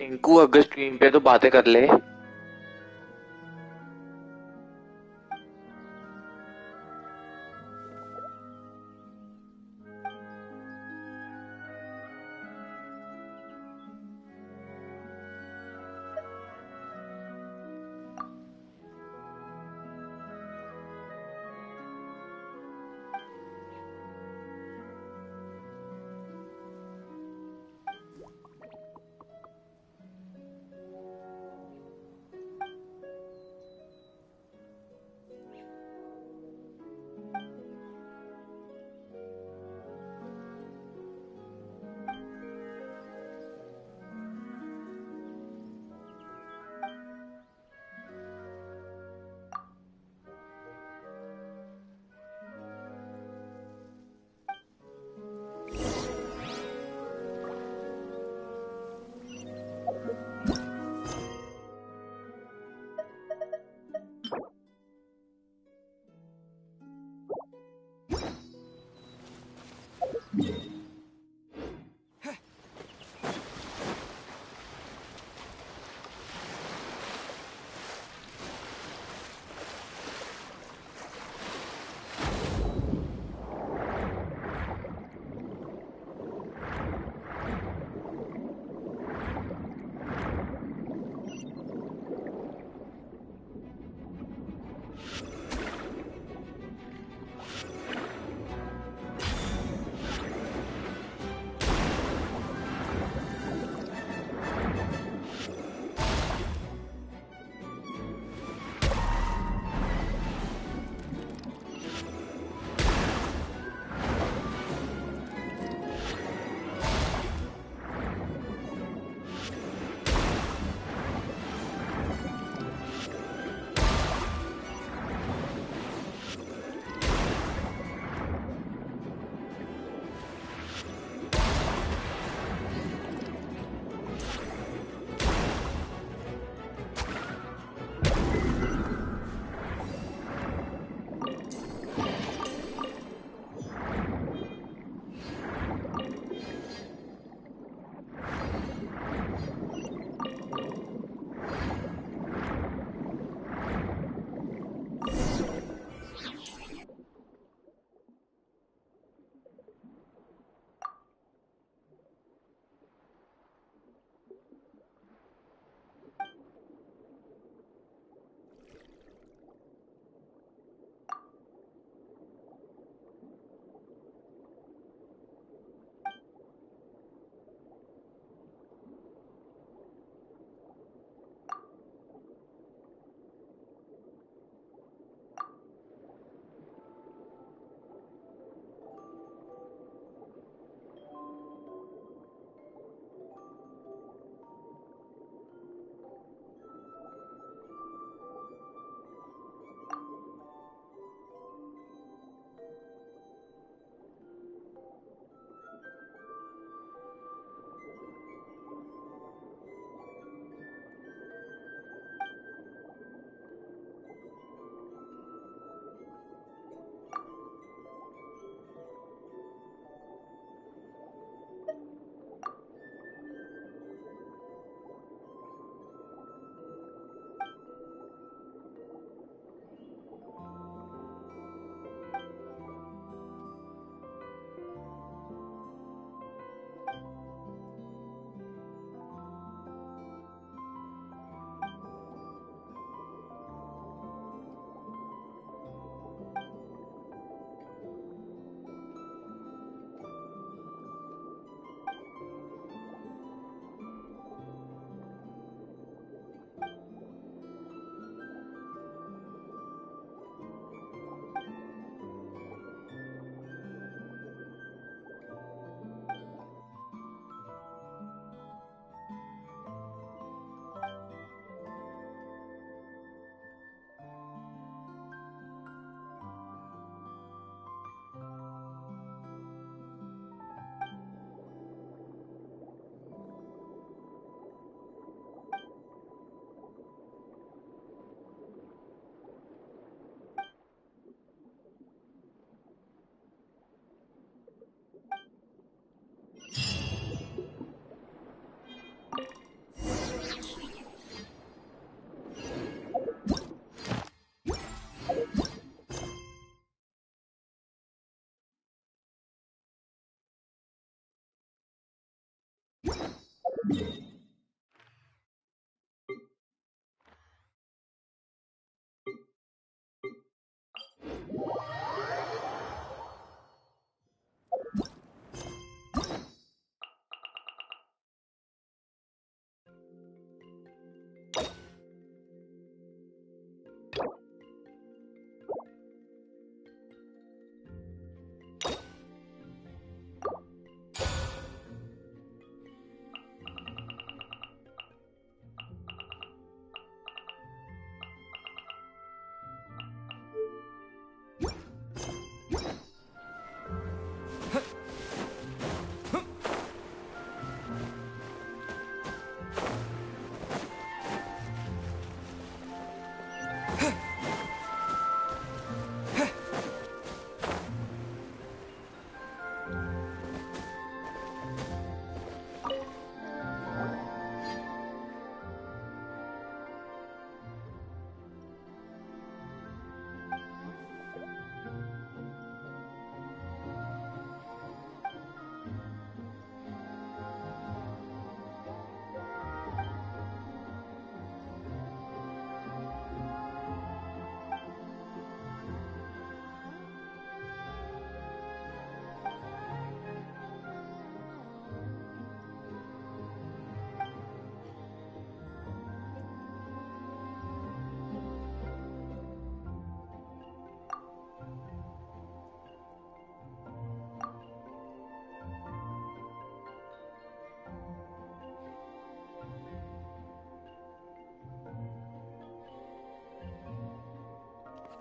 टिंकू अगर स्ट्रीम पे तो बातें कर ले।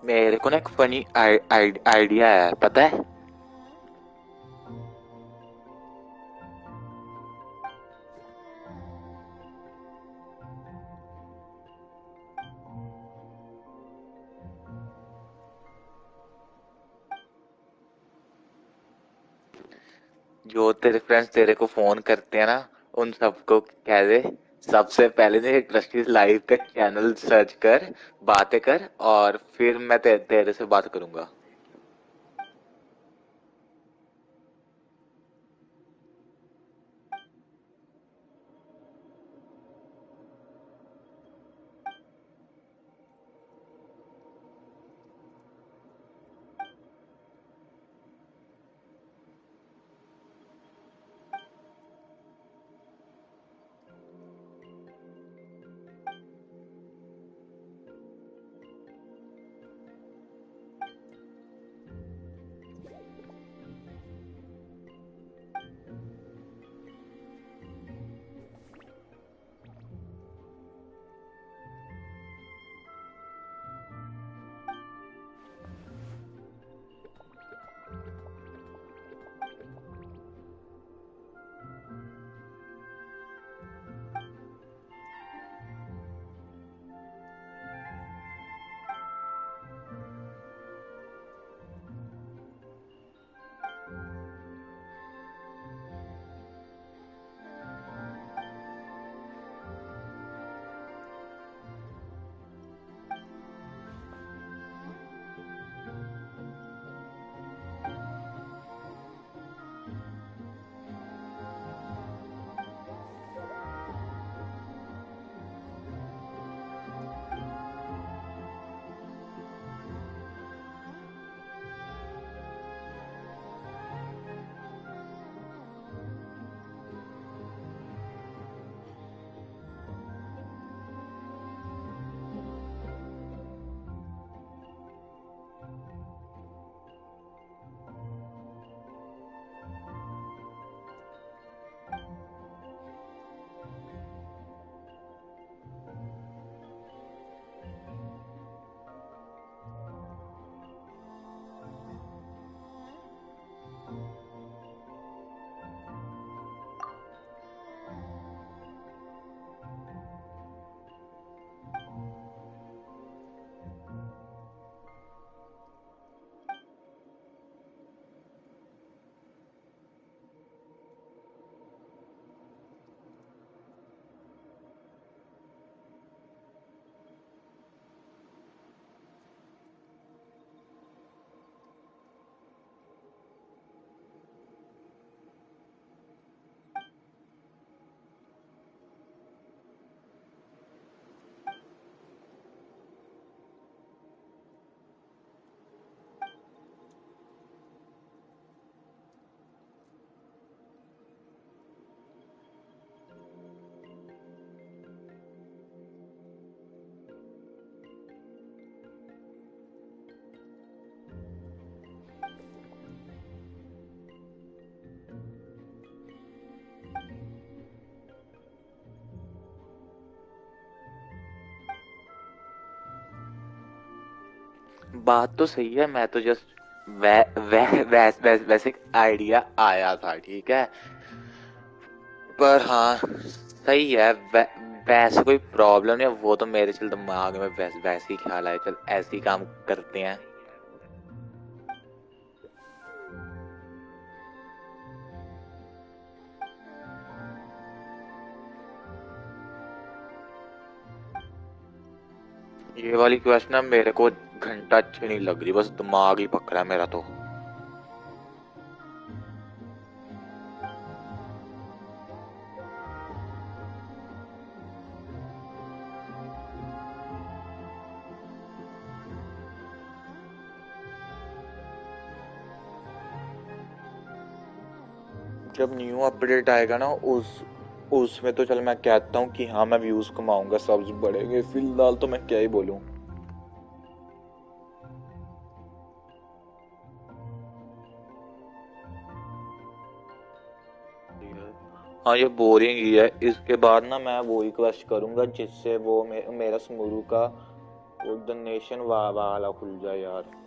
मेरे को ना एक फनी आइडिया है, पता है? जो तेरे फ्रेंड्स तेरे को फोन करते हैं ना, उन सबको कह दे सबसे पहले ने ट्रस्टीज लाइव का चैनल सर्च कर, बातें कर, और फिर मैं तेरे से बात करूंगा। बात तो सही है, मैं तो जस्ट वैसे आइडिया आया था, ठीक है, पर हाँ सही है, वैसे कोई प्रॉब्लम नहीं है, वो तो मेरे चल दिमाग में वैसे ही ख्याल आया, चल ऐसे ही काम करते हैं। ये वाली क्वेश्चन ना मेरे को घंटा अच्छी नहीं लग रही, बस दिमाग ही पक रहा है मेरा तो। जब न्यू अपडेट आएगा ना उसमें तो चल मैं कहता हूँ कि हाँ मैं व्यूज कमाऊंगा, सब्स बढ़ेंगे, फिलहाल तो मैं क्या ही बोलूं। हाँ ये बोरिंग ही है, इसके बाद ना मैं वही क्वेस्ट करूंगा जिससे वो मेरा स्मुरू का वो डोनेशन वाला खुल जाए यार।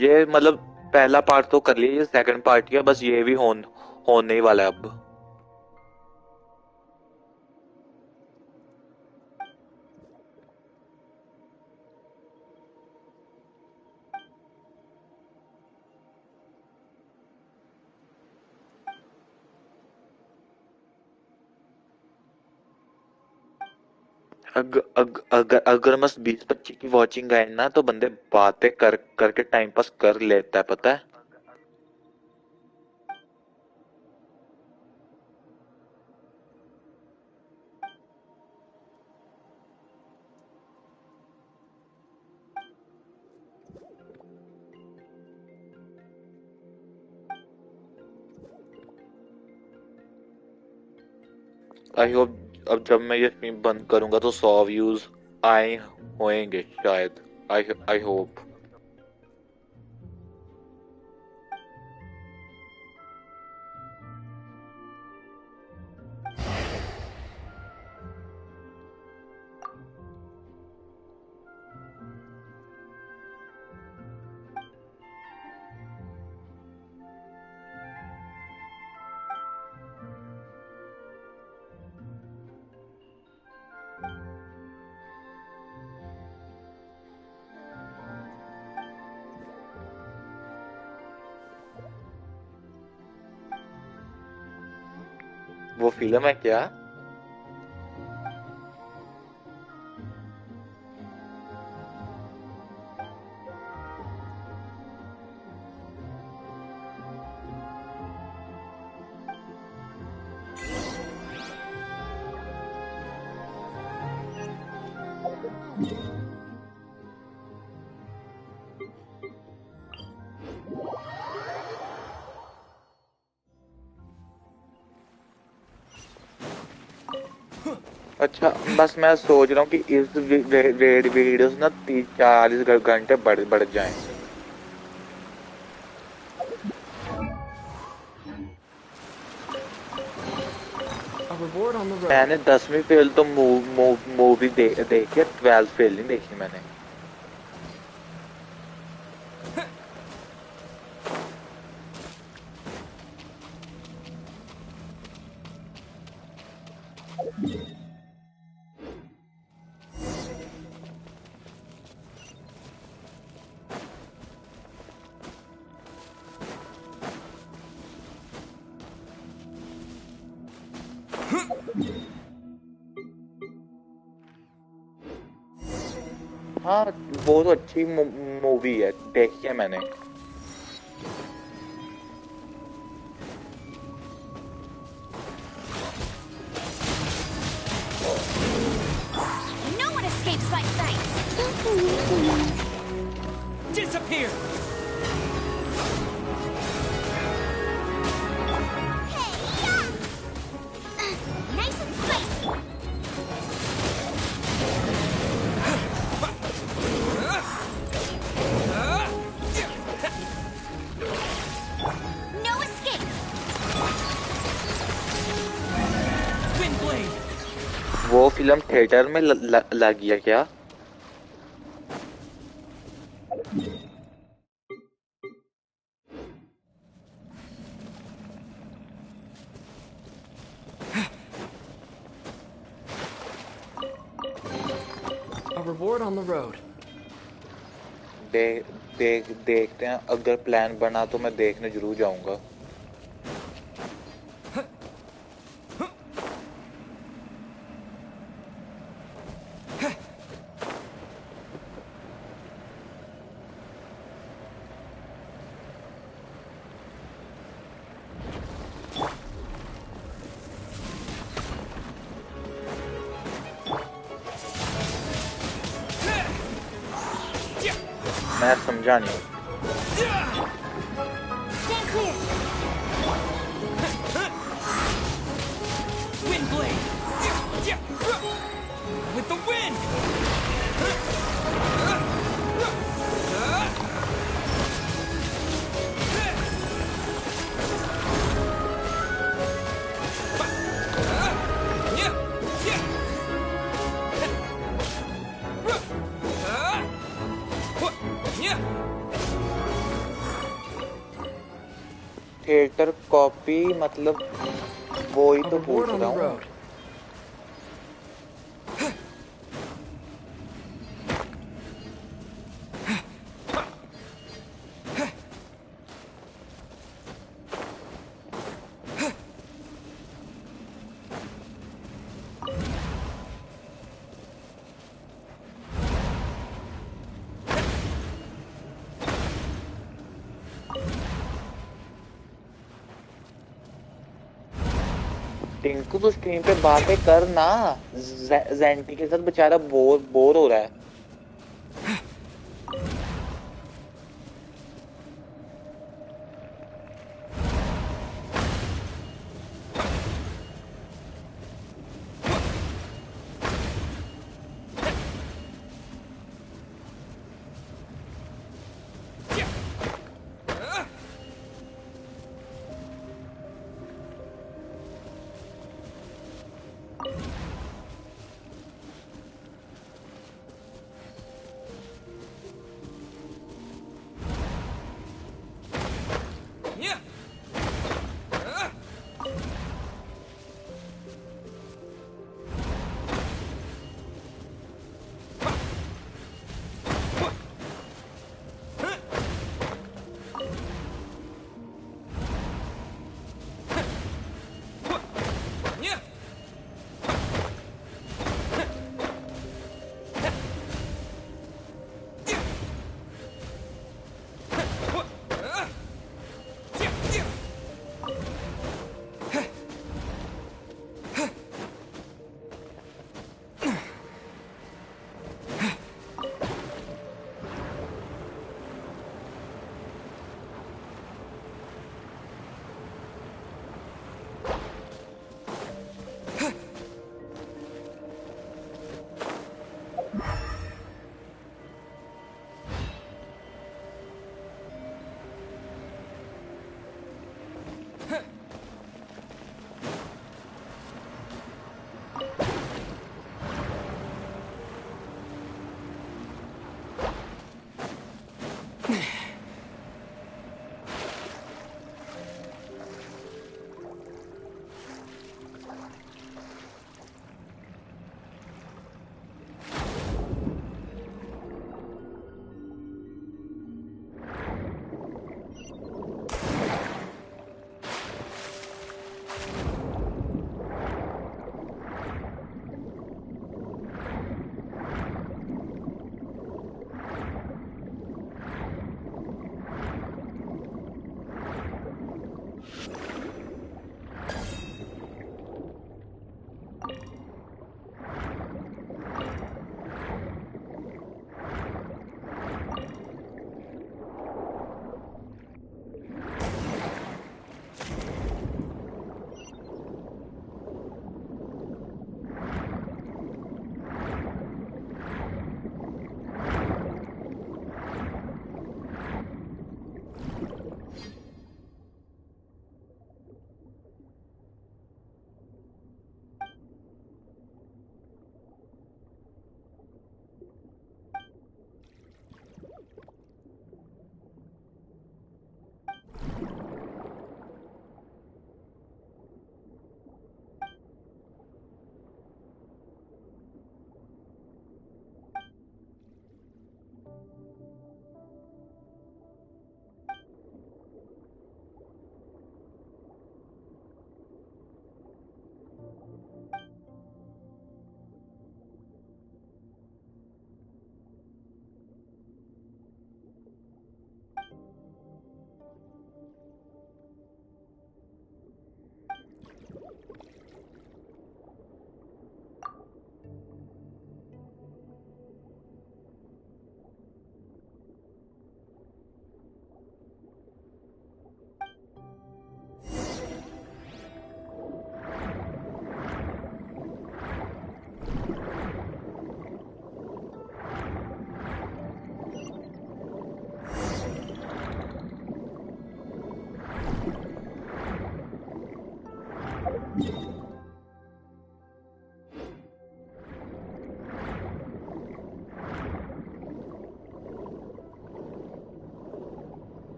ये मतलब पहला पार्ट तो कर लिया, ये सेकंड पार्ट है, बस ये भी होने ही वाला है अब। अगर बस 20-25 की वॉचिंग आए ना तो बंदे बातें करके टाइम पास कर लेता है, पता है। आई होप अब जब मैं ये स्ट्रीम बंद करूंगा तो 100 व्यूज आए होंगे शायद, आई होप। वो फिल्म है क्या? अच्छा बस मैं सोच रहा हूँ कि इस वीडियोस ना 40 घंटे बढ़ जाएं। मैंने 10वीं फेल तो मूवी देखी है, 12th फेल नहीं देखी मैंने। हाँ वो तो अच्छी मूवी है, देखी है मैंने। No one escapes my sight. Disappear. Nice and spicy. No escape. Windblade. वो फिल्म थिएटर में लगी है क्या? aboard on the road. देखते हैं अगर प्लान बना तो मैं देखने जरूर जाऊंगा. मैं समझा नहीं. Wind blade. With the wind. Theatre copy मतलब वो ही तो पूछ रहा हूँ. टिंकू तो स्क्रीन पे बातें कर ना. जेंटी के साथ बेचारा बोर हो रहा है.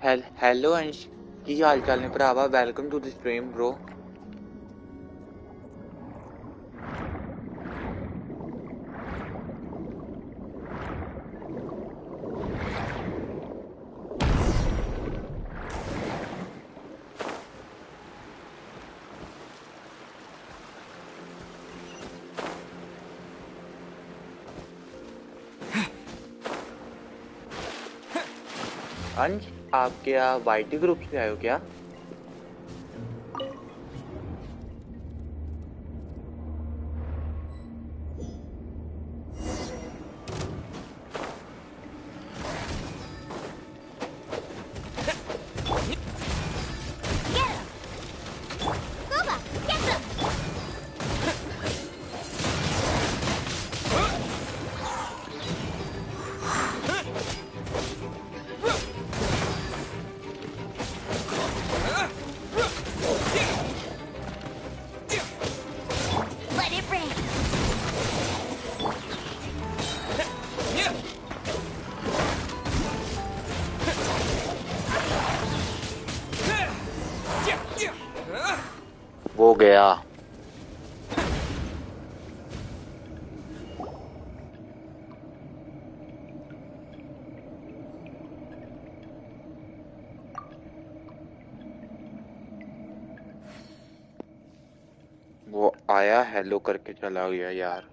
हेलो अंश की हाल चाल ने भरावा welcome to the stream bro Ansh आप क्या वाईटी ग्रुप से आए हो क्या Let it rain. वो गया वो आया हेलो करके चला गया यार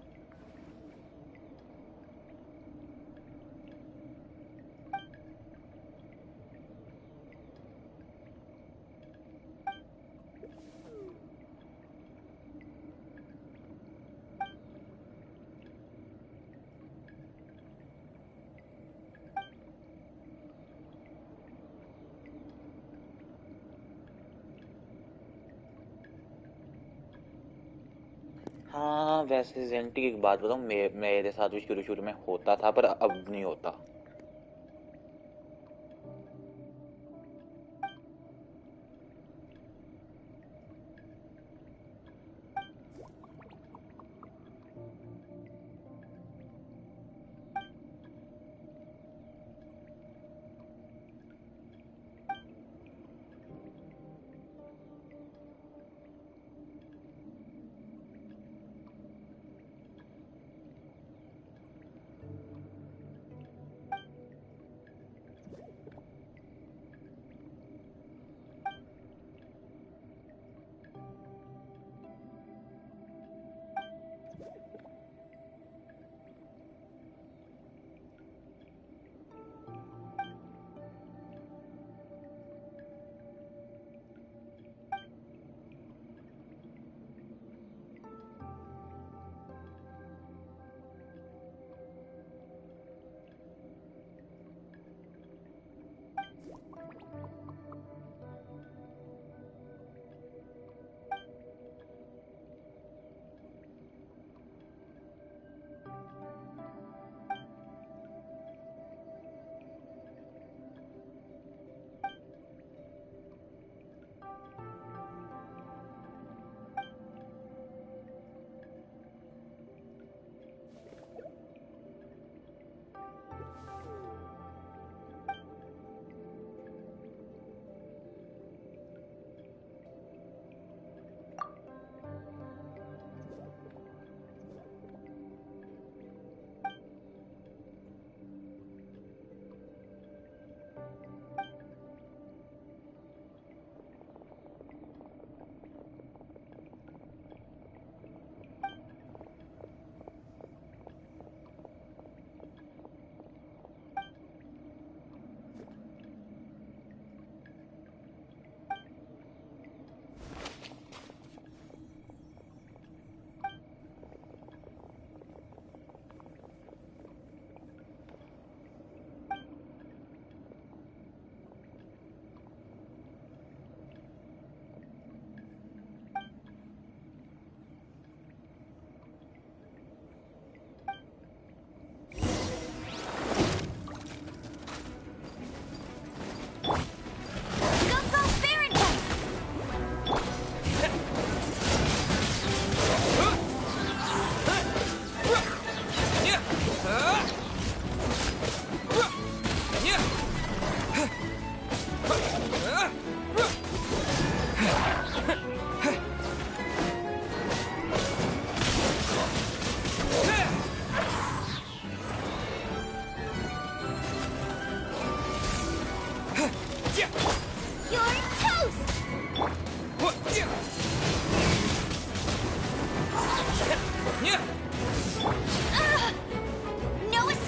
हाँ वैसे जेंटी की एक बात बताऊँ मेरे साथ भी शुरू में होता था पर अब नहीं होता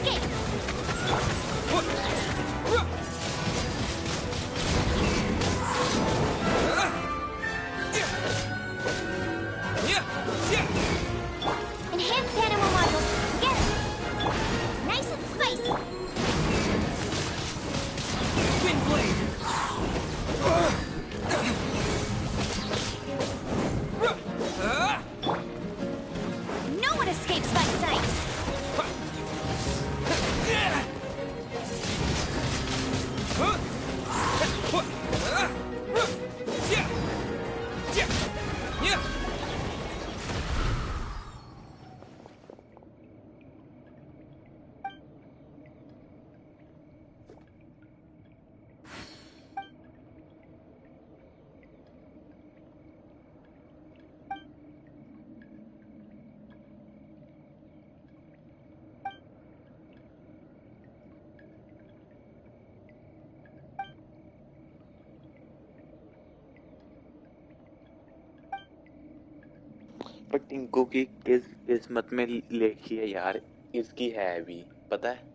escape! Enhanced animal modules. Get it! Nice and spicy! Wind blade! No one escapes my sight! पर टिंकू की किस्मत में लिखी है यार, इसकी है भी पता है।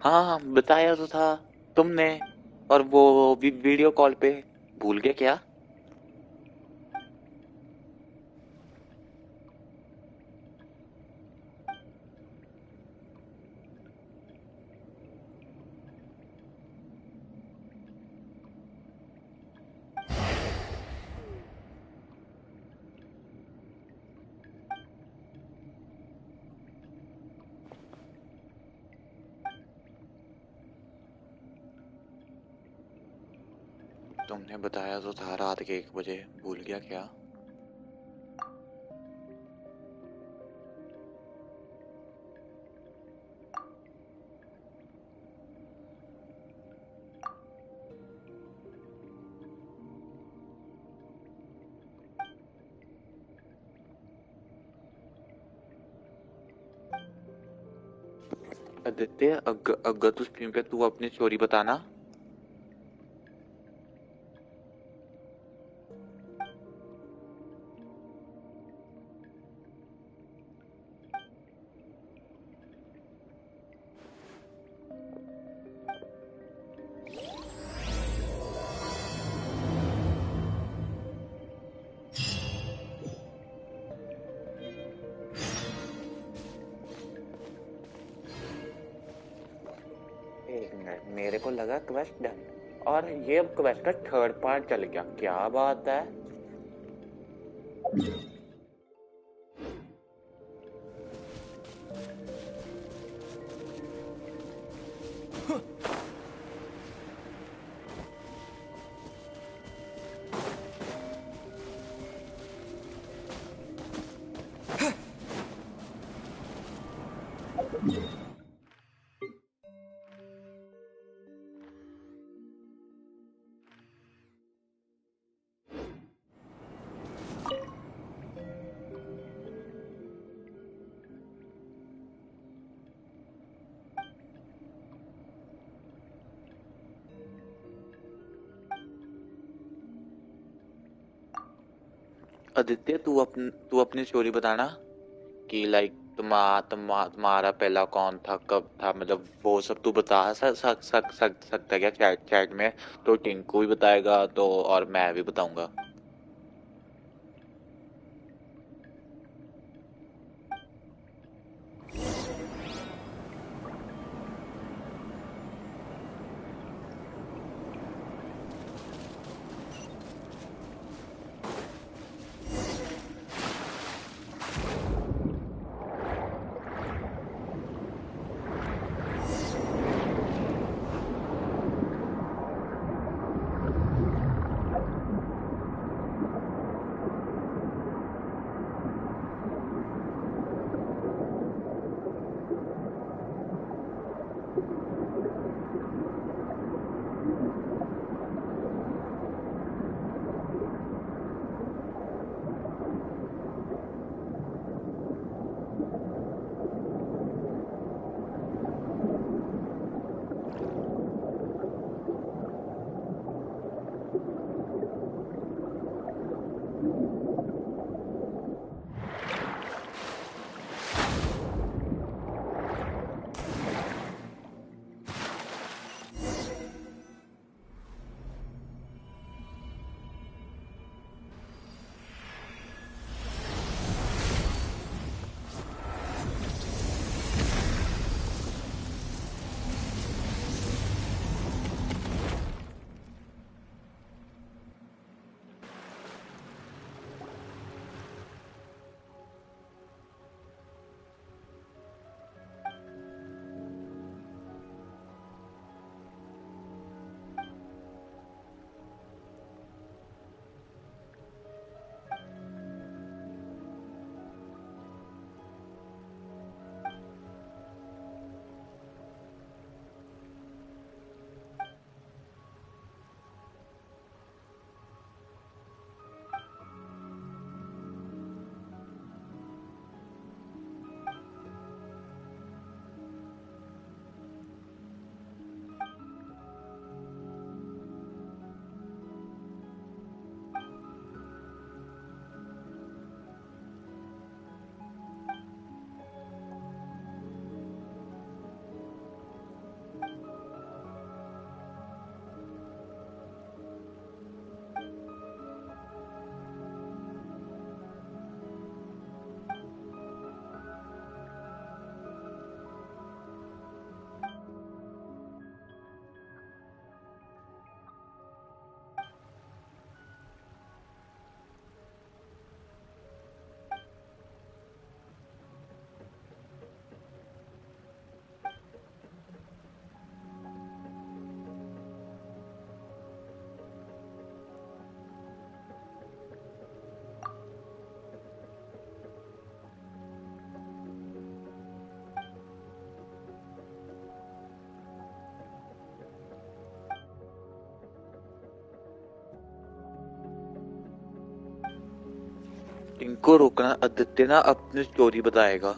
हाँ बताया तो था तुमने, और वो वीडियो कॉल पे भूल गए क्या? तुमने बताया तो था रात के 1 बजे, भूल गया क्या? आदित्य अगर तू स्ट्रीम पे तू अपनी स्टोरी बताना। मेरे को लगा क्वेस्ट डन, और ये अब क्वेस्ट का थर्ड पार्ट चल गया। क्या बात है। आदित्य, तू अपनी स्टोरी बताना कि लाइक तुम्हारा पहला कौन था, कब था, मतलब वो सब तू बता सकता है क्या चैट में? तो टिंकू भी बताएगा तो, और मैं भी बताऊंगा। इनको रोकना, आदित्य ना अपनी स्टोरी बताएगा।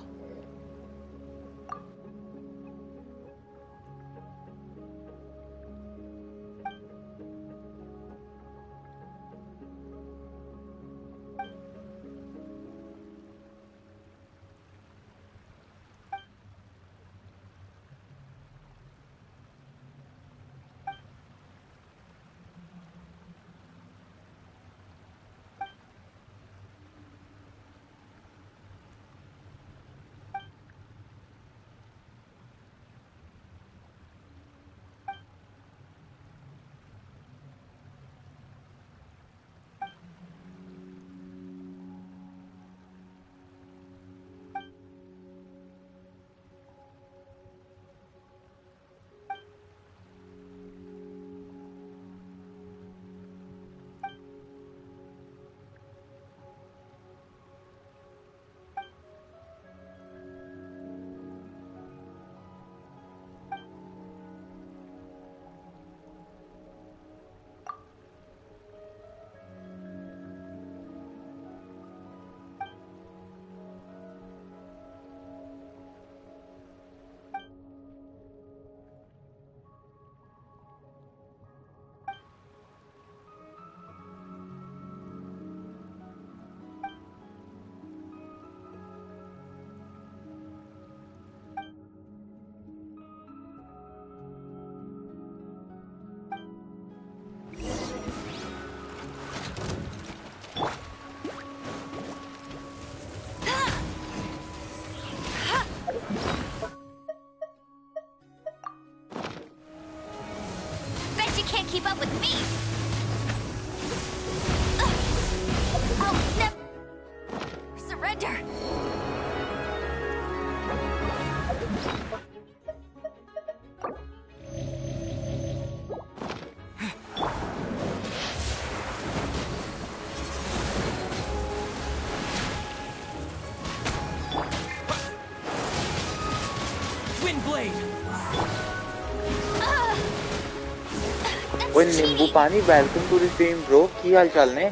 ओए नींबू पानी welcome to the stream bro की हाल चाल ने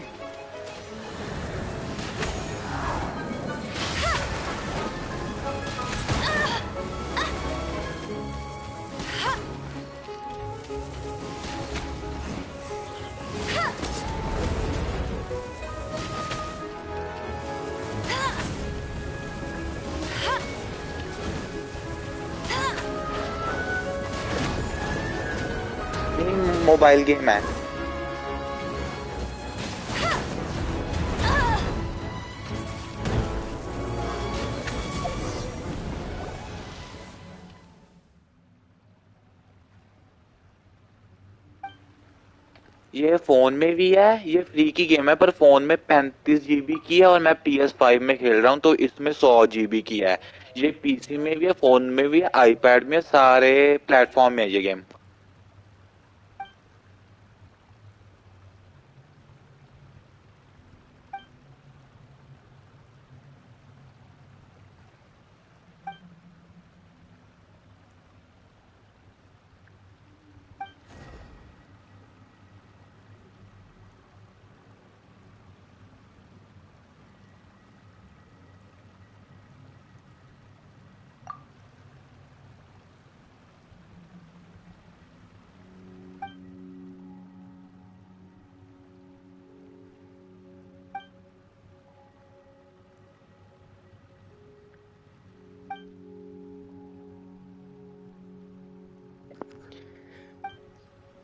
मोबाइल गेम है ये फोन में भी है ये फ्री की गेम है पर फोन में 35 GB की है और मैं PS5 में खेल रहा हूँ तो इसमें 100 GB की है ये PC में भी है फोन में भी है आईपैड में सारे प्लेटफॉर्म में है ये game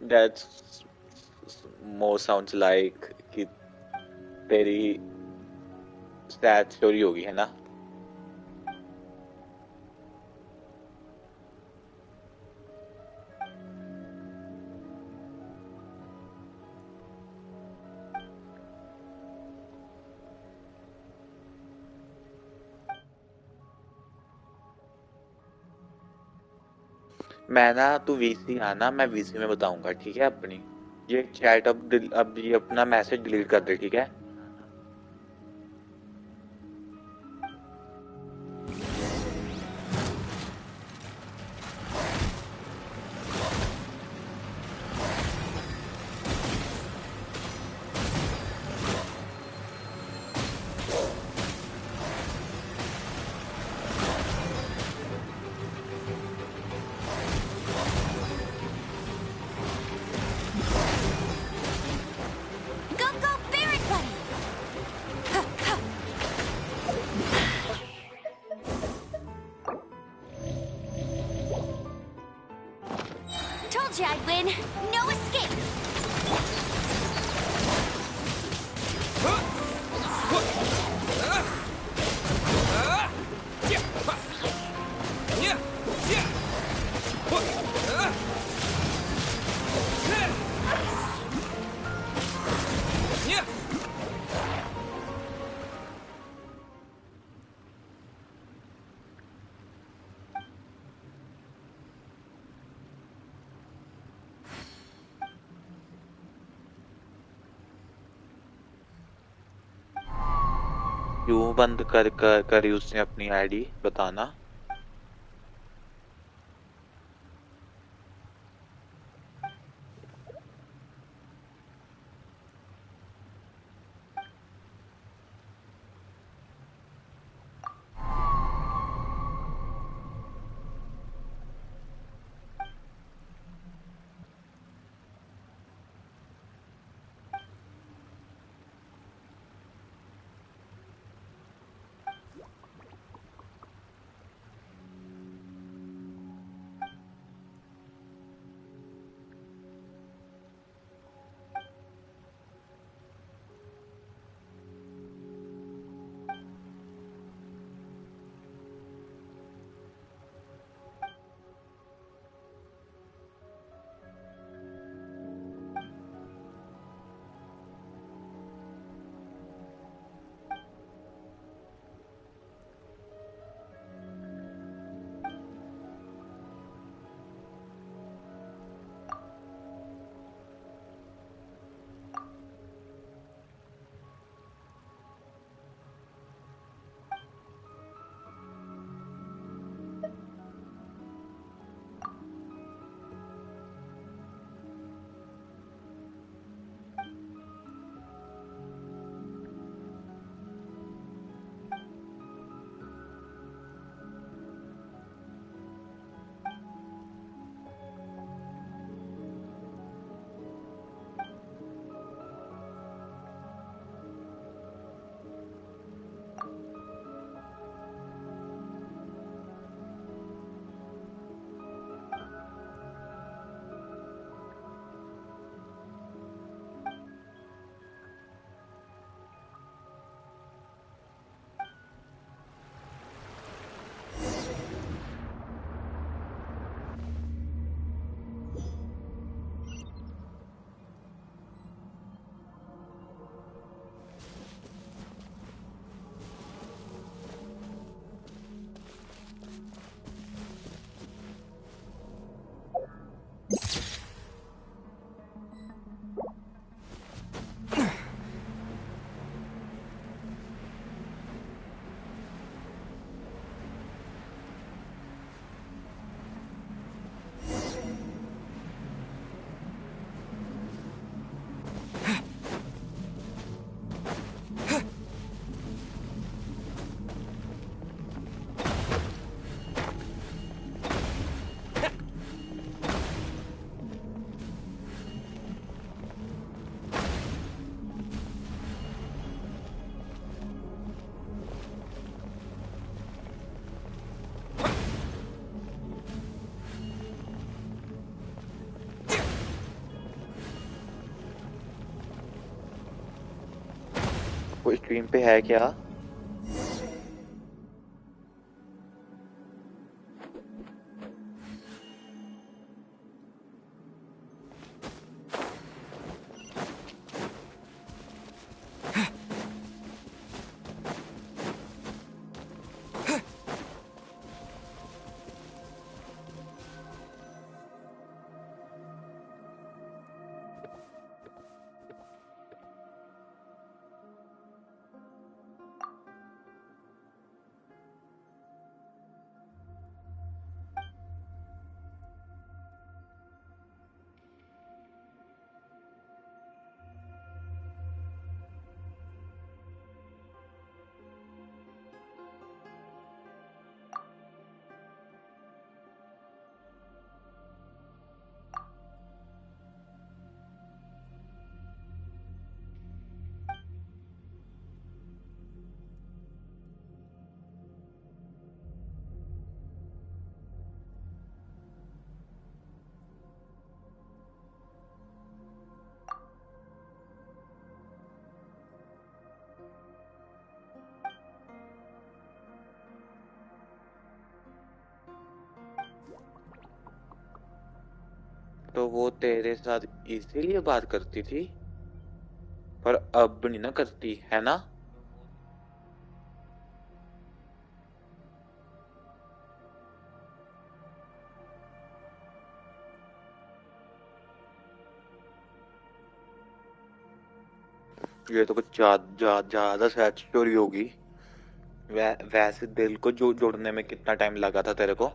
That's more sounds like कि तेरी सैड स्टोरी होगी है ना मैं ना तू वीसी आना मैं वीसी में बताऊंगा ठीक है अपनी ये चैट अब ये अपना मैसेज डिलीट कर दे ठीक है Told you I'd win. No escape. क्यों बंद करी उसने अपनी आईडी बताना वो स्ट्रीम पे है क्या? तो वो तेरे साथ इसीलिए बात करती थी, पर अब नहीं ना करती है ना? ये तो कुछ ज्यादा सैड स्टोरी होगी। वैसे दिल को जोड़ने में कितना टाइम लगा था तेरे को?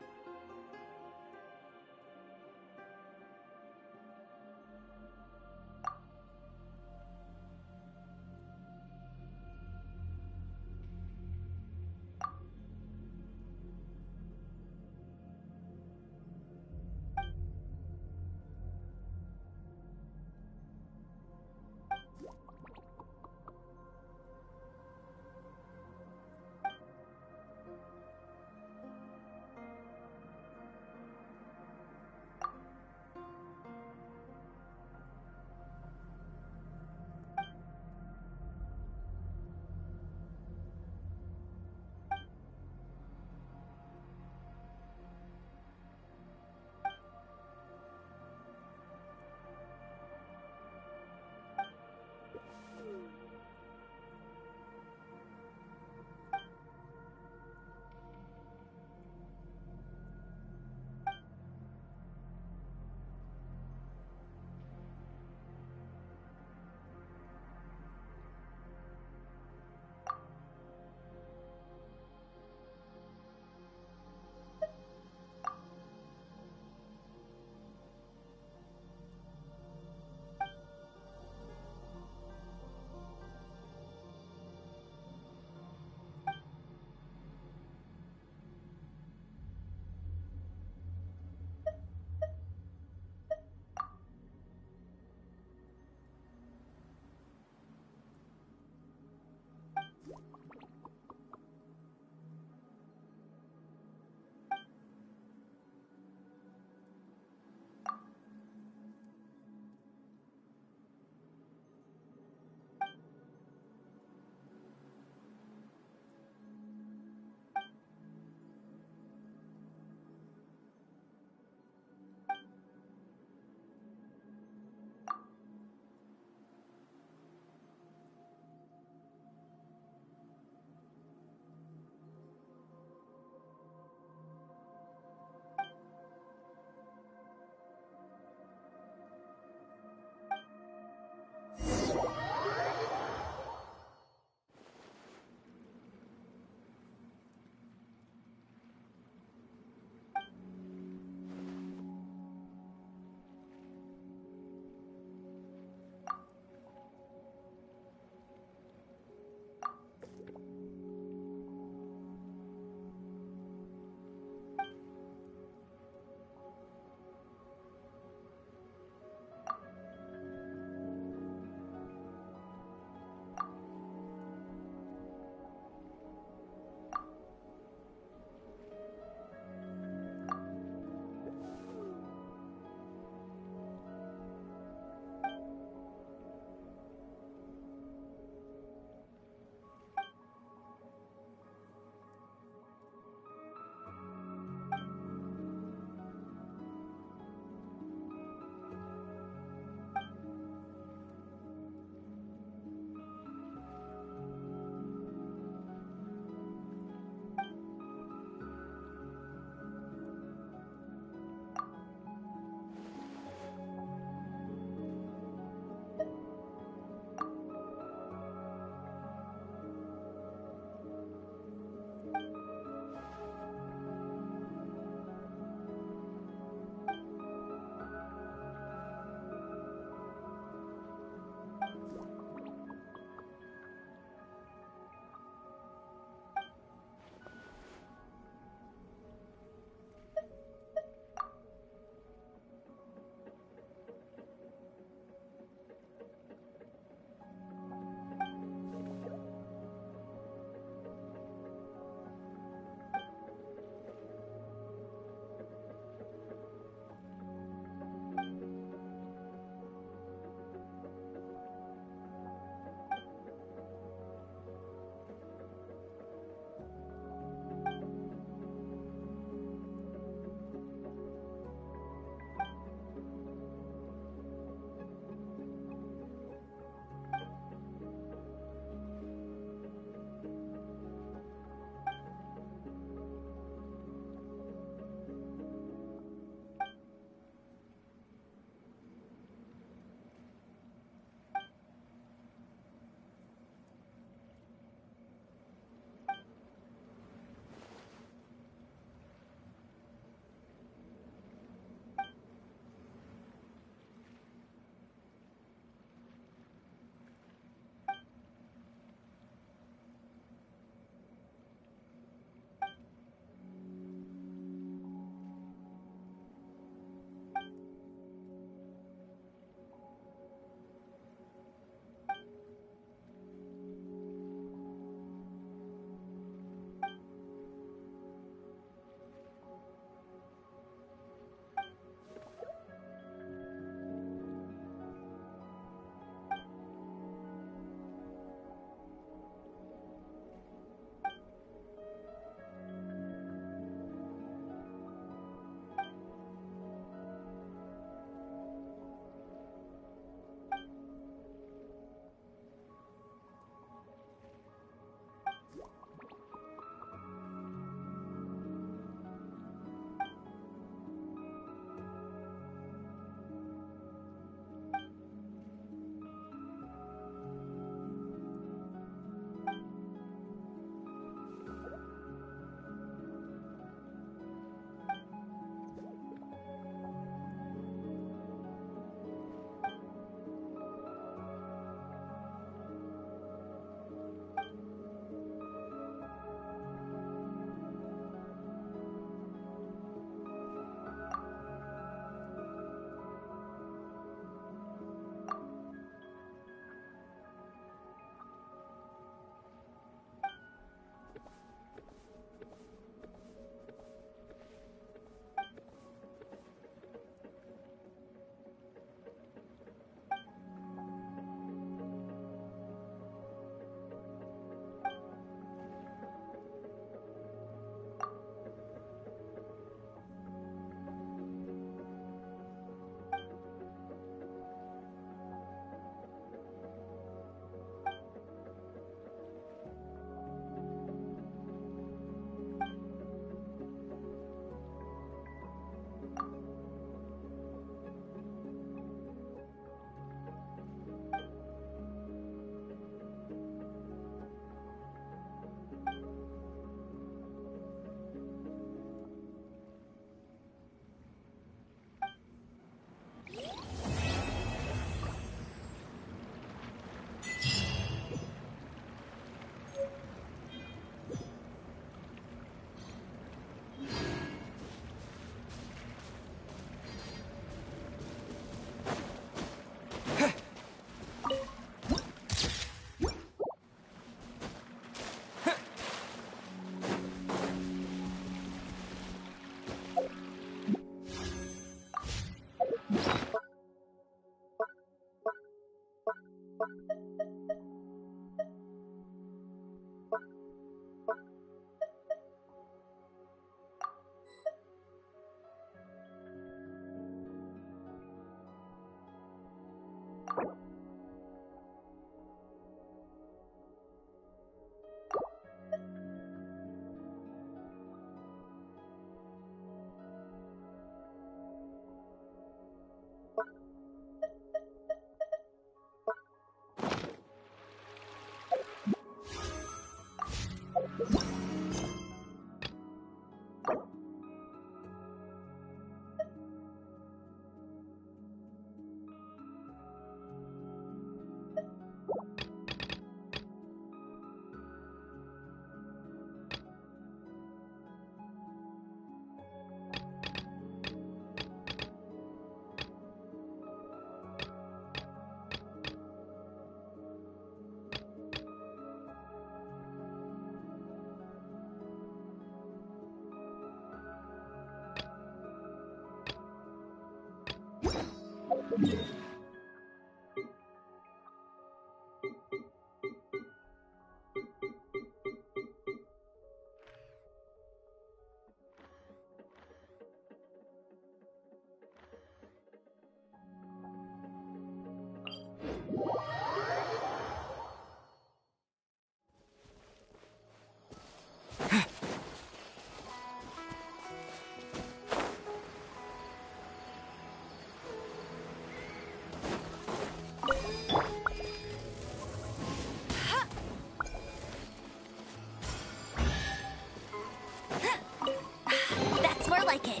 That's more like it.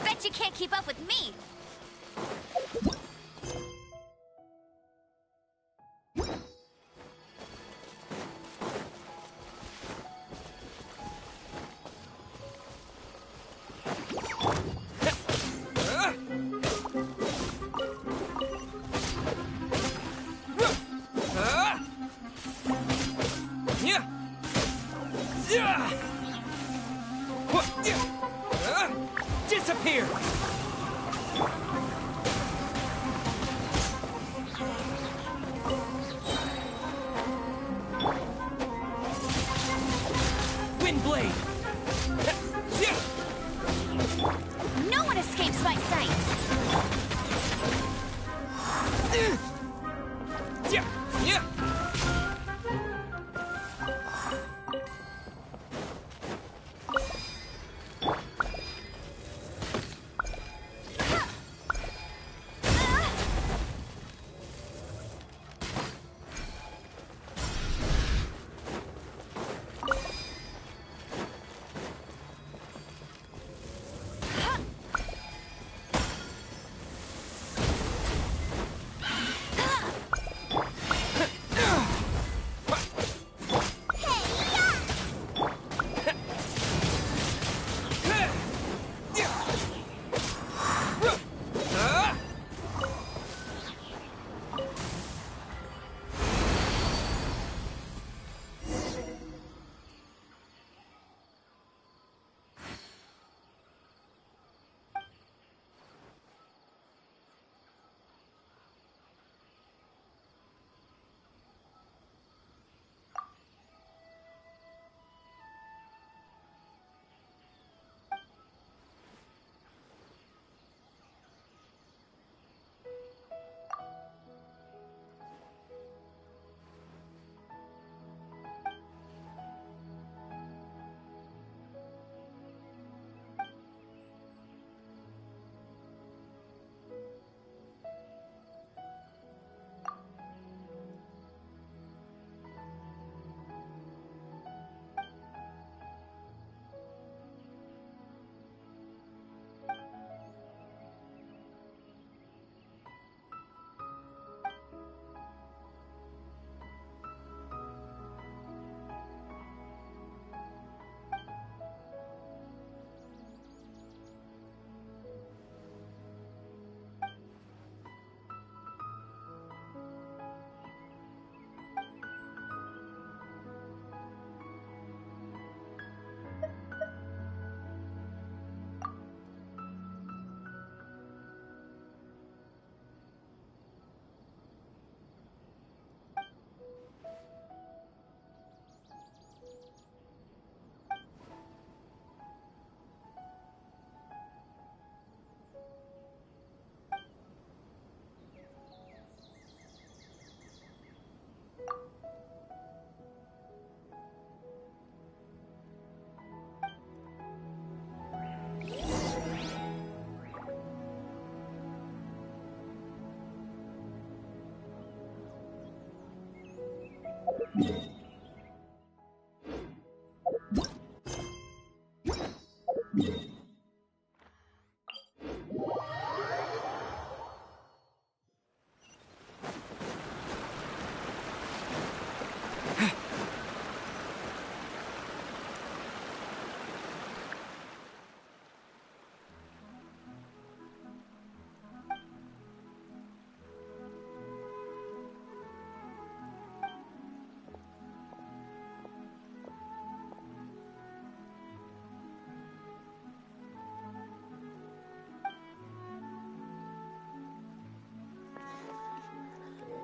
Bet you can't keep up with me. Disappear!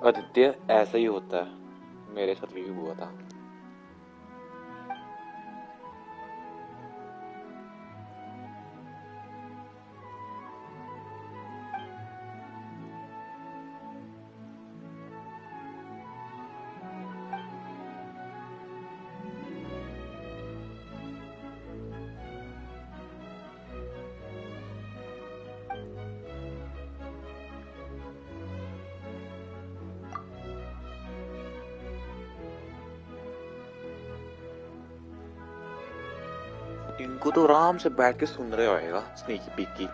Aditya ऐसा ही होता है, मेरे साथ भी हुआ था। इनको तो आराम से बैठ के सुन रहे होएगा स्नीकी पीकी।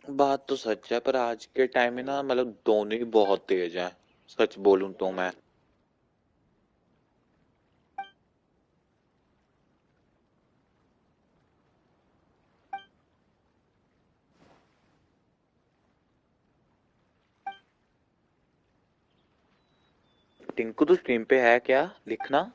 बात तो सच है, पर आज के टाइम में ना मतलब दोनों ही बहुत तेज हैं, सच बोलूं तो मैं। टिंकू तो स्ट्रीम पे है क्या? लिखना।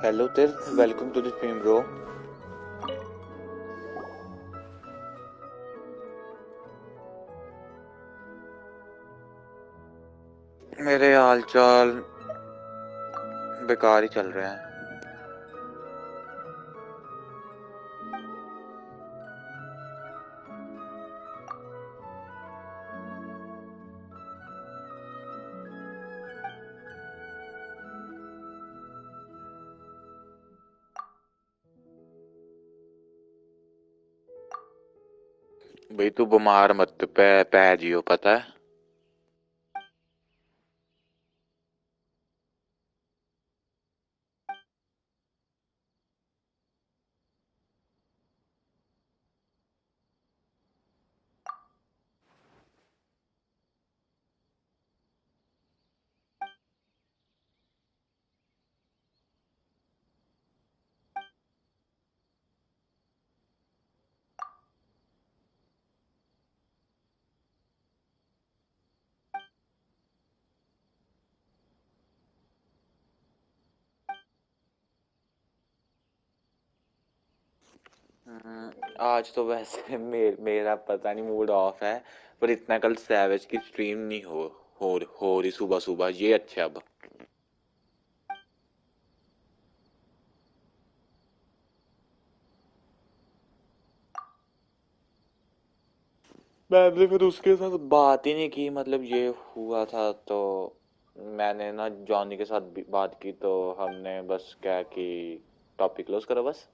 Hello there, welcome to the stream, bro. मेरे हालचाल बेकार ही चल रहे हैं। भाई तू बीमार मत पै जियो, पता है? आज तो वैसे मेरा पता नहीं मूड ऑफ है, पर इतना कल सैवेज की स्ट्रीम नहीं हो रही सुबह सुबह, ये अच्छा। अब मैंने फिर उसके साथ बात ही नहीं की, मतलब ये हुआ था तो मैंने ना जॉनी के साथ भी बात की, तो हमने बस क्या कि टॉपिक क्लोज करो बस।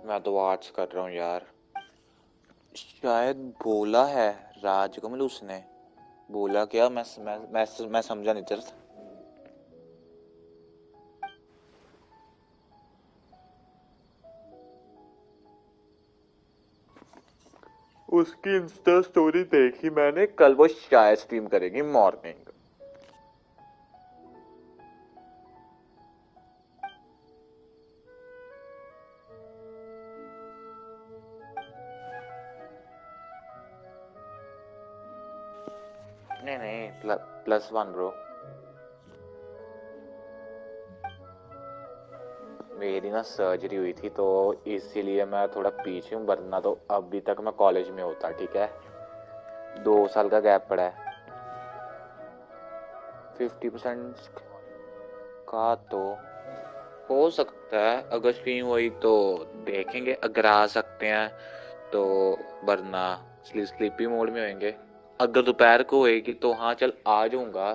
मैं तो आर्ट्स कर रहा हूँ यार। शायद बोला है राजकमल उसने। बोला क्या? मैं समझा नहीं तेरे से। उसकी इंस्टा स्टोरी देखी मैंने कल, वो शायद स्ट्रीम करेगी मॉर्निंग। नहीं नहीं, +1 ब्रो। मेरी ना सर्जरी हुई थी तो इसीलिए मैं थोड़ा पीछे हूँ, वरना तो अभी तक मैं कॉलेज में होता। ठीक है, 2 साल का गैप पड़ा है। 50% का तो हो सकता है, अगर स्ट्रीम हुई तो देखेंगे, अगर आ सकते हैं तो, वरना स्लीपी मोड में होंगे। अगर दोपहर को होएगी तो हाँ चल आ जाऊंगा,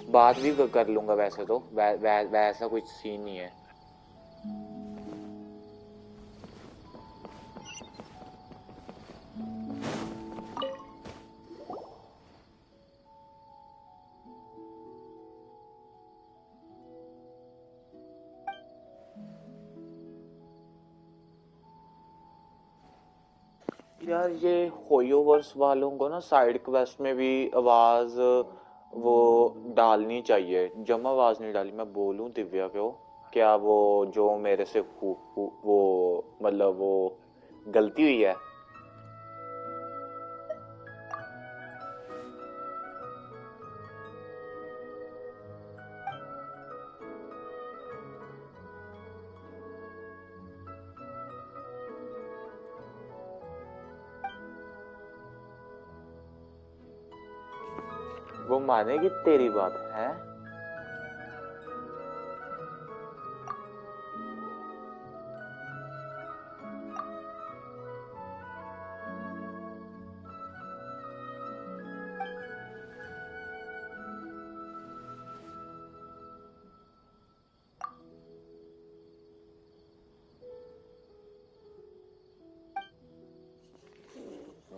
बात भी कर लूंगा। वैसे तो वैसा कुछ सीन नहीं है। यार ये होयोवर्स वालों को ना साइड क्वेस्ट में भी आवाज वो डालनी चाहिए। जमा आवाज नहीं डाली। मैं बोलूं दिव्या को क्या वो जो मेरे से वो मतलब वो गलती हुई है। वो मानेगी तेरी बात है?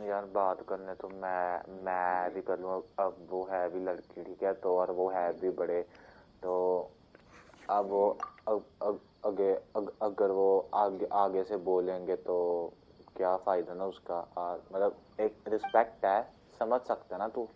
यार बात करने तो मैं भी कर लूँ। अब वो है भी लड़की, ठीक है तो, और वो है भी बड़े तो। अब वो अगर वो आगे से बोलेंगे तो क्या फायदा ना उसका। मतलब एक रिस्पेक्ट है, समझ सकता है ना तू।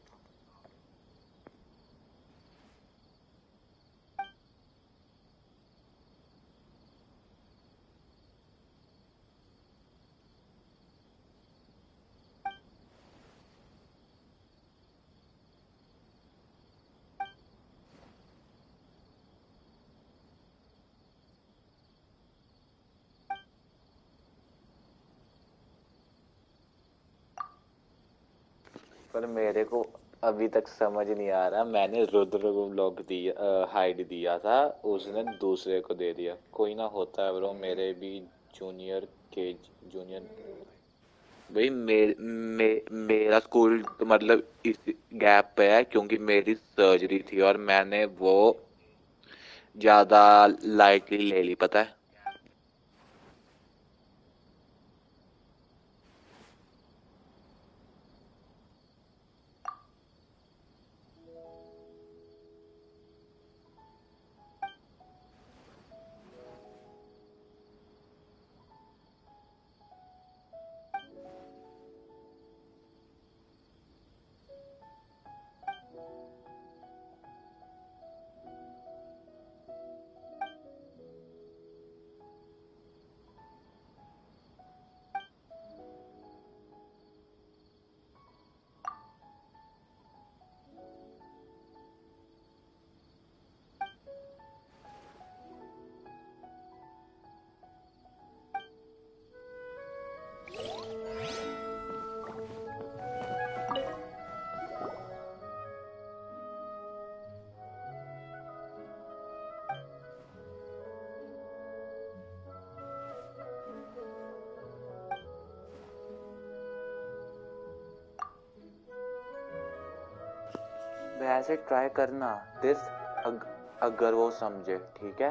पर मेरे को अभी तक समझ नहीं आ रहा। मैंने रुद्र को ब्लॉक दिया, हाइड दिया था, उसने दूसरे को दे दिया। कोई ना, होता है ब्रो। मेरे भी जूनियर भाई मेरा स्कूल तो मतलब इस गैप पे है क्योंकि मेरी सर्जरी थी और मैंने वो ज्यादा लाइटली ले ली, पता है। वैसे ट्राई करना दिस, अगर वो समझे, ठीक है।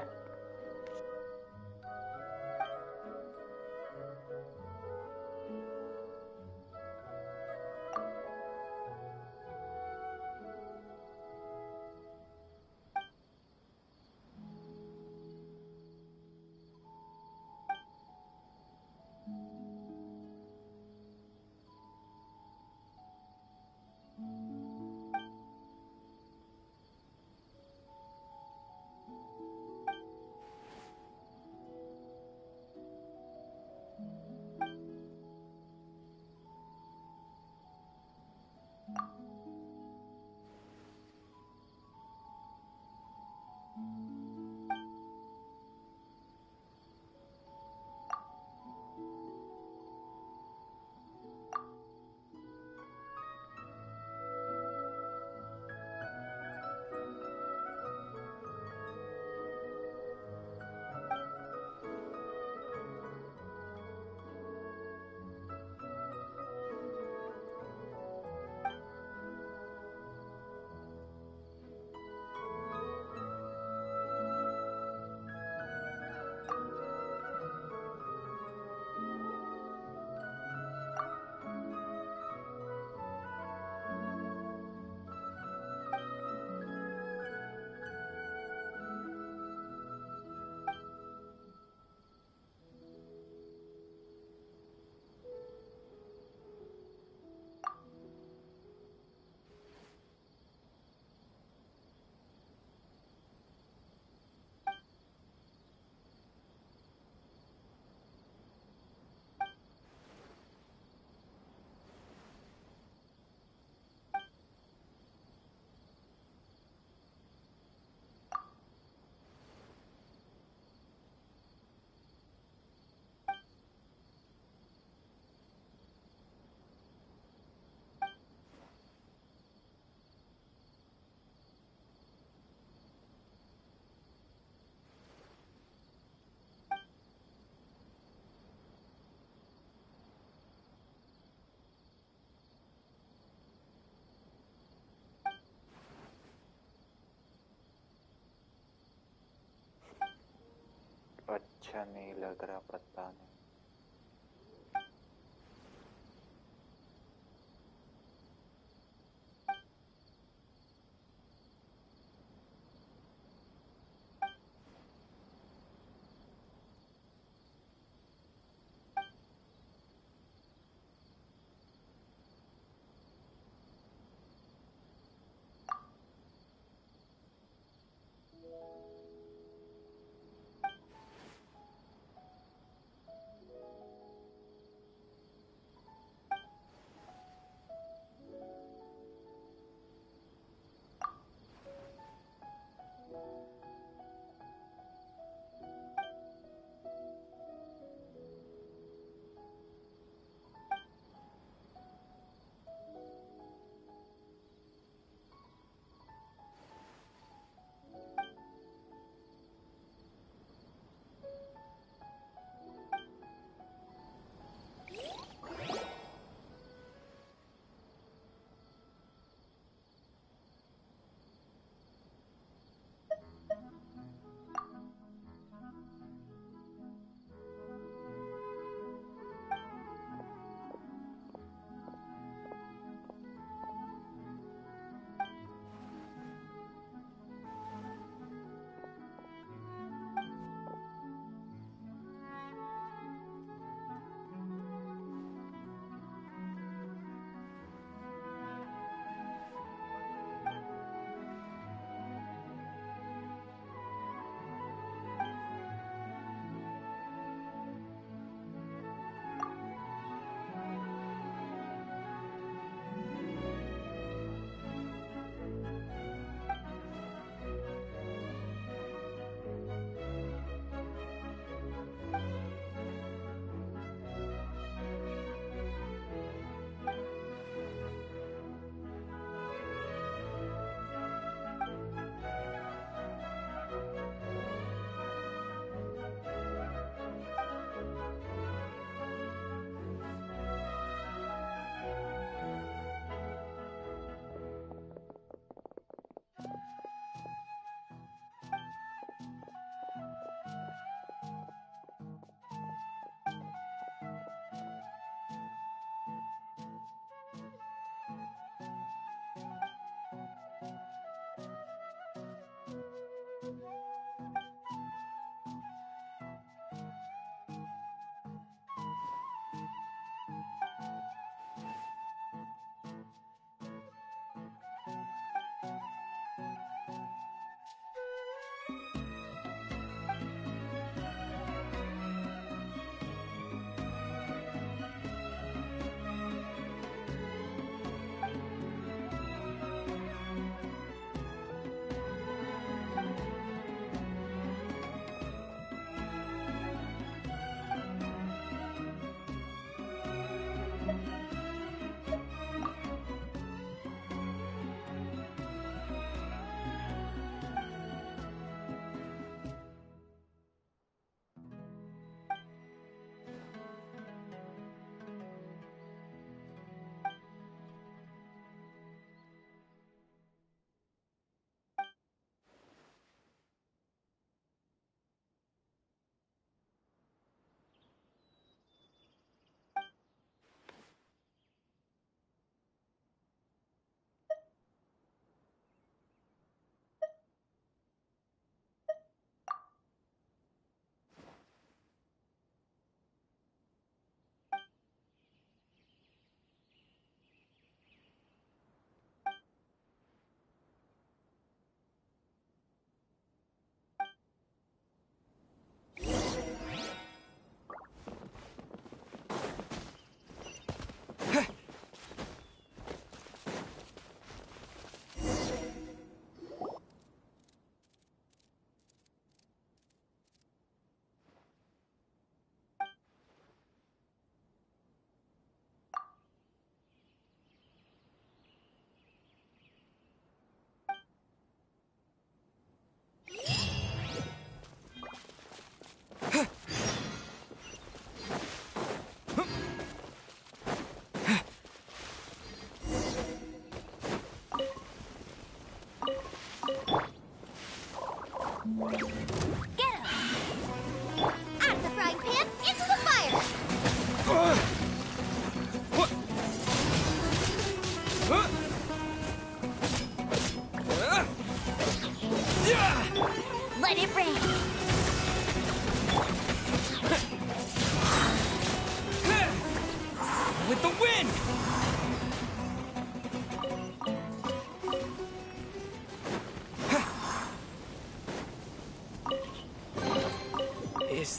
अच्छा नहीं लग रहा, पता नहीं।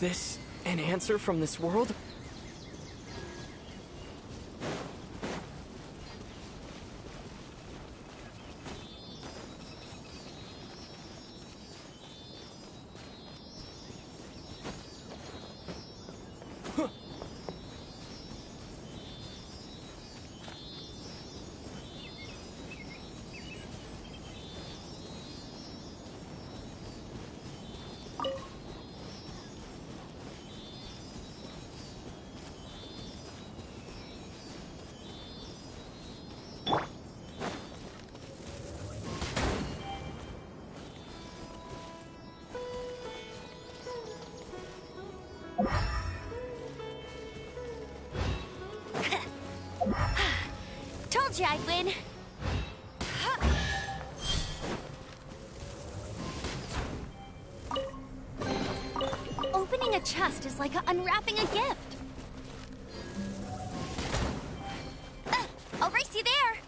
this an answer from this world? Told you I'd win. Opening a chest is like unwrapping a gift. I'll race you there.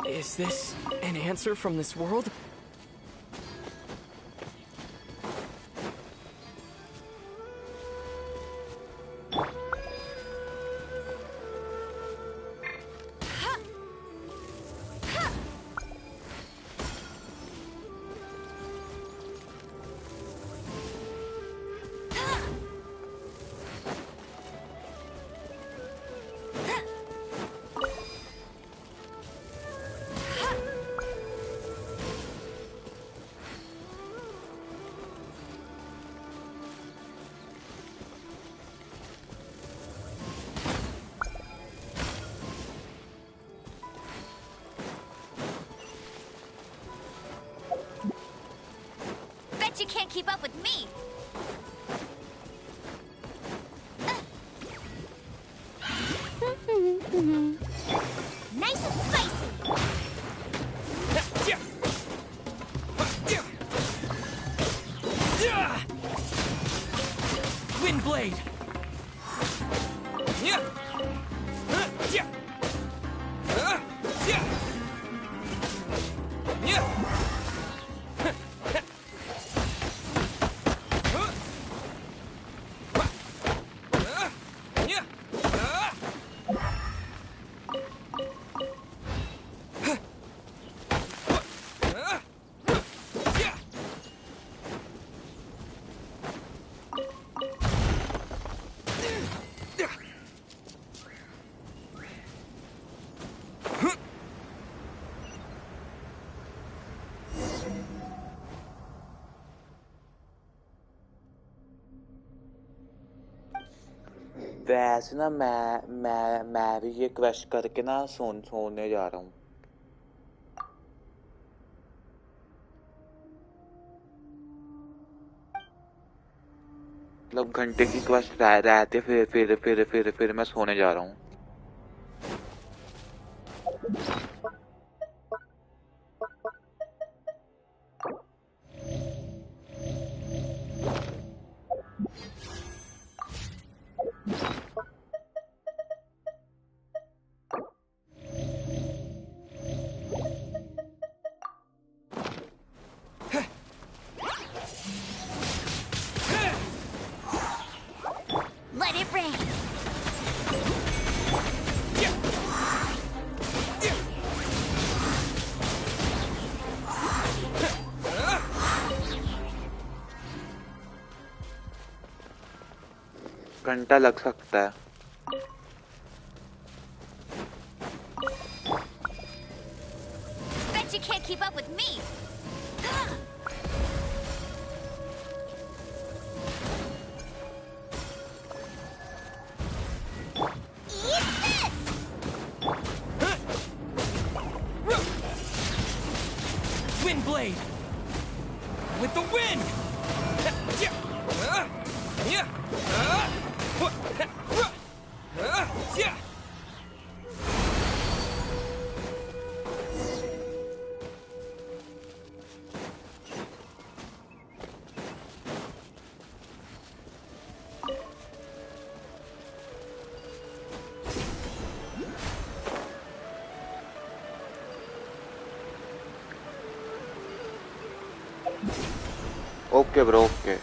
Is this an answer from this world? You can't keep up with me. Nice and spicy. Wind blade. वैसे ना मैं भी ये question करके ना सोने जा रहा हूँ। मतलब घंटे की क्वेस्ट रहते फिर मैं सोने जा रहा हूँ। Let it rain. घंटा लग सकता है। Bet you can't keep up with me. Wind blade! With the wind! Okay bro okay.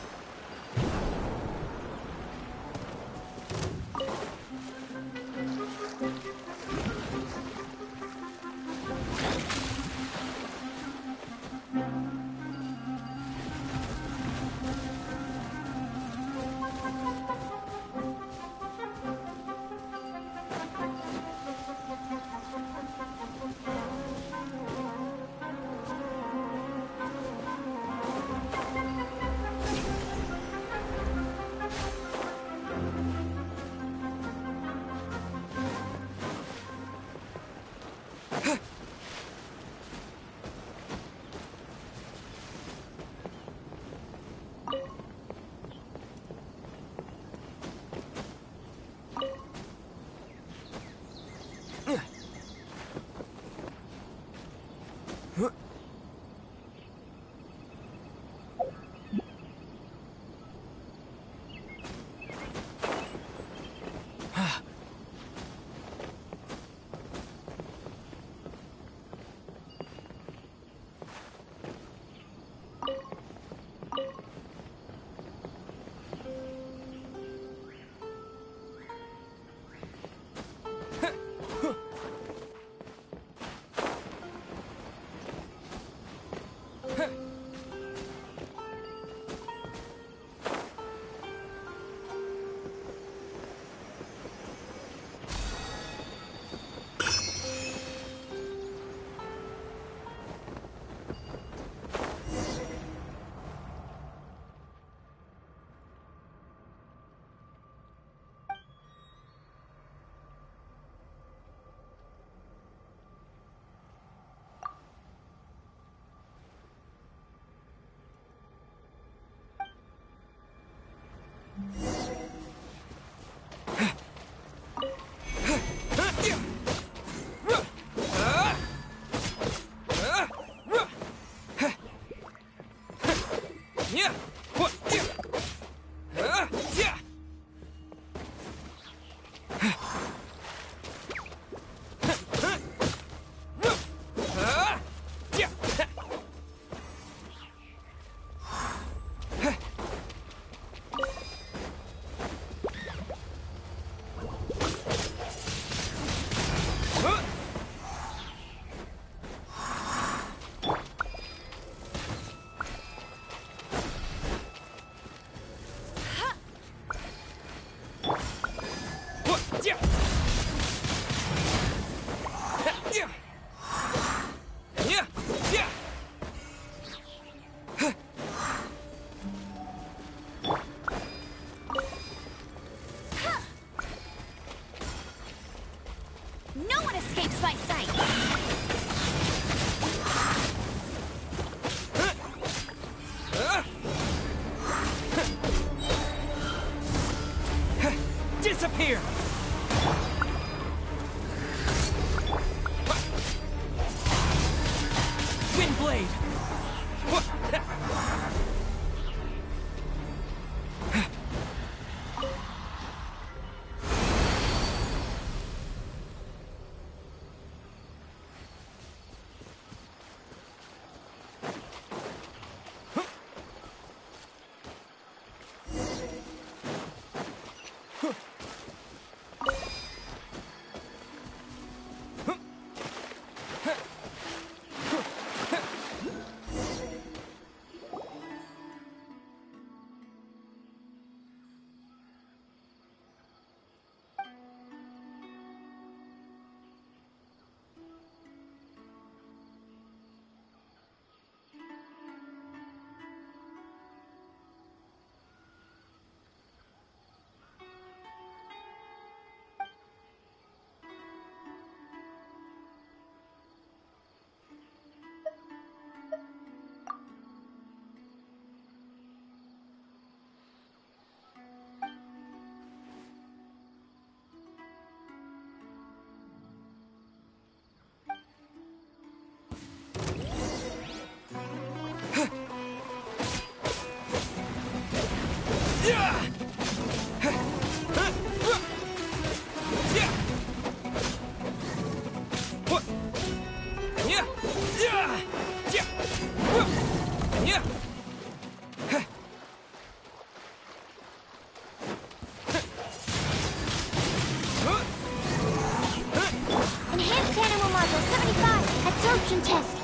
Enhanced animal module 75. Absorption test.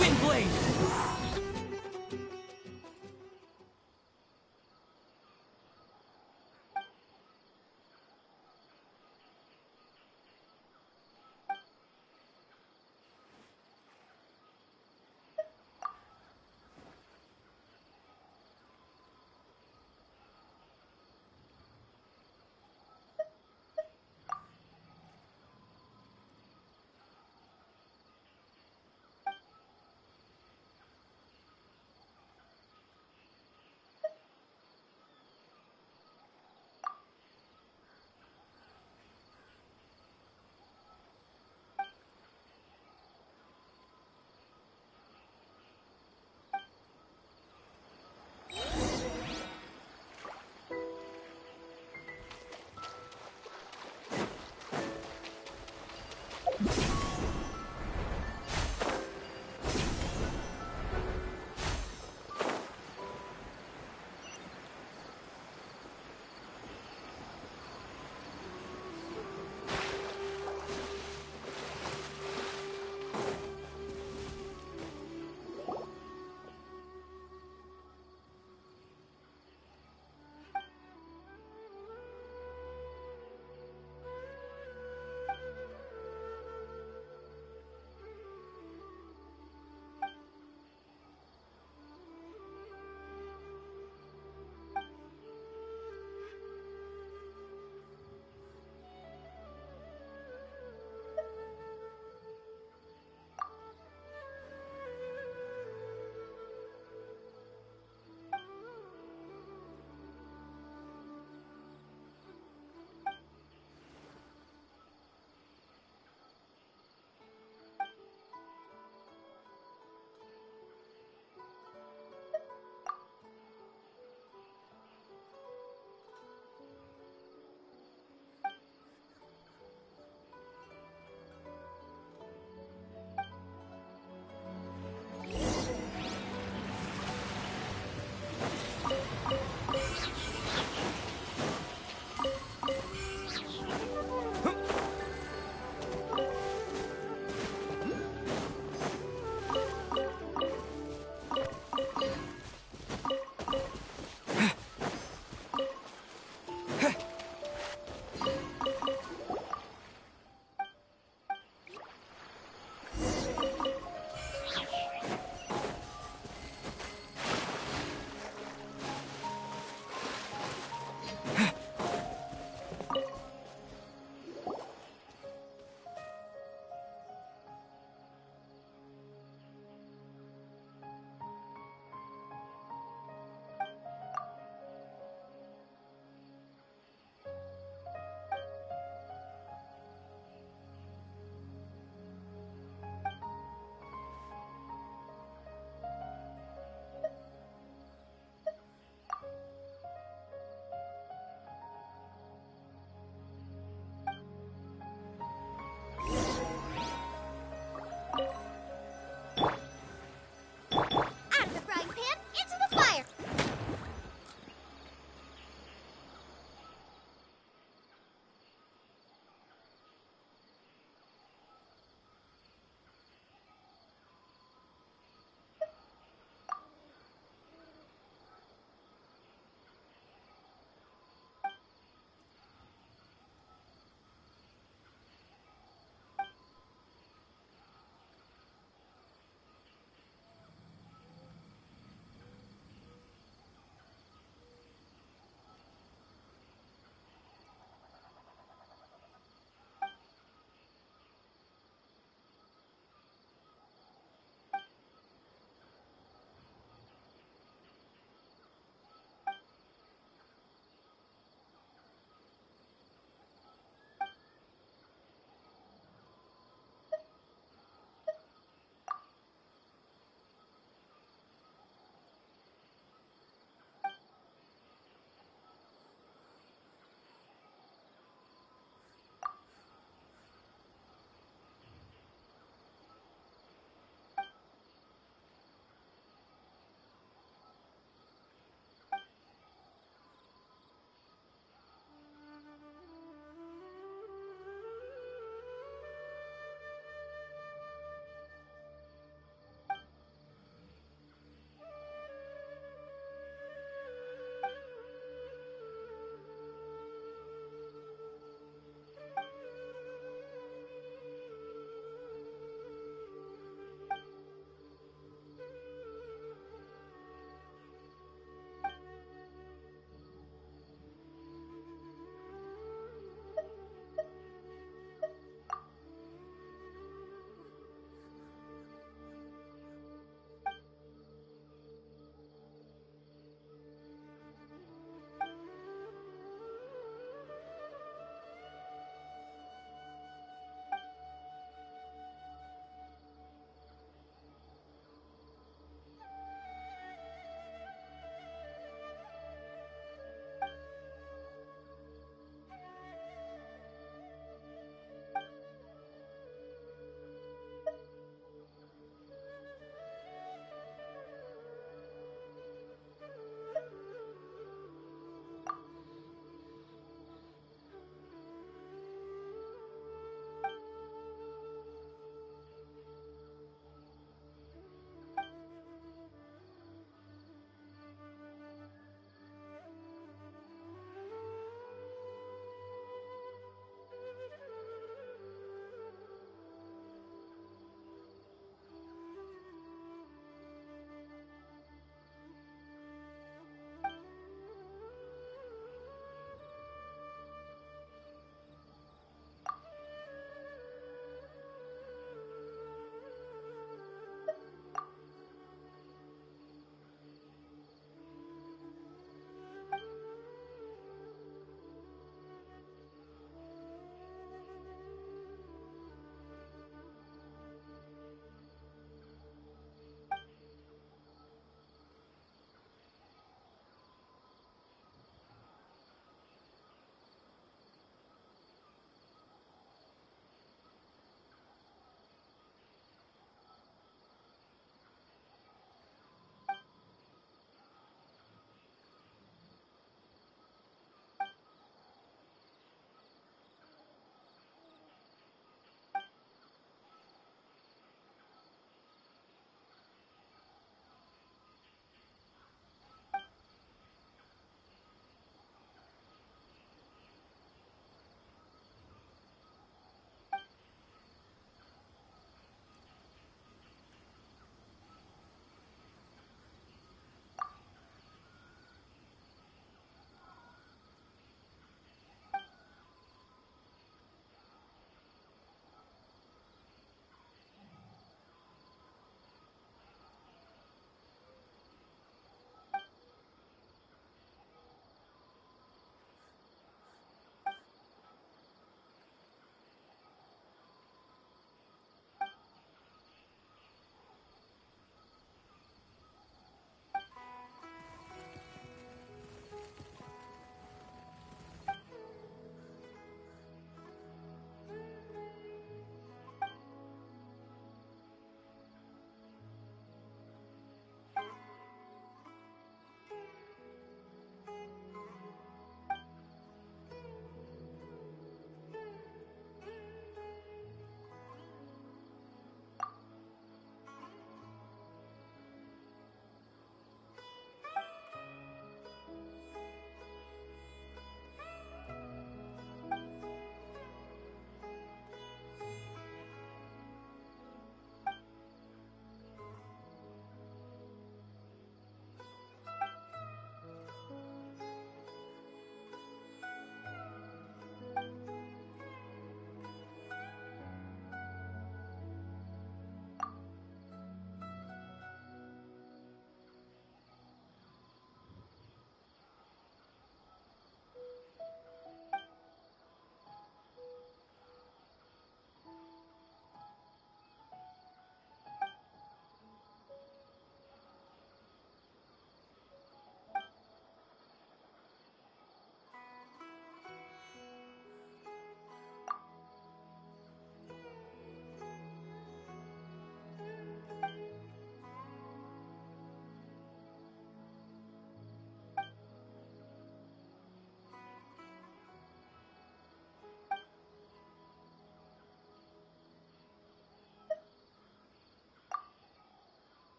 Wind blade!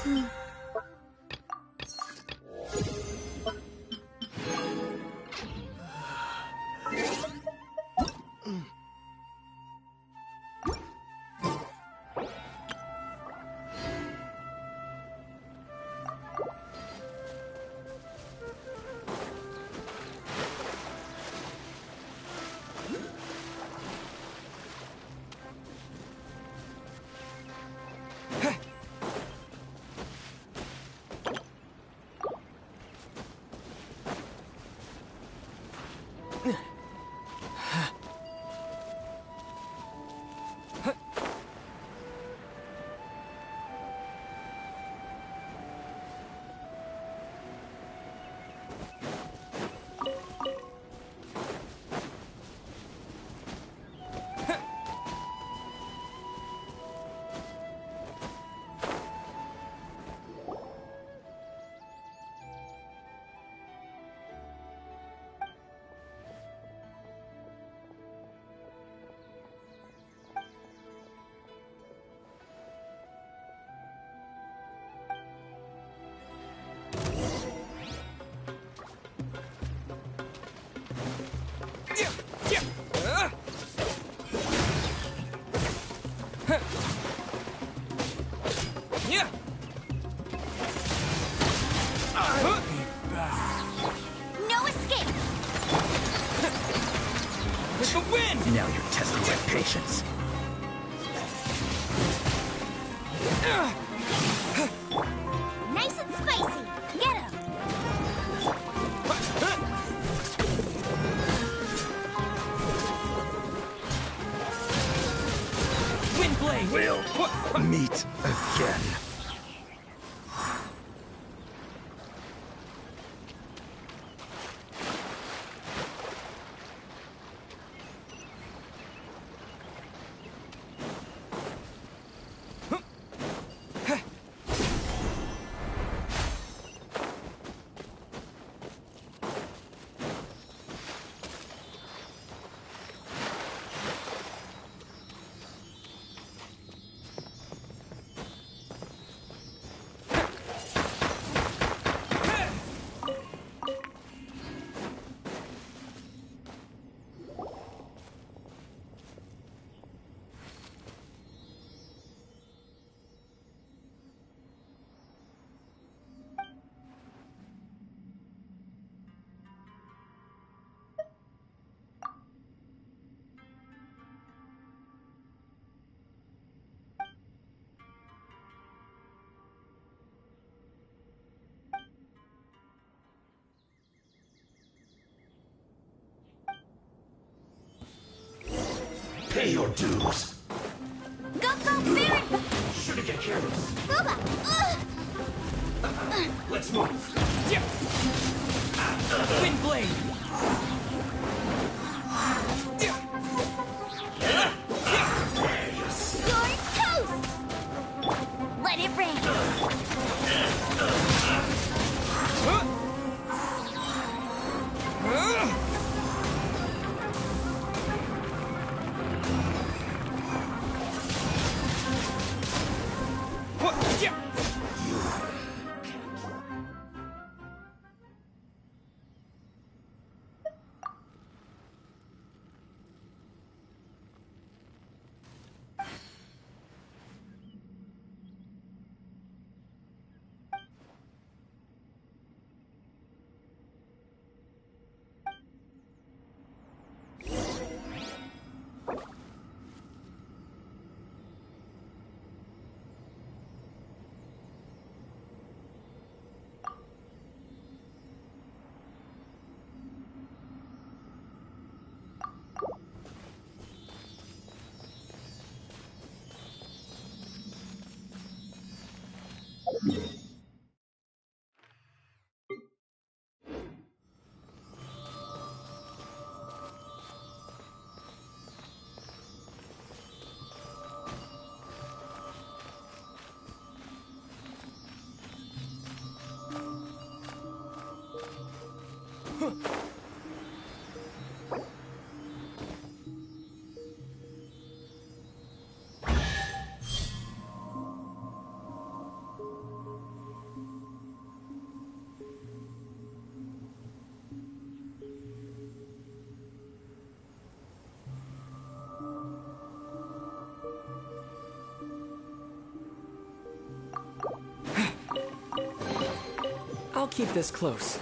No escape! With the wind! Now you're testing my patience. Nice and spicy! Get him! Windblade! We'll meet again. Pay your dues. Go, Virk! Shouldn't get careless. Booba! Let's move. Windblade! You're toast! Let it rain! I'll keep this close.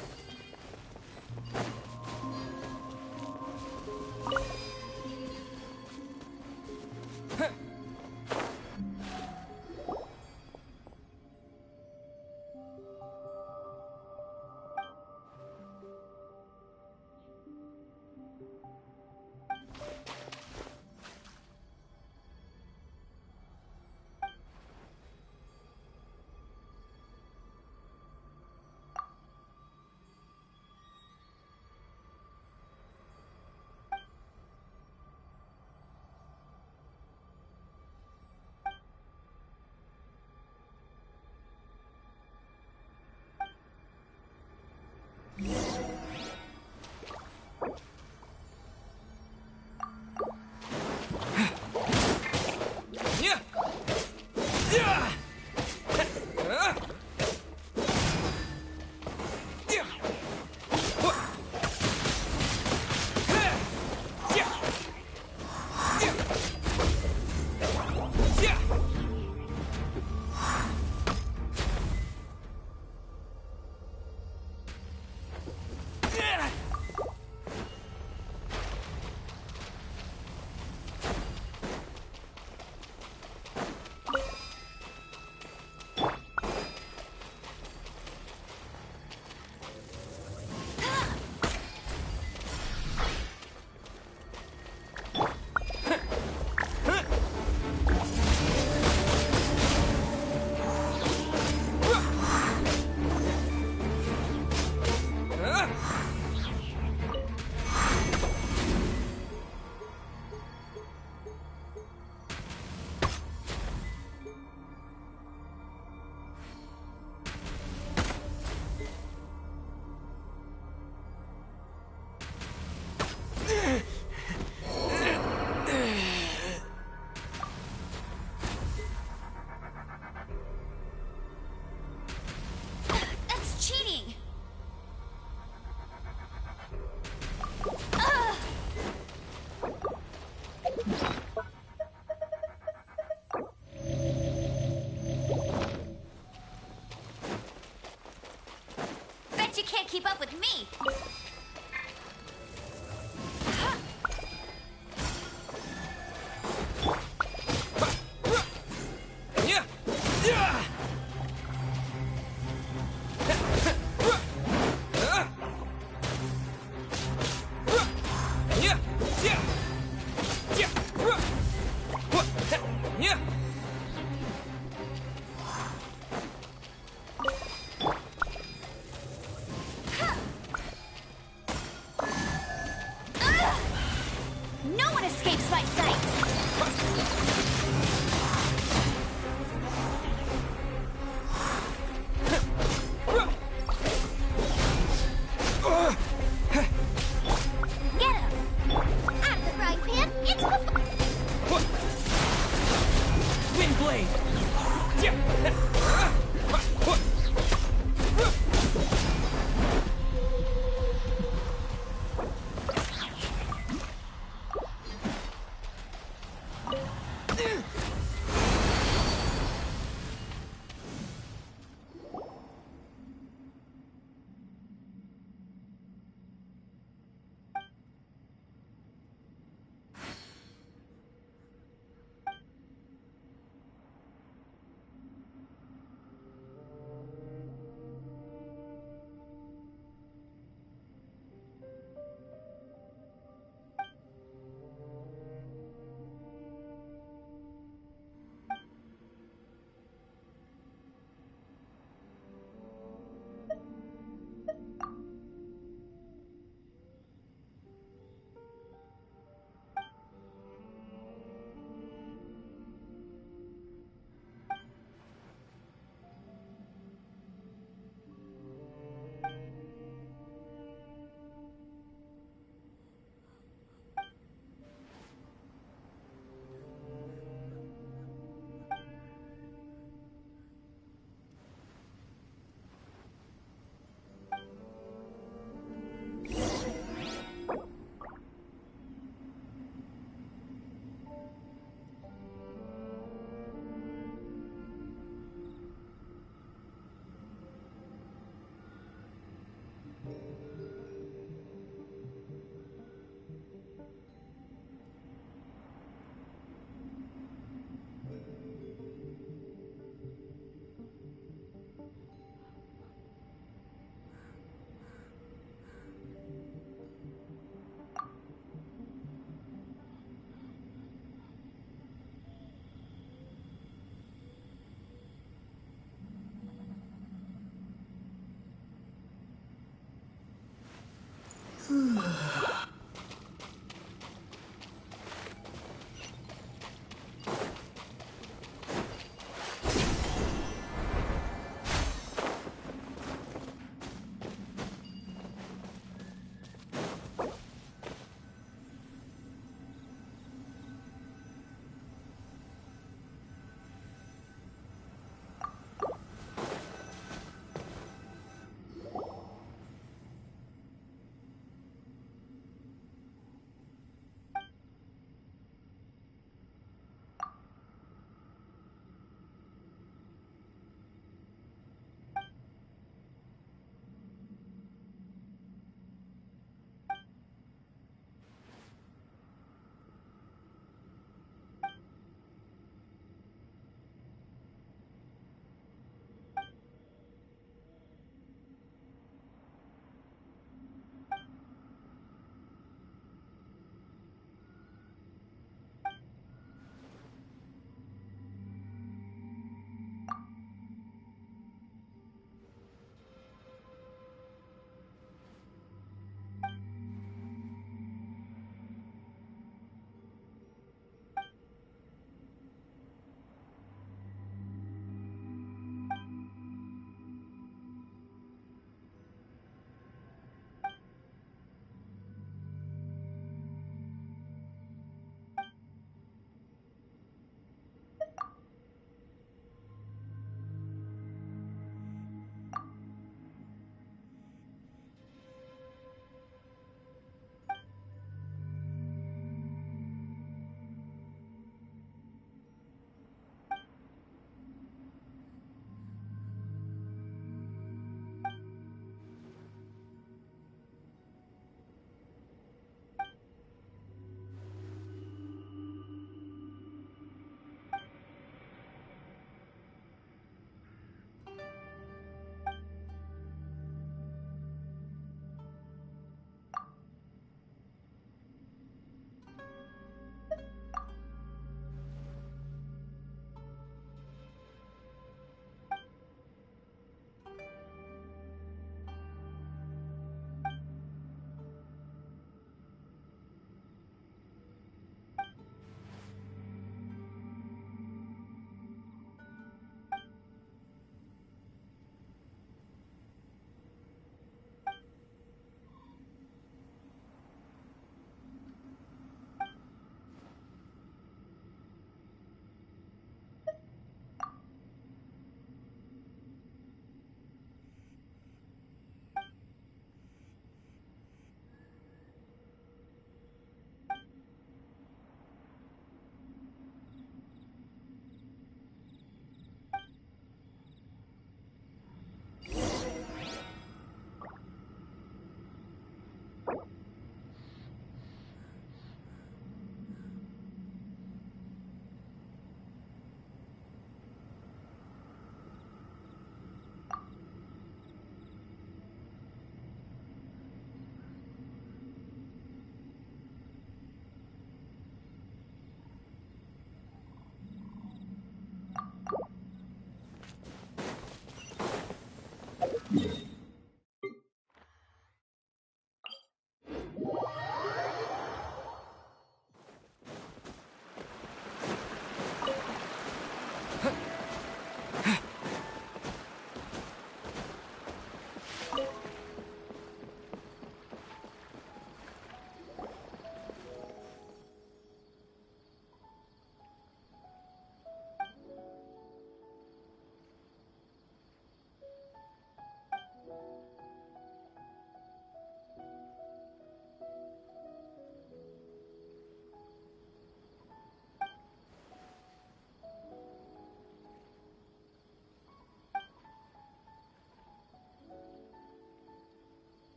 Keep up with me.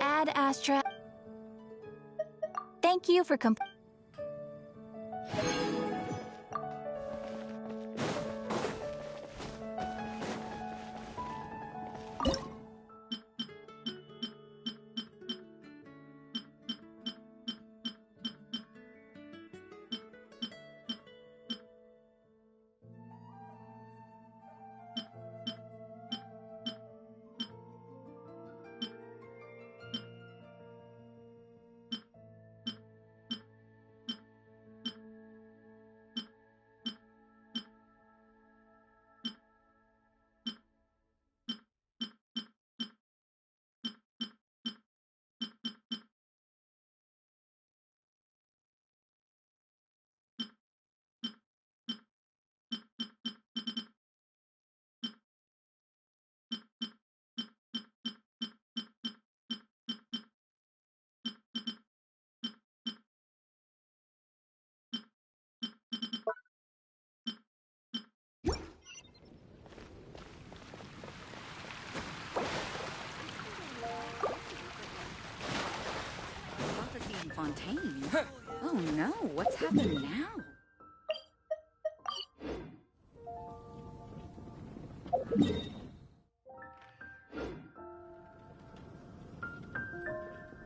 Ad Astra. Thank you for Fontaine. Oh no, what's happened now?